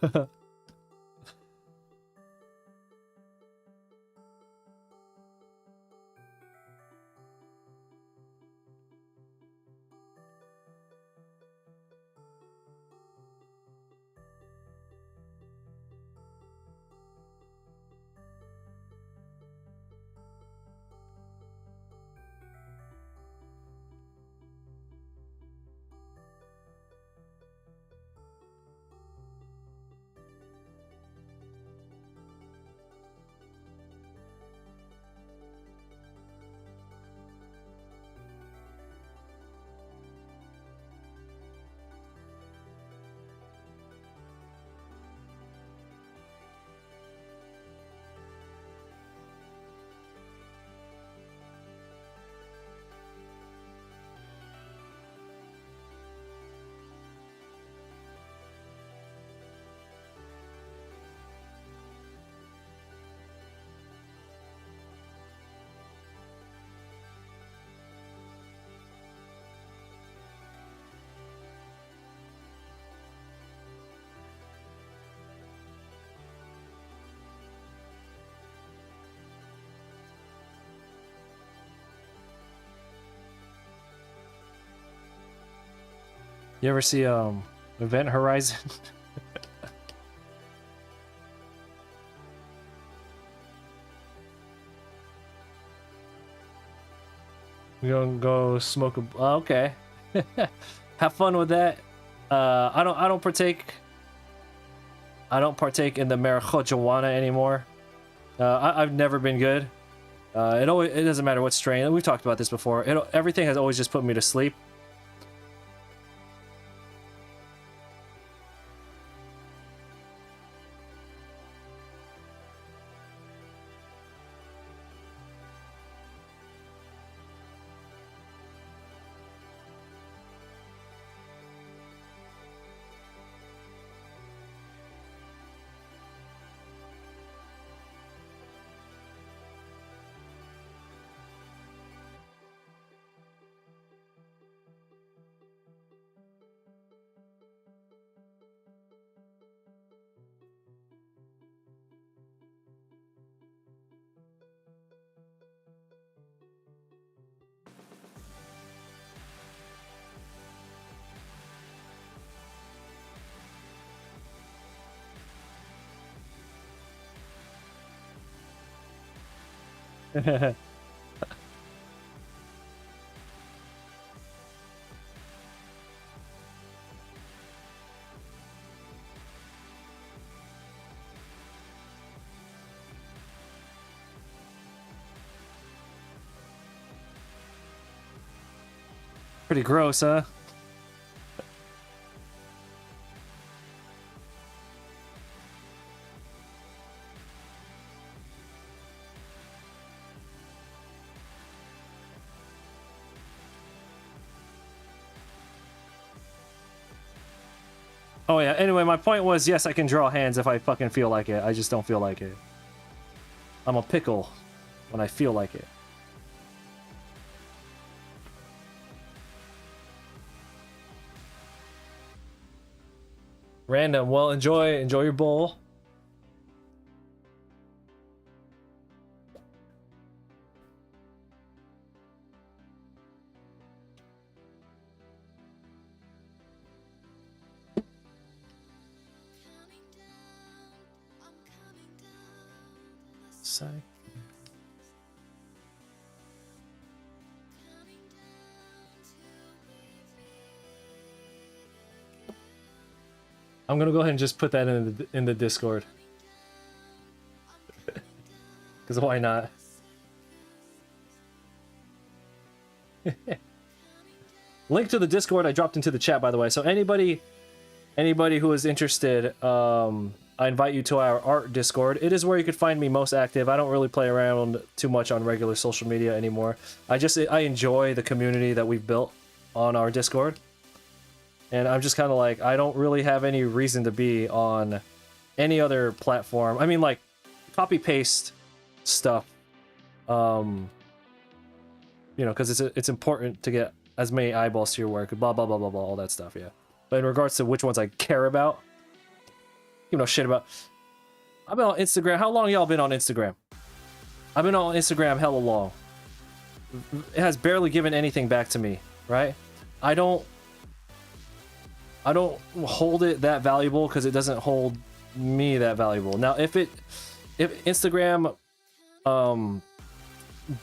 You ever see Event Horizon? We gonna go smoke a... Oh, okay. Have fun with that. I don't partake in the marijuana anymore. I've never been good. It doesn't matter what strain. We've talked about this before. Everything has always just put me to sleep. Pretty gross, huh? Oh yeah, anyway, my point was, yes, I can draw hands if I fucking feel like it. I just don't feel like it. I'm a pickle when I feel like it. Random. Well, enjoy your bowl. Psych. I'm gonna go ahead and just put that in the Discord. Because why not? Link to the Discord I dropped into the chat, by the way. So anybody who is interested, I invite you to our art Discord. It is where you could find me most active. I don't really play around too much on regular social media anymore. I enjoy the community that we've built on our Discord. And I'm just kind of like, I don't really have any reason to be on any other platform. I mean, like, copy-paste stuff. You know, because it's important to get as many eyeballs to your work, blah, blah, blah, blah, blah, all that stuff, yeah. But in regards to which ones I care about, you know, shit about... I've been on Instagram. How long y'all been on Instagram? I've been on Instagram hella long. It has barely given anything back to me, right? I don't hold it that valuable because it doesn't hold me that valuable. Now, if Instagram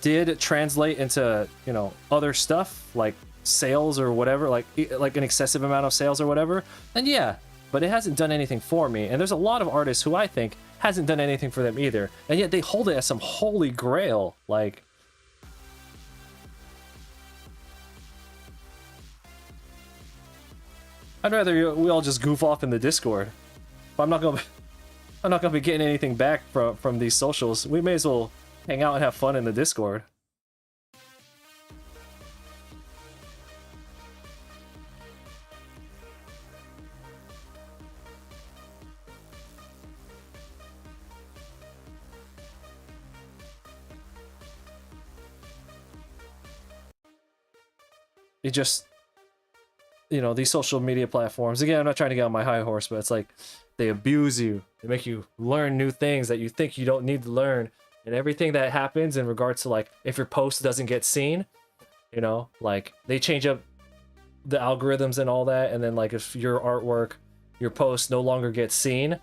did translate into, you know, other stuff like sales or whatever, like an excessive amount of sales or whatever, then yeah. But it hasn't done anything for me, and there's a lot of artists who I think hasn't done anything for them either, and yet they hold it as some holy grail. Like, I'd rather we all just goof off in the Discord. But I'm not gonna be getting anything back from these socials. We may as well hang out and have fun in the Discord. It just, you know, these social media platforms, again, I'm not trying to get on my high horse, but it's like they abuse you. They make you learn new things that you think you don't need to learn. And everything that happens in regards to, like, if your post doesn't get seen, you know, like, they change up the algorithms and all that. And then, like, if your artwork, your post no longer gets seen,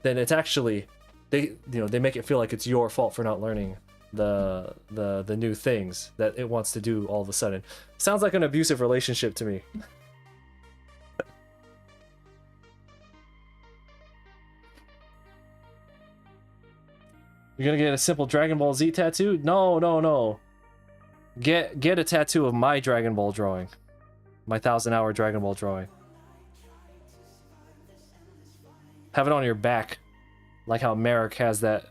then it's actually, they make it feel like it's your fault for not learning the new things that it wants to do all of a sudden. Sounds like an abusive relationship to me. You're gonna get a simple Dragon Ball Z tattoo? No. Get a tattoo of my Dragon Ball drawing. My 1,000-hour Dragon Ball drawing. Have it on your back. Like how Merrick has that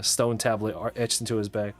stone tablet etched into his back.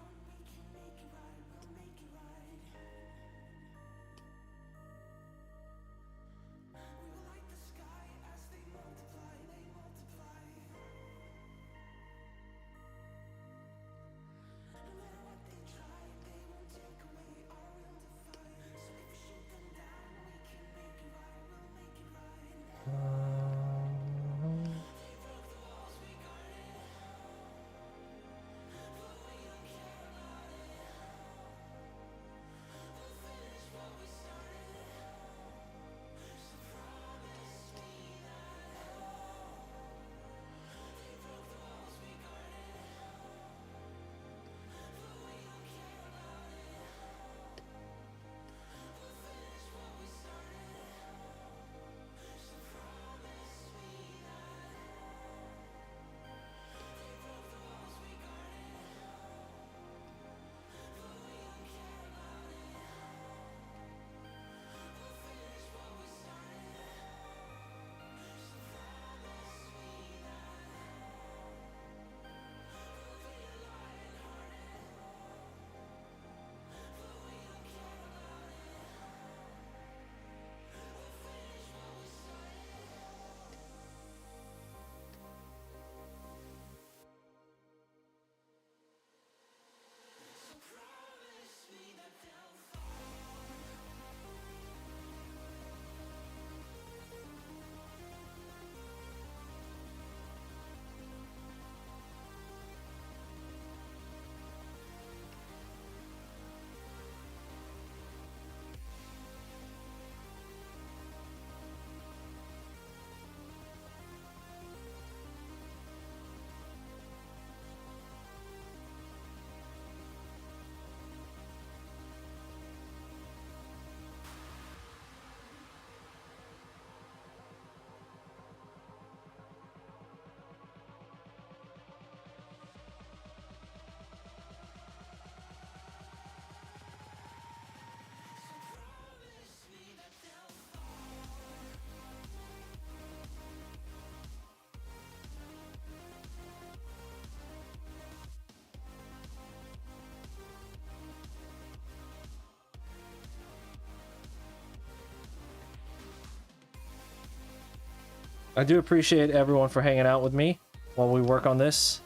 I do appreciate everyone for hanging out with me while we work on this.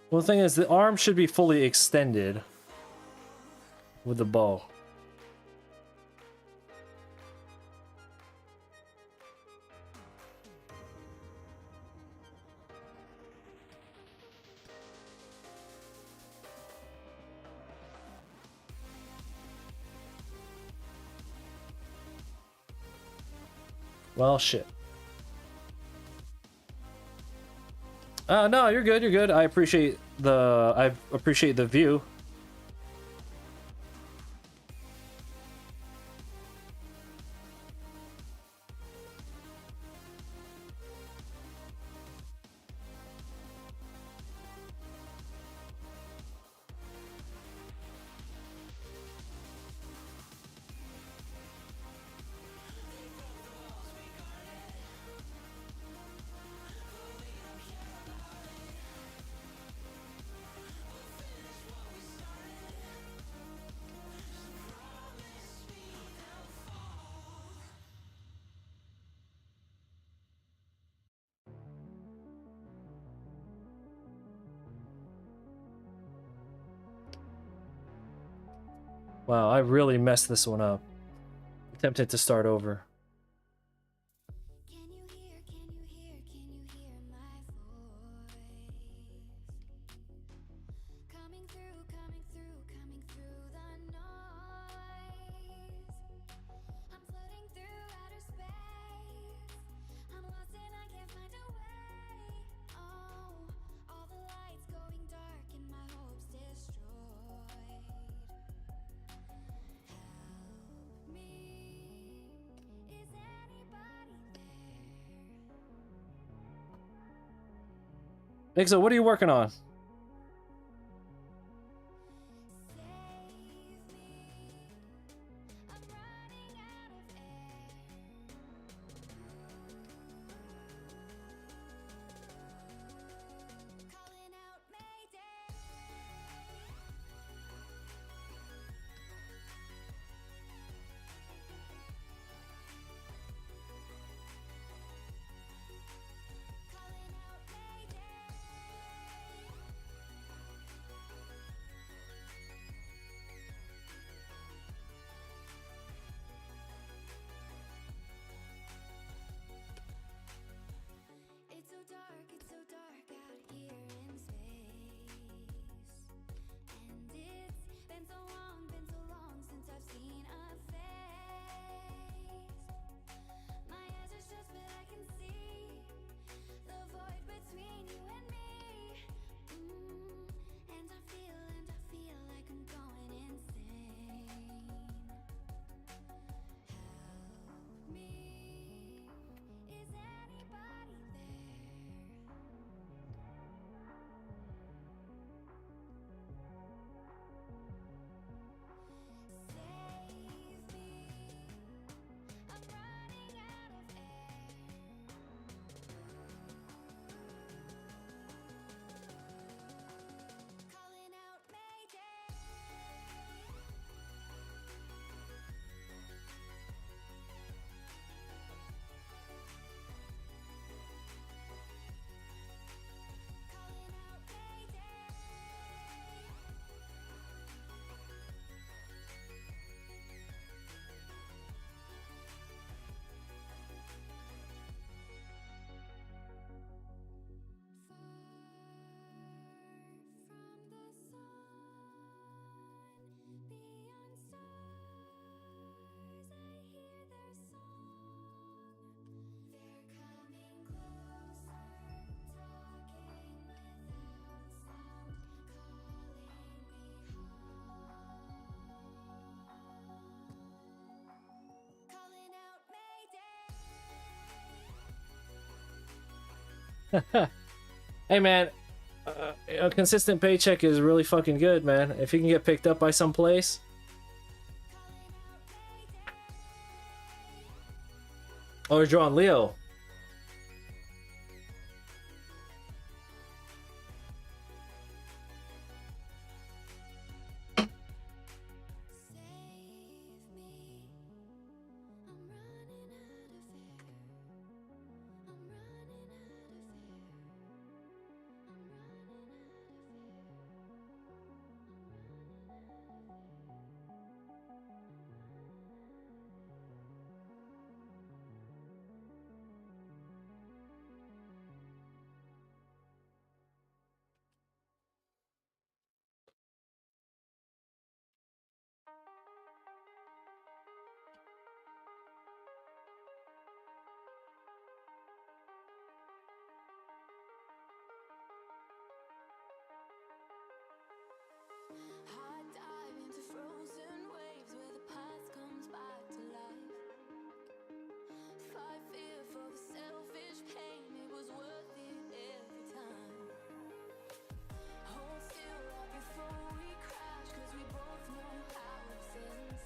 Well, the thing is, the arm should be fully extended with the bow. Well, shit. No, you're good. You're good. I appreciate the view. Wow, I really messed this one up. I'm tempted to start over. Can you hear my voice? Coming through the noise. I'm floating through outer space. I'm lost and I can't find a way. Oh, all the lights going dark and my hopes destroyed. Help me. Is anybody there? Ixo, what are you working on? Save me. I'm running out of air. Calling out Mayday. Calling out Mayday. Hey man, a consistent paycheck is really fucking good, man. If you can get picked up by some place. Oh, you're drawing Leo. Hot dive into frozen waves where the past comes back to life. Fight fear for the selfish pain, it was worth it every time. Hold still right before we crash, cause we both know how it ends.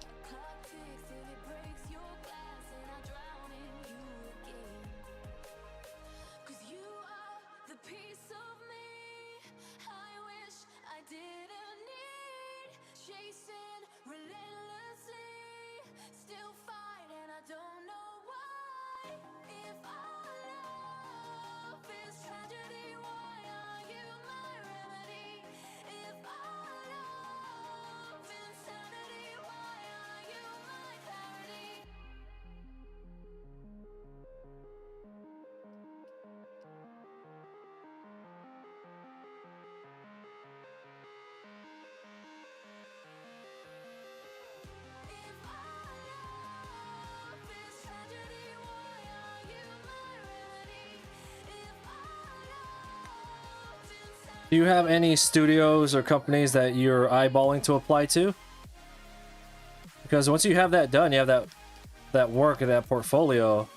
A clock ticks till it breaks your glass and I drown in you again. Cause you are the piece of me I wish I didn't need. Chasing relentlessly, still fight and I don't know why. If our love is tragedy, why are you my remedy? If our love insanity, why are you my clarity? If our love is tragedy, why are you my remedy? If our love's insanity. Do you have any studios or companies that you're eyeballing to apply to? Because once you have that done, you have that work and that portfolio.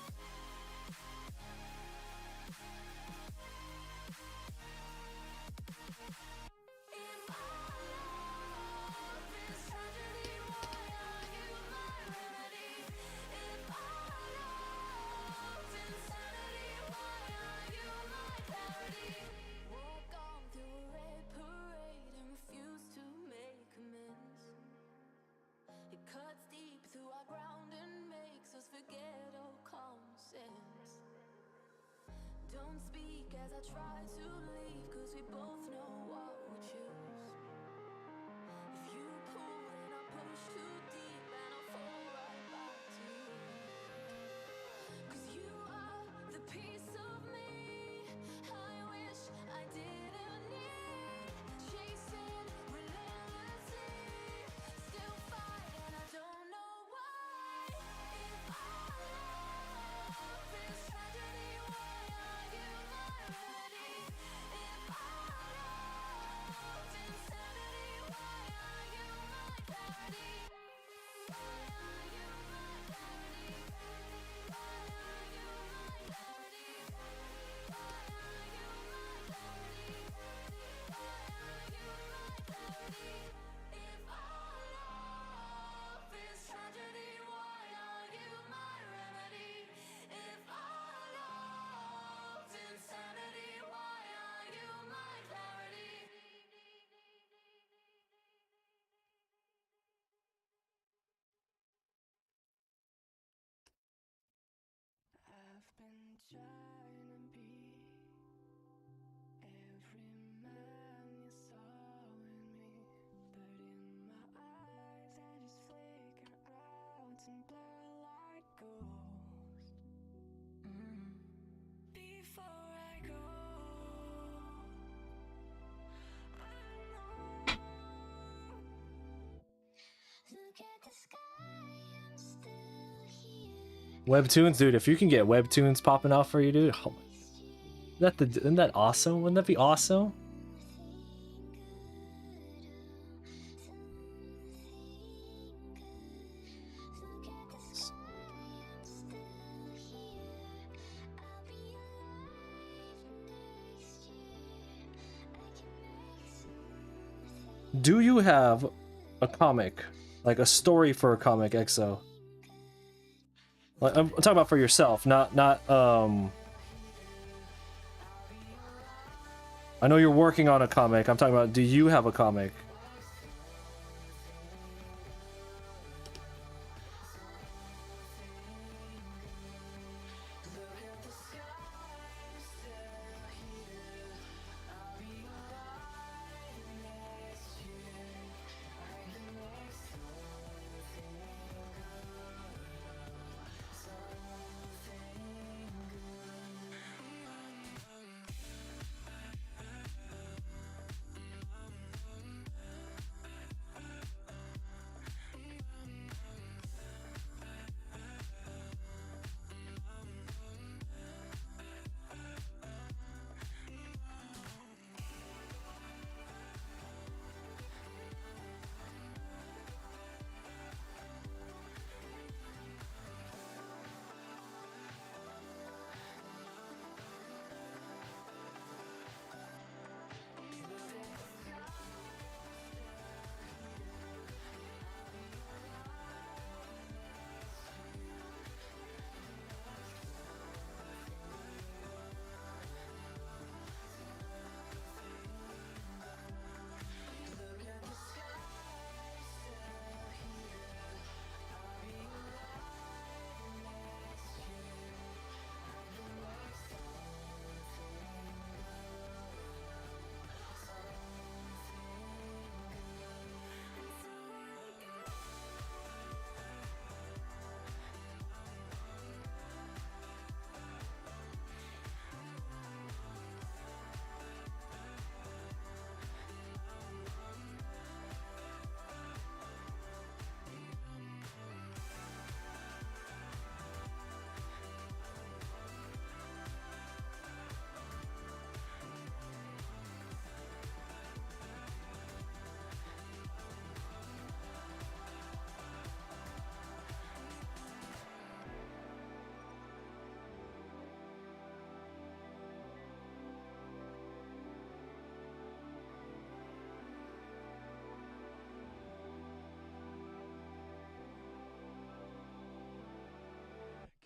Walk on through a red parade and refuse to make amends. It cuts deep through our ground and makes us forget all common sense. Don't speak as I try to leave, cause we both know what we choose. If you pull, then I push too deep and I'll fall right back to you. Cause you are the piece of me I wish I didn't need. Chasing relentlessly, still fight and I don't know why. If our love is tragedy, why are you my remedy? If our love's insanity, why are you my clarity? Why are you my clarity? Why are you my clarity? Why are you my clarity? Why are you my clarity? If our love is tragedy, why are you my remedy? If our love's insanity, why are you my clarity? I've been trying to be every man you saw in me, but in my eyes I just flicker out and blur like ghosts. Before I go, I know. Look at the sky, I'm still here. Webtoons, dude. If you can get webtoons popping off for you, dude. Oh my, isn't that awesome? Wouldn't that be awesome? Look at the sky, I'm still here. I'll be alive. Do you have a comic, like a story for a comic, EXO? Like, I'm talking about for yourself, not I know you're working on a comic. I'm talking about, do you have a comic?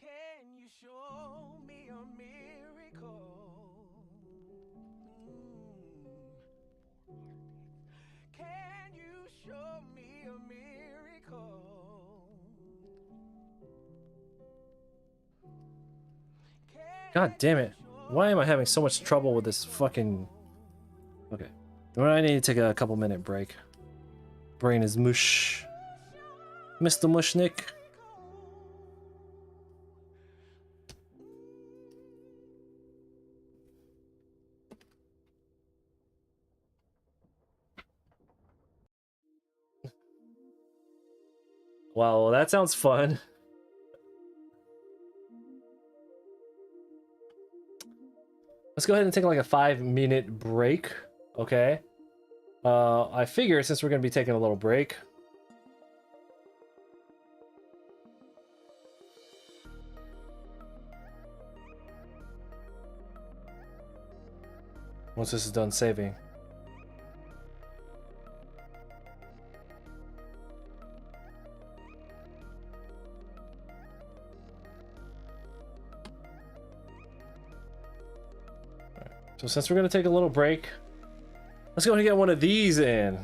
Can you show me a miracle? Can you show me a miracle? God damn it. Why am I having so much trouble with this fucking... Okay. Well, I need to take a couple minute break. Brain is mush. Mr. Mushnik. Wow, well, that sounds fun. Let's go ahead and take like a 5-minute break, okay? I figure since we're gonna be taking a little break, once this is done saving. So since we're gonna take a little break, let's go ahead and get one of these in.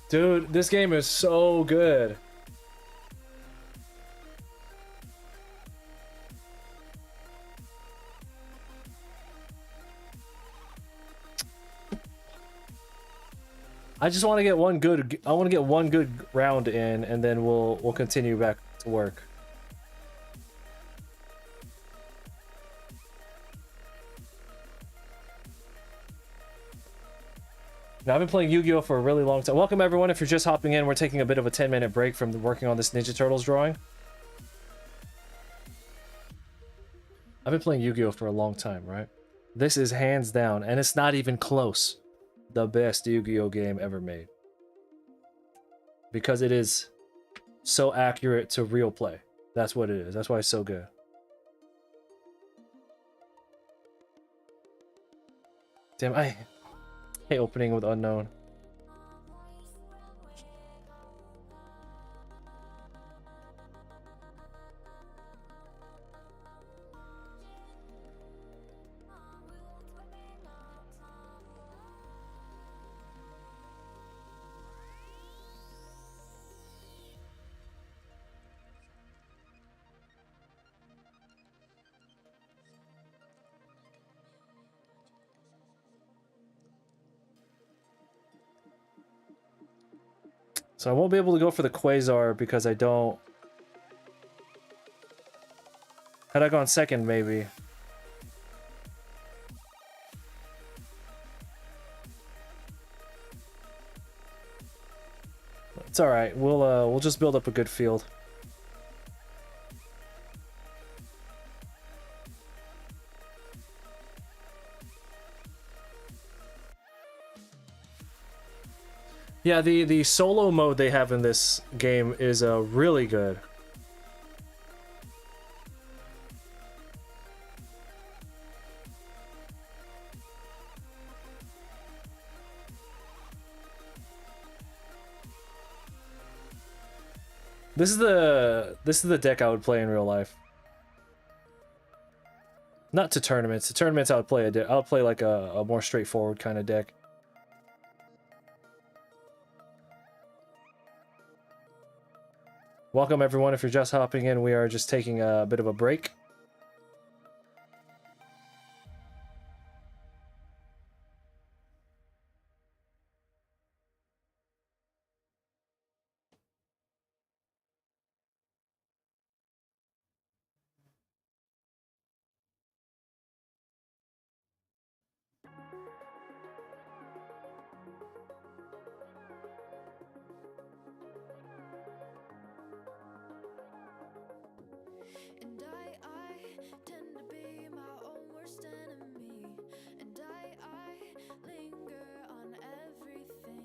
Dude, this game is so good. I just want to get one good. I want to get one good round in, and then we'll continue back to work. Now, I've been playing Yu-Gi-Oh for a really long time. Welcome everyone. If you're just hopping in, we're taking a bit of a 10-minute break from working on this Ninja Turtles drawing. I've been playing Yu-Gi-Oh for a long time, right? This is hands down, and it's not even close, the best Yu-Gi-Oh game ever made. Because it is so accurate to real play. That's what it is. That's why it's so good. Damn, I hate opening with unknown. So I won't be able to go for the Quasar because I don't... Had I gone second, maybe. It's alright. We'll just build up a good field. Yeah, the solo mode they have in this game is really good. This is the deck I would play in real life. Not to tournaments. To tournaments I would play I would play like a more straightforward kind of deck. Welcome everyone. If you're just hopping in, we are just taking a bit of a break. And I tend to be my own worst enemy. And I linger on everything.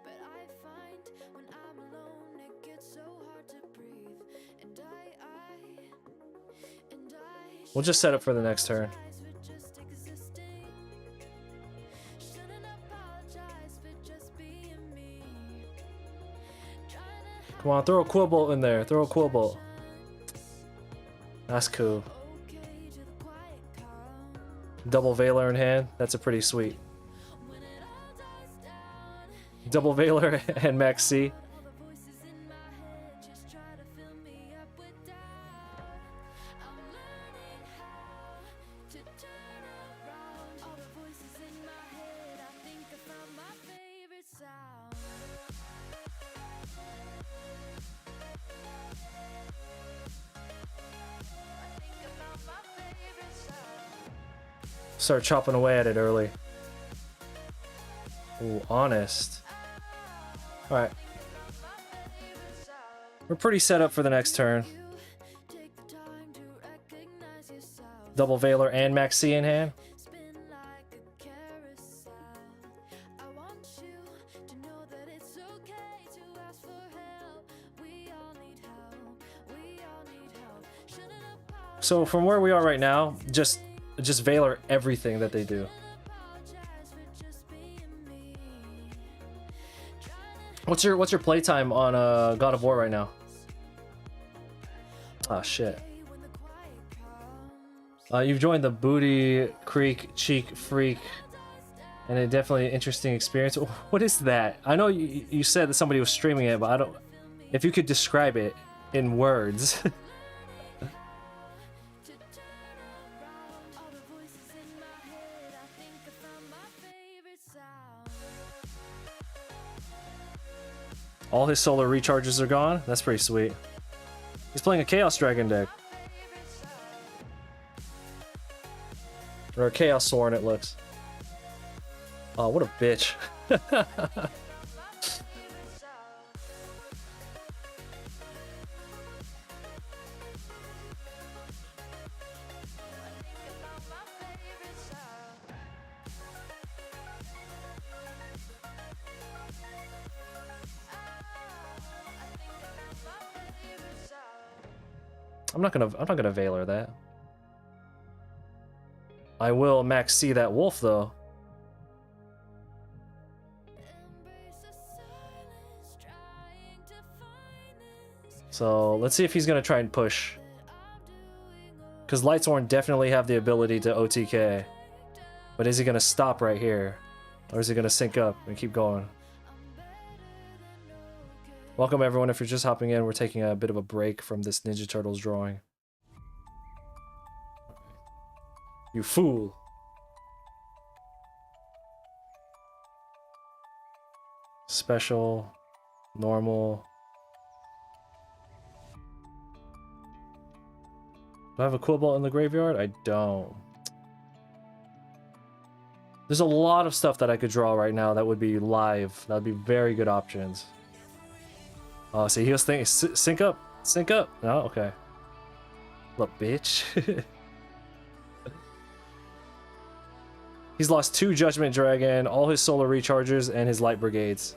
But I find when I'm alone it gets so hard to breathe. And We'll just set up for the next turn. for just existing. Shouldn't apologize for just being me. Trying to Come on, throw a Quillbolt in there. Throw a Quillbolt. That's cool. okay to the quiet calm. Double Valor in hand. That's a pretty sweet. When it all dies down. Double Valor and Max C. All the voices in my head just try to fill me up with doubt. I'm learning how to turn around. All the voices in my head, I think I found my favorite sound. I think I found my favorite sound. Start chopping away at it early. Ooh, honest. Alright. We're pretty set up for the next turn. Take the time to recognize yourself. Double Valor and Max C in hand. Spin like a carousel. I want you to know that it's okay to ask for help. We all need help. We all need help. Shouldn't apologize So from where we are right now, just Valor everything that they do. for just being me. What's your playtime on God of War right now? Ah shit. When the quiet comes. You've joined the Booty Creek Cheek Freak, and a definitely interesting experience. What is that? I know you said that somebody was streaming it, but I don't. If you could describe it in words. To turn around. All the voices in my head, I think I found my favorite sound. All his solar recharges are gone. That's pretty sweet. He's playing a Chaos Dragon deck. Or a Chaos Soren, it looks. Oh, what a bitch. I'm not gonna Veiler that. I will max C that wolf though. So let's see if he's gonna try and push. Because Lightsworn definitely have the ability to OTK. But is he gonna stop right here? Or is he gonna sync up and keep going? Welcome everyone, if you're just hopping in, we're taking a bit of a break from this Ninja Turtles drawing. You fool! Special, normal. Do I have a Quibble in the graveyard? I don't. There's a lot of stuff that I could draw right now that would be live. That would be very good options. Oh, see, he was thinking, sync up, sync up. No, okay. Look, bitch. He's lost 2 Judgment Dragon, all his Solar Rechargers, and his Light Brigades.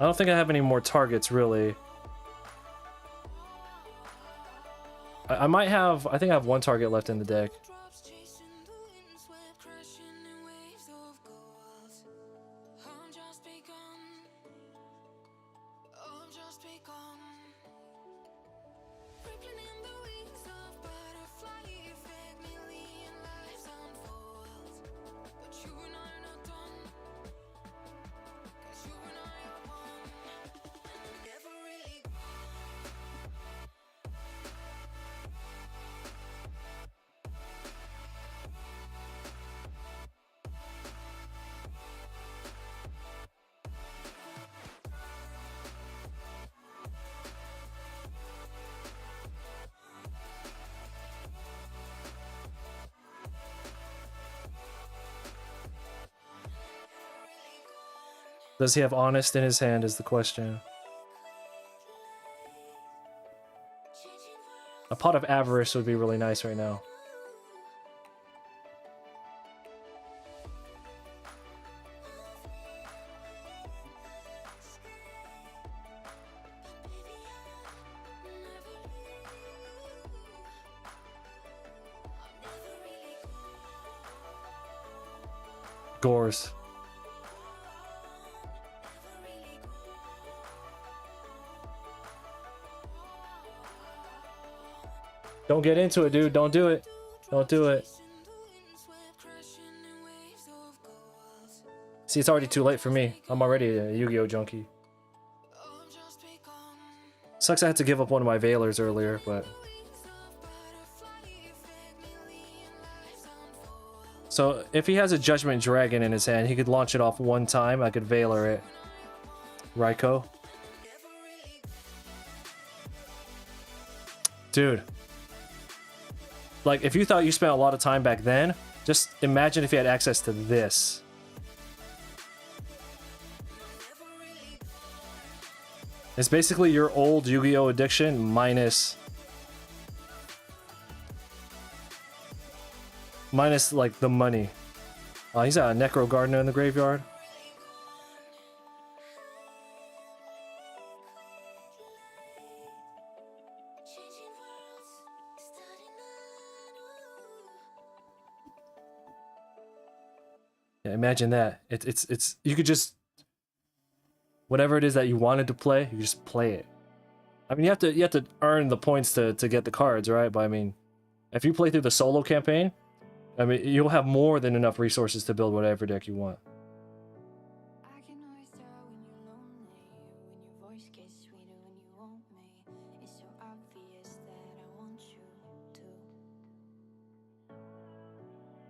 I don't think I have any more targets, really. I might have... I think I have 1 target left in the deck. Does he have Honest in his hand is the question. A Pot of Avarice would be really nice right now. Gores. Don't get into it, dude. Don't do it. Don't do it. See, it's already too late for me. I'm already a Yu-Gi-Oh junkie. Sucks I had to give up one of my Veilers earlier, but... So, if he has a Judgment Dragon in his hand, he could launch it off 1 time. I could Veiler it. Raikou. Dude. Like, if you thought you spent a lot of time back then, just imagine if you had access to this. It's basically your old Yu-Gi-Oh! Addiction minus... Minus, like, the money. He's got a Necro Gardener in the graveyard. Yeah, imagine that. It's you could just whatever it is that you wanted to play, you just play it. I mean, you have to earn the points to get the cards, right? But I mean, if you play through the solo campaign, I mean, you'll have more than enough resources to build whatever deck you want. I can always tell when you're lonely, when your voice gets sweeter when you want me. It's so obvious that I want you to.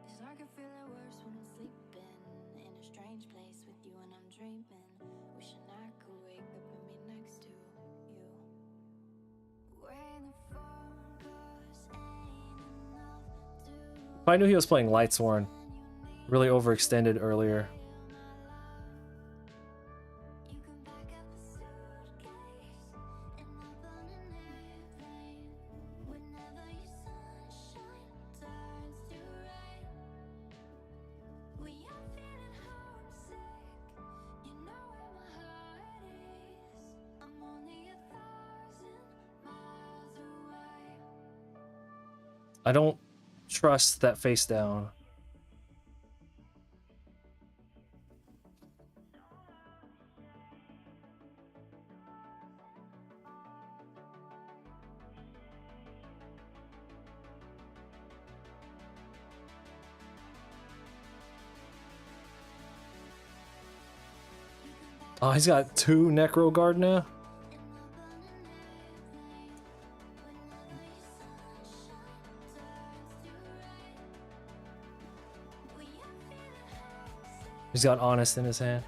It's like I feel it worse when I'm sleeping in a strange place with you and I'm dreaming. Wishing I could wake up and be next to you. When the focus ain't enough to If I knew he was playing Lightsworn, really overextended earlier. you can pack up a suitcase and hop on an airplane. Whenever your sunshine turns to rain, when you're feeling homesick, you know where my heart is. I'm only 1,000 miles away. I don't trust that face down. Oh, he's got 2 Necro Guard now? He's got Honest in his hand.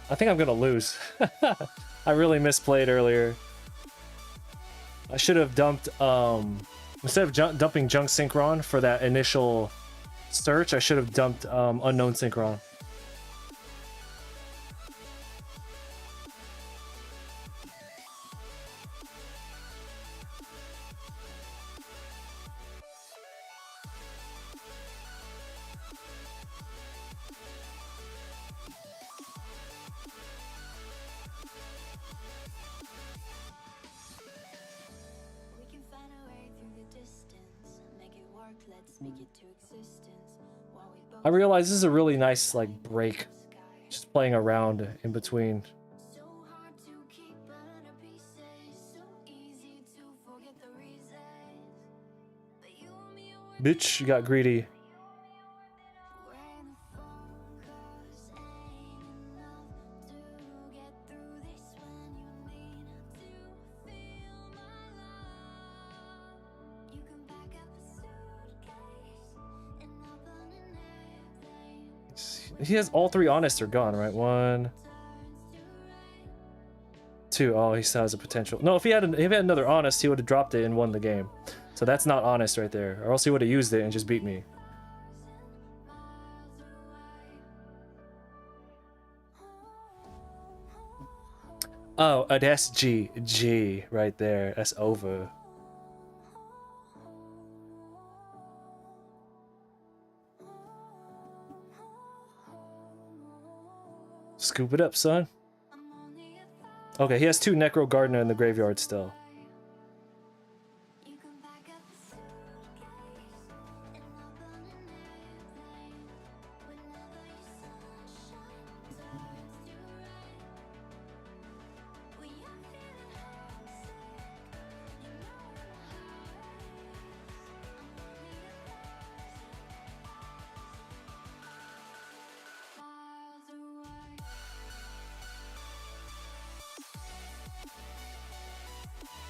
I think I'm gonna lose. I really misplayed earlier. I should have dumped, instead of dumping Junk Synchron for that initial search, I should have dumped Unknown Synchron. We can find a way through the distance, make it work, let's speak it to existence. While we both I realize this is a really nice like break, sky. just playing around in between. So hard to keep under pieces, so easy to forget the reasons. But you and me are worth Bitch, you got greedy. when the focus ain't enough to get through this. When you need to feel my love, you can pack up a suitcase and hop on an airplane. He has all 3 Honest are gone, right? 1, 2. Oh, he still has a potential. No, if he had another Honest, he would have dropped it and won the game. So that's not Honest right there. Or else he would have used it and just beat me. Oh, that's G right there. That's over. Scoop it up, son. Okay, he has 2 Necro Gardener in the graveyard still. You can pack up a suitcase and hop on an airplane. Whenever your sunshine turns to rain, when you're feeling homesick, you know where my heart is. I'm only 1,000 miles away.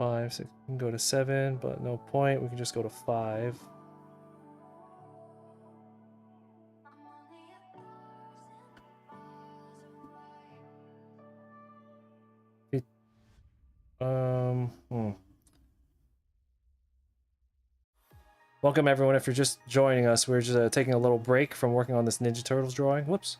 5, 6. We can go to 7, but no point. We can just go to 5. Welcome everyone. If you're just joining us, we're just taking a little break from working on this Ninja Turtles drawing. Whoops.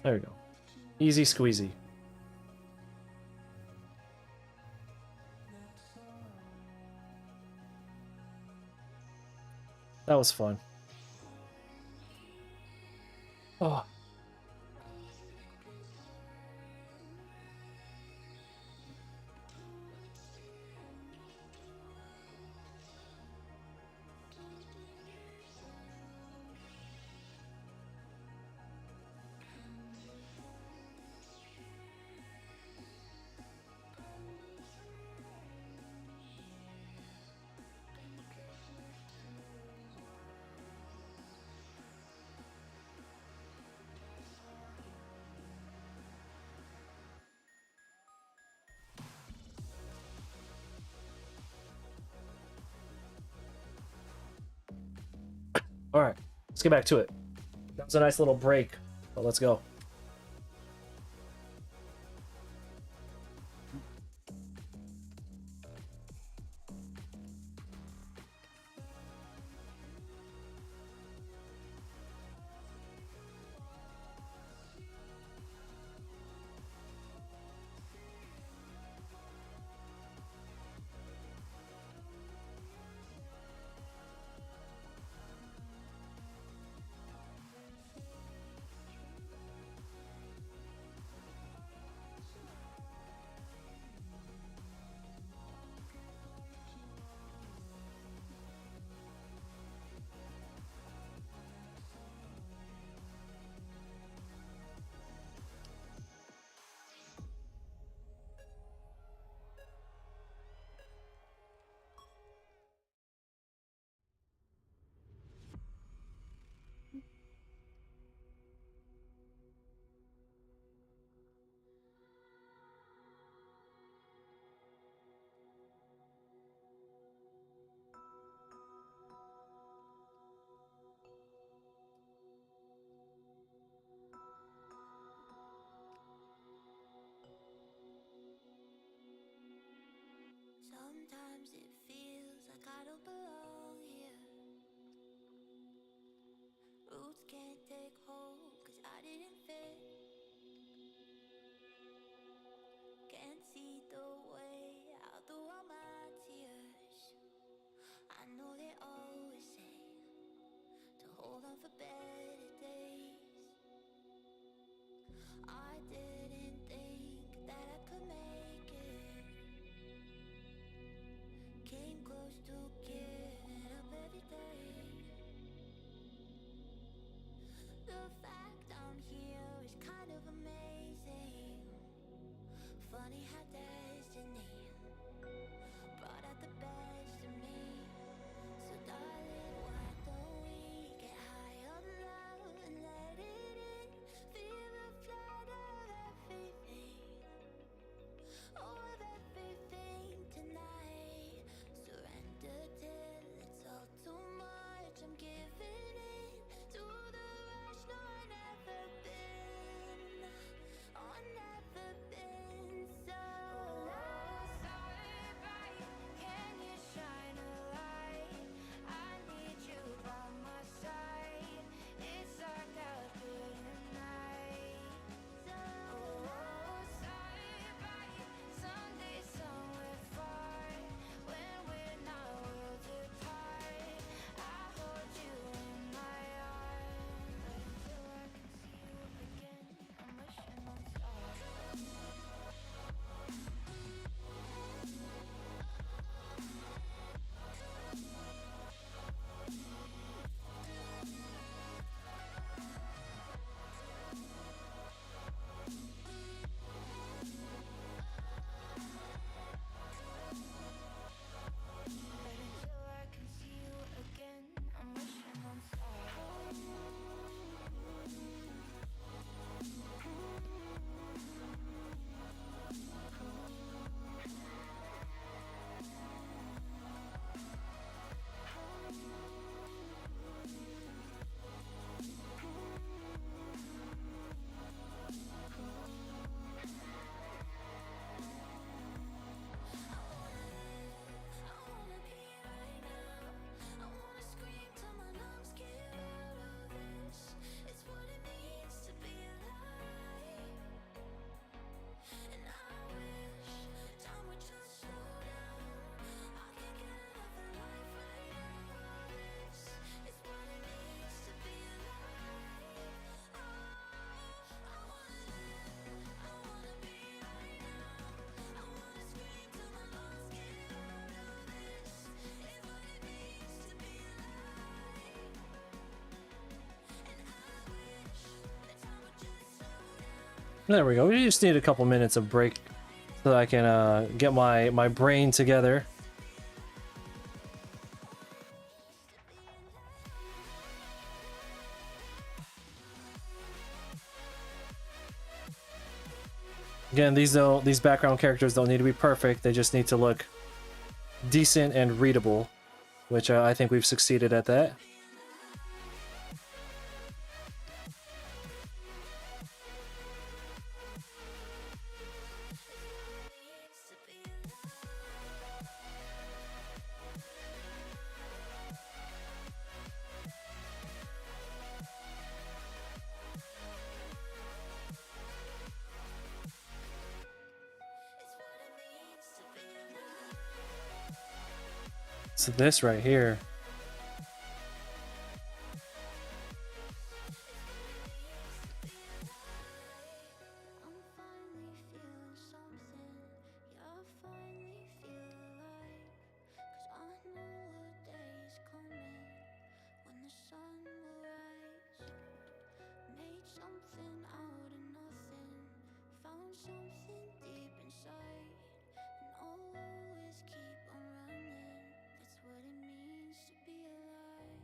There we go. Easy squeezy. That was fun. Oh. All right, let's get back to it. That was a nice little break, but let's go. Sometimes it feels like I don't belong here. Roots can't take hold 'cause I didn't fit. Can't see the way out through all my tears. I know they always say to hold on for better days. I didn't think that I could make it. Came close to giving There we go. We just need a couple minutes of break so that I can get my brain together. Again, these background characters don't need to be perfect. They just need to look decent and readable, which I think we've succeeded at that. So this right here. I'm finally feeling something. Yeah, I finally feel alive. 'Cause I know a day is coming when the sun will rise. Made something out of nothing. Found something deep inside. And always keep on running. That's what it means to be alive.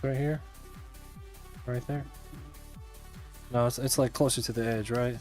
Right here? Right there? No, it's like closer to the edge, right?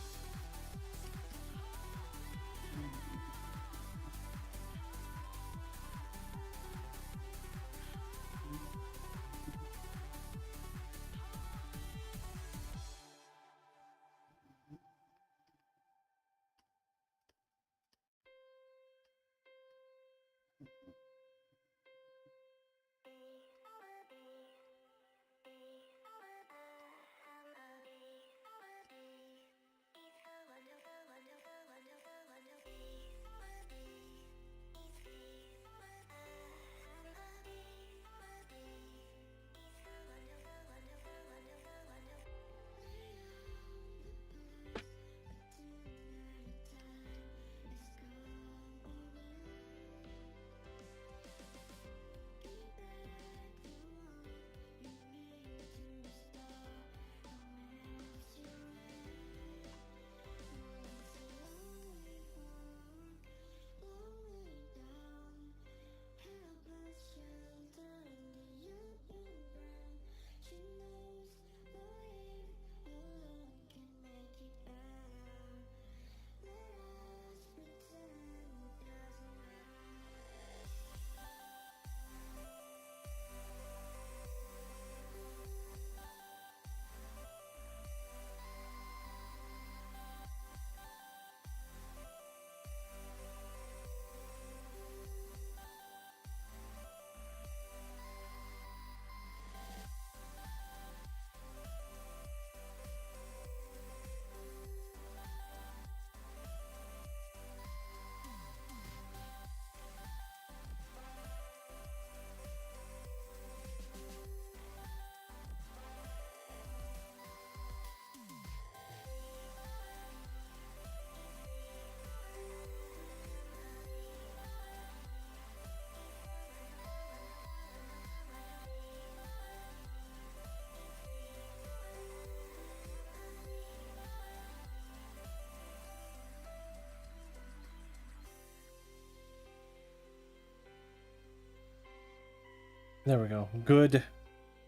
There we go. Good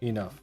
enough.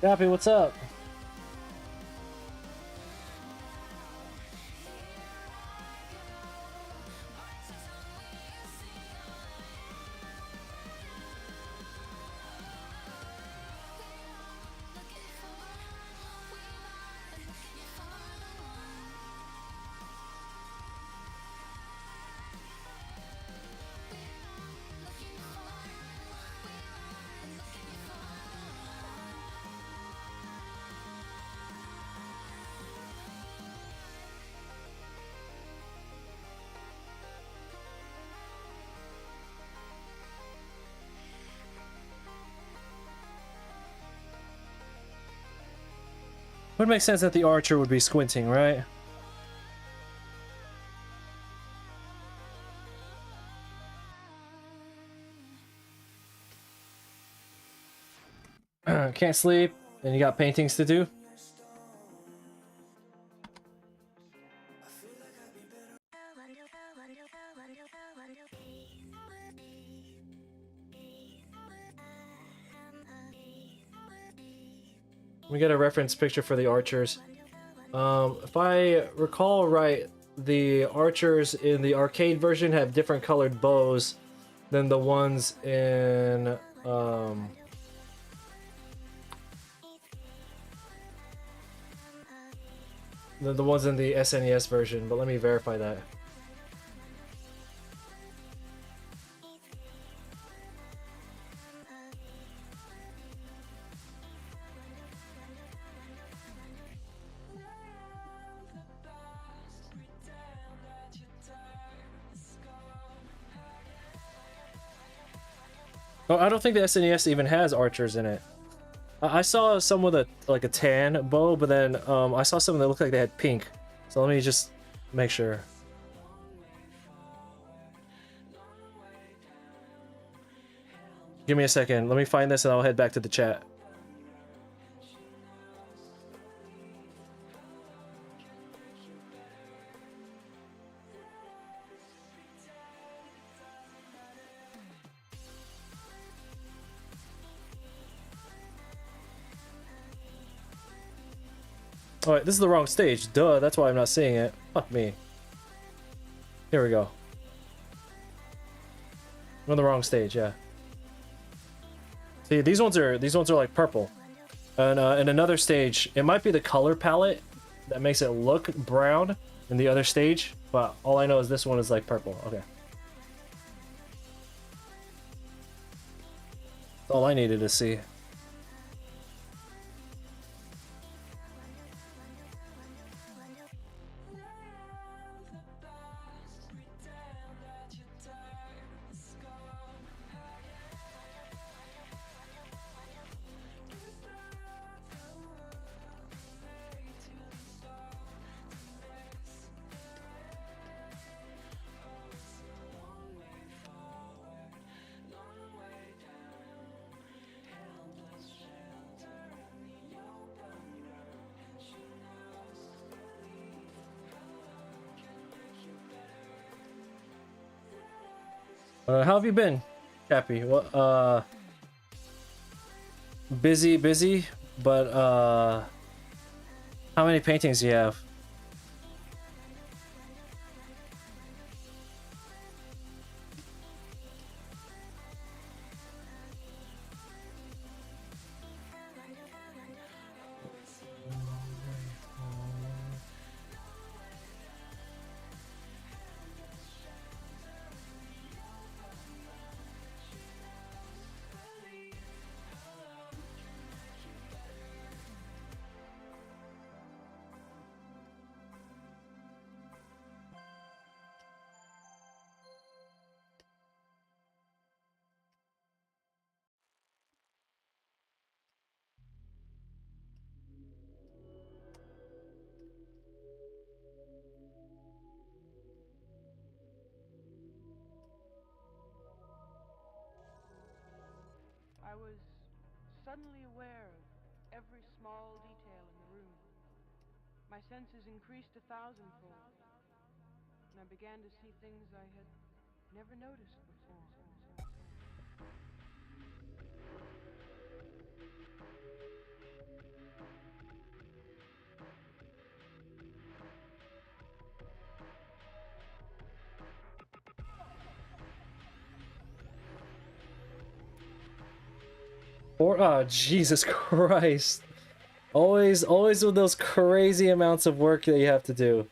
Happy, what's up? Would make sense that the archer would be squinting, right? Can't sleep, and you got paintings to do? We get a reference picture for the archers. If I recall right, the archers in the arcade version have different colored bows than the ones in the ones in the SNES version, but let me verify that. Oh, I don't think the SNES even has archers in it. I saw some with a like a tan bow, but then I saw some that looked like they had pink. So let me just make sure. Give me a second. Let me find this and I'll head back to the chat. Alright, this is the wrong stage. Duh, that's why I'm not seeing it. Fuck me. Here we go. I'm on the wrong stage, yeah. See, these ones are like purple. And in another stage, it might be the color palette that makes it look brown in the other stage, but all I know is this one is like purple. Okay. That's all I needed to see. How have you been, Cappy? Well, busy, but how many paintings do you have? I was suddenly aware of every small detail in the room. My senses increased 1,000-fold, and I began to see things I had never noticed before. Or Jesus Christ. Always with those crazy amounts of work that you have to do.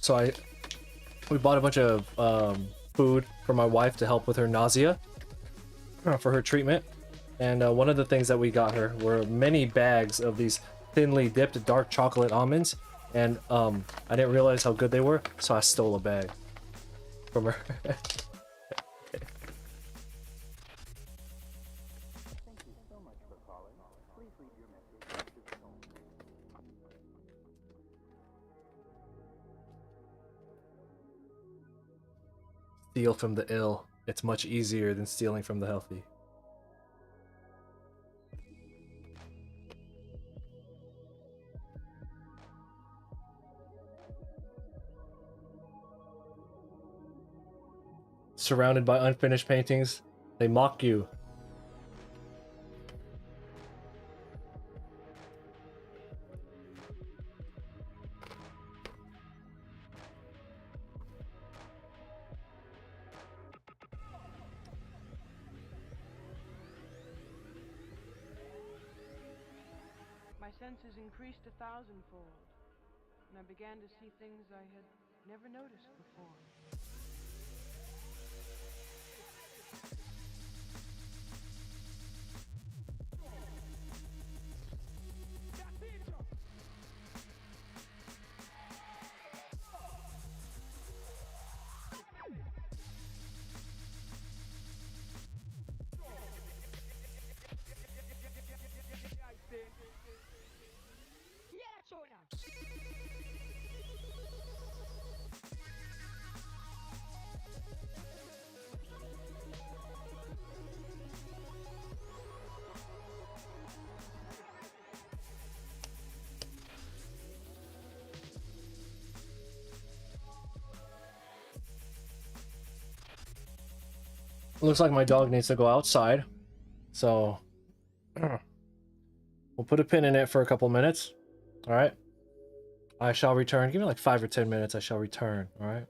So we bought a bunch of food for my wife to help with her nausea for her treatment. And one of the things that we got her were many bags of these thinly dipped dark chocolate almonds. And I didn't realize how good they were, so I stole a bag from her. Steal from the ill. It's much easier than stealing from the healthy. Surrounded by unfinished paintings, they mock you. My senses increased 1,000-fold, and I began to see things I had never noticed before. Looks like my dog needs to go outside, so we'll put a pin in it for a couple minutes. All right, I shall return. Give me like 5 or 10 minutes. I shall return. All right.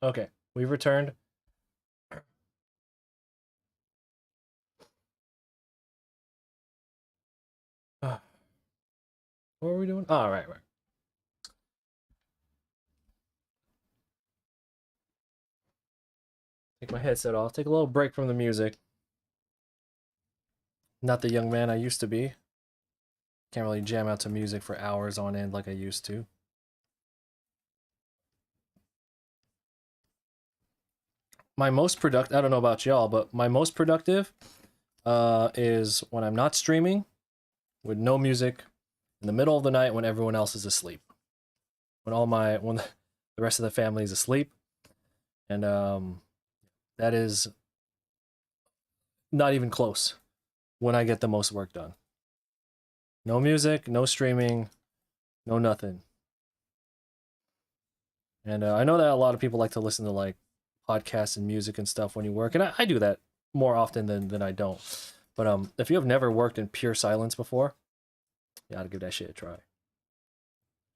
Okay, we've returned. What were we doing? Oh, right. Take my headset off. Take a little break from the music. Not the young man I used to be. Can't really jam out to music for hours on end like I used to. My most productive, I don't know about y'all, but my most productive is when I'm not streaming, with no music, in the middle of the night when everyone else is asleep. When the rest of the family is asleep. And that is not even close when I get the most work done. No music, no streaming, no nothing. And I know that a lot of people like to listen to like podcasts and music and stuff when you work, and I do that more often than I don't. But if you have never worked in pure silence before, you gotta give that shit a try.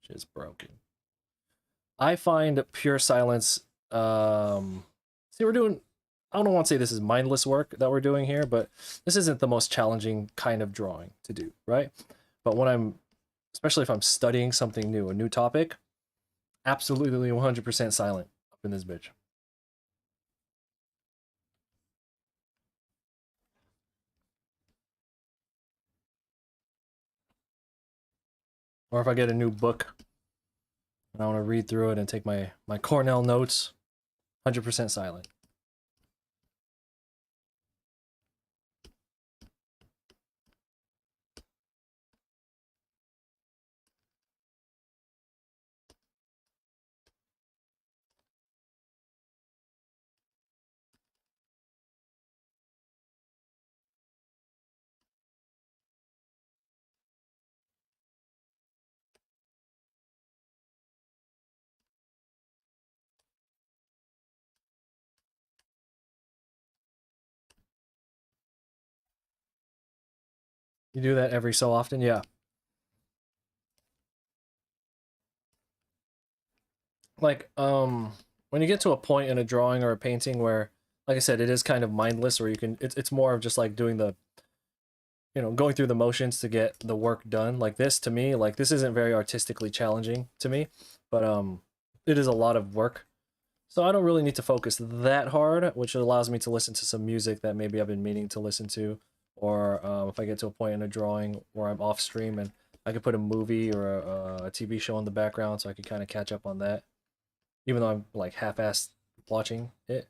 Shit's broken. I find pure silence. See, we're doing. I don't want to say this is mindless work that we're doing here, but this isn't the most challenging kind of drawing to do, right? But when I'm, especially if I'm studying something new, a new topic, absolutely 100% silent up in this bitch. Or if I get a new book and I want to read through it and take my Cornell notes, 100% silent. You do that every so often, yeah. Like, when you get to a point in a drawing or a painting where, like I said, it is kind of mindless, or you can, it's more of just like doing the, going through the motions to get the work done. Like this, to me, like this isn't very artistically challenging to me, but it is a lot of work. So I don't really need to focus that hard, which allows me to listen to some music that maybe I've been meaning to listen to, or if I get to a point in a drawing where I'm off stream and I could put a movie or a TV show in the background so I can kind of catch up on that, even though I'm like half-assed watching it.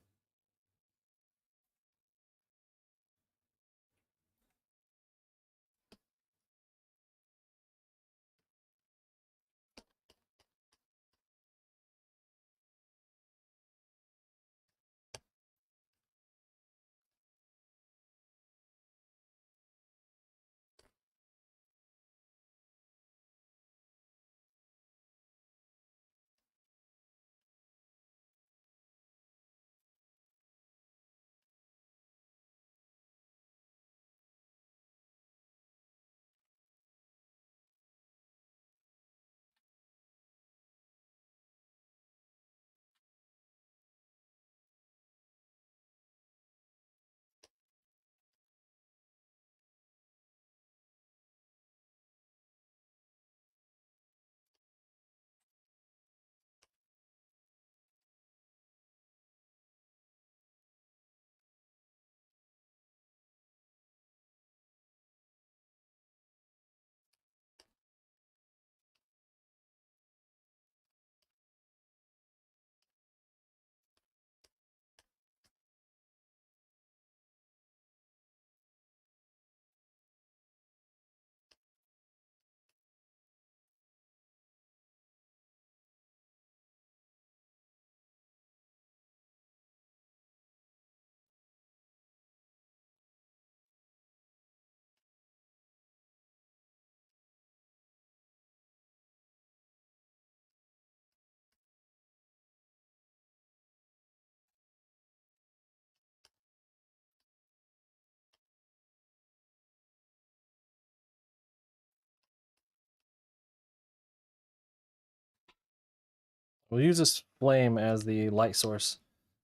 we'll use this flame as the light source.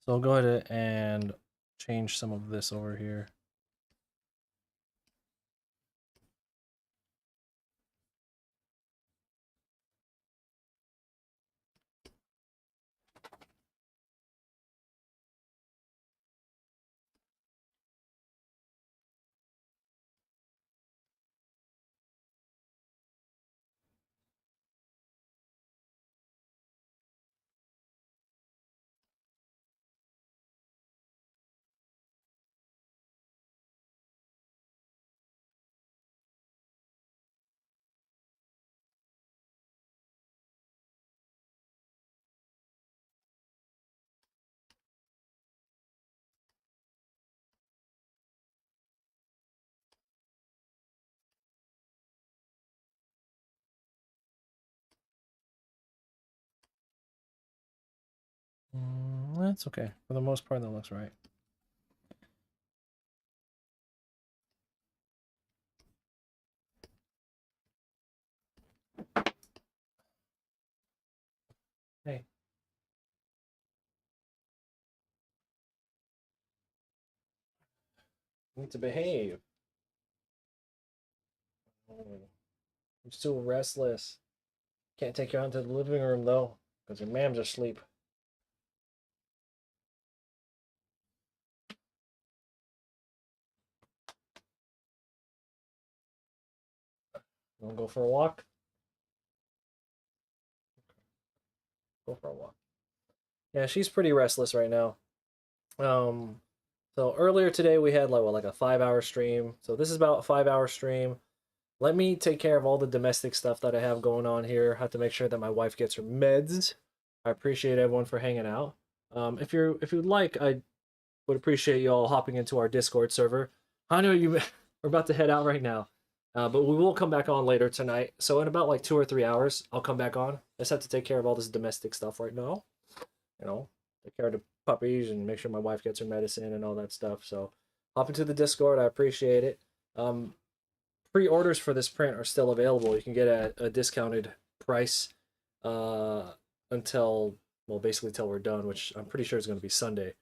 So I'll go ahead and change some of this over here. That's okay. For the most part, that looks right. Hey. You need to behave. Oh, I'm still restless. Can't take you out to the living room, though, because your mam's asleep. You want to go for a walk? Go for a walk. Yeah, she's pretty restless right now. So earlier today we had like a 5-hour stream. So this is about a 5-hour stream. Let me take care of all the domestic stuff that I have going on here. I have to make sure that my wife gets her meds. I appreciate everyone for hanging out. If you'd like, I would appreciate you all hopping into our Discord server. I know we're about to head out right now. But we will come back on later tonight. So in about like 2 or 3 hours, I'll come back on. I just have to take care of all this domestic stuff right now. You know, take care of the puppies and make sure my wife gets her medicine and all that stuff. So hop into the Discord. I appreciate it. Pre-orders for this print are still available. You can get a discounted price until, well, basically till we're done, which I'm pretty sure is going to be Sunday.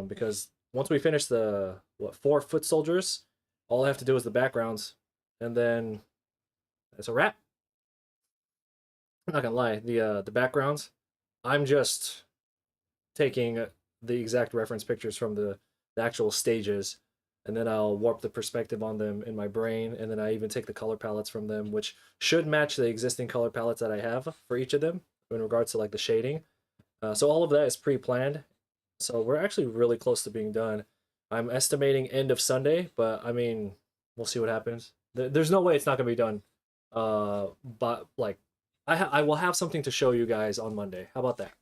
Because once we finish the 4 foot soldiers, all I have to do is the backgrounds, and then it's a wrap. I'm not gonna lie, the backgrounds, I'm just taking the exact reference pictures from the actual stages, and then I'll warp the perspective on them in my brain, and then I even take the color palettes from them, which should match the existing color palettes that I have for each of them in regards to like the shading. So all of that is pre-planned. So we're actually really close to being done. I'm estimating end of Sunday, but I mean, we'll see what happens. There's no way it's not gonna be done. But like, I will have something to show you guys on Monday. How about that?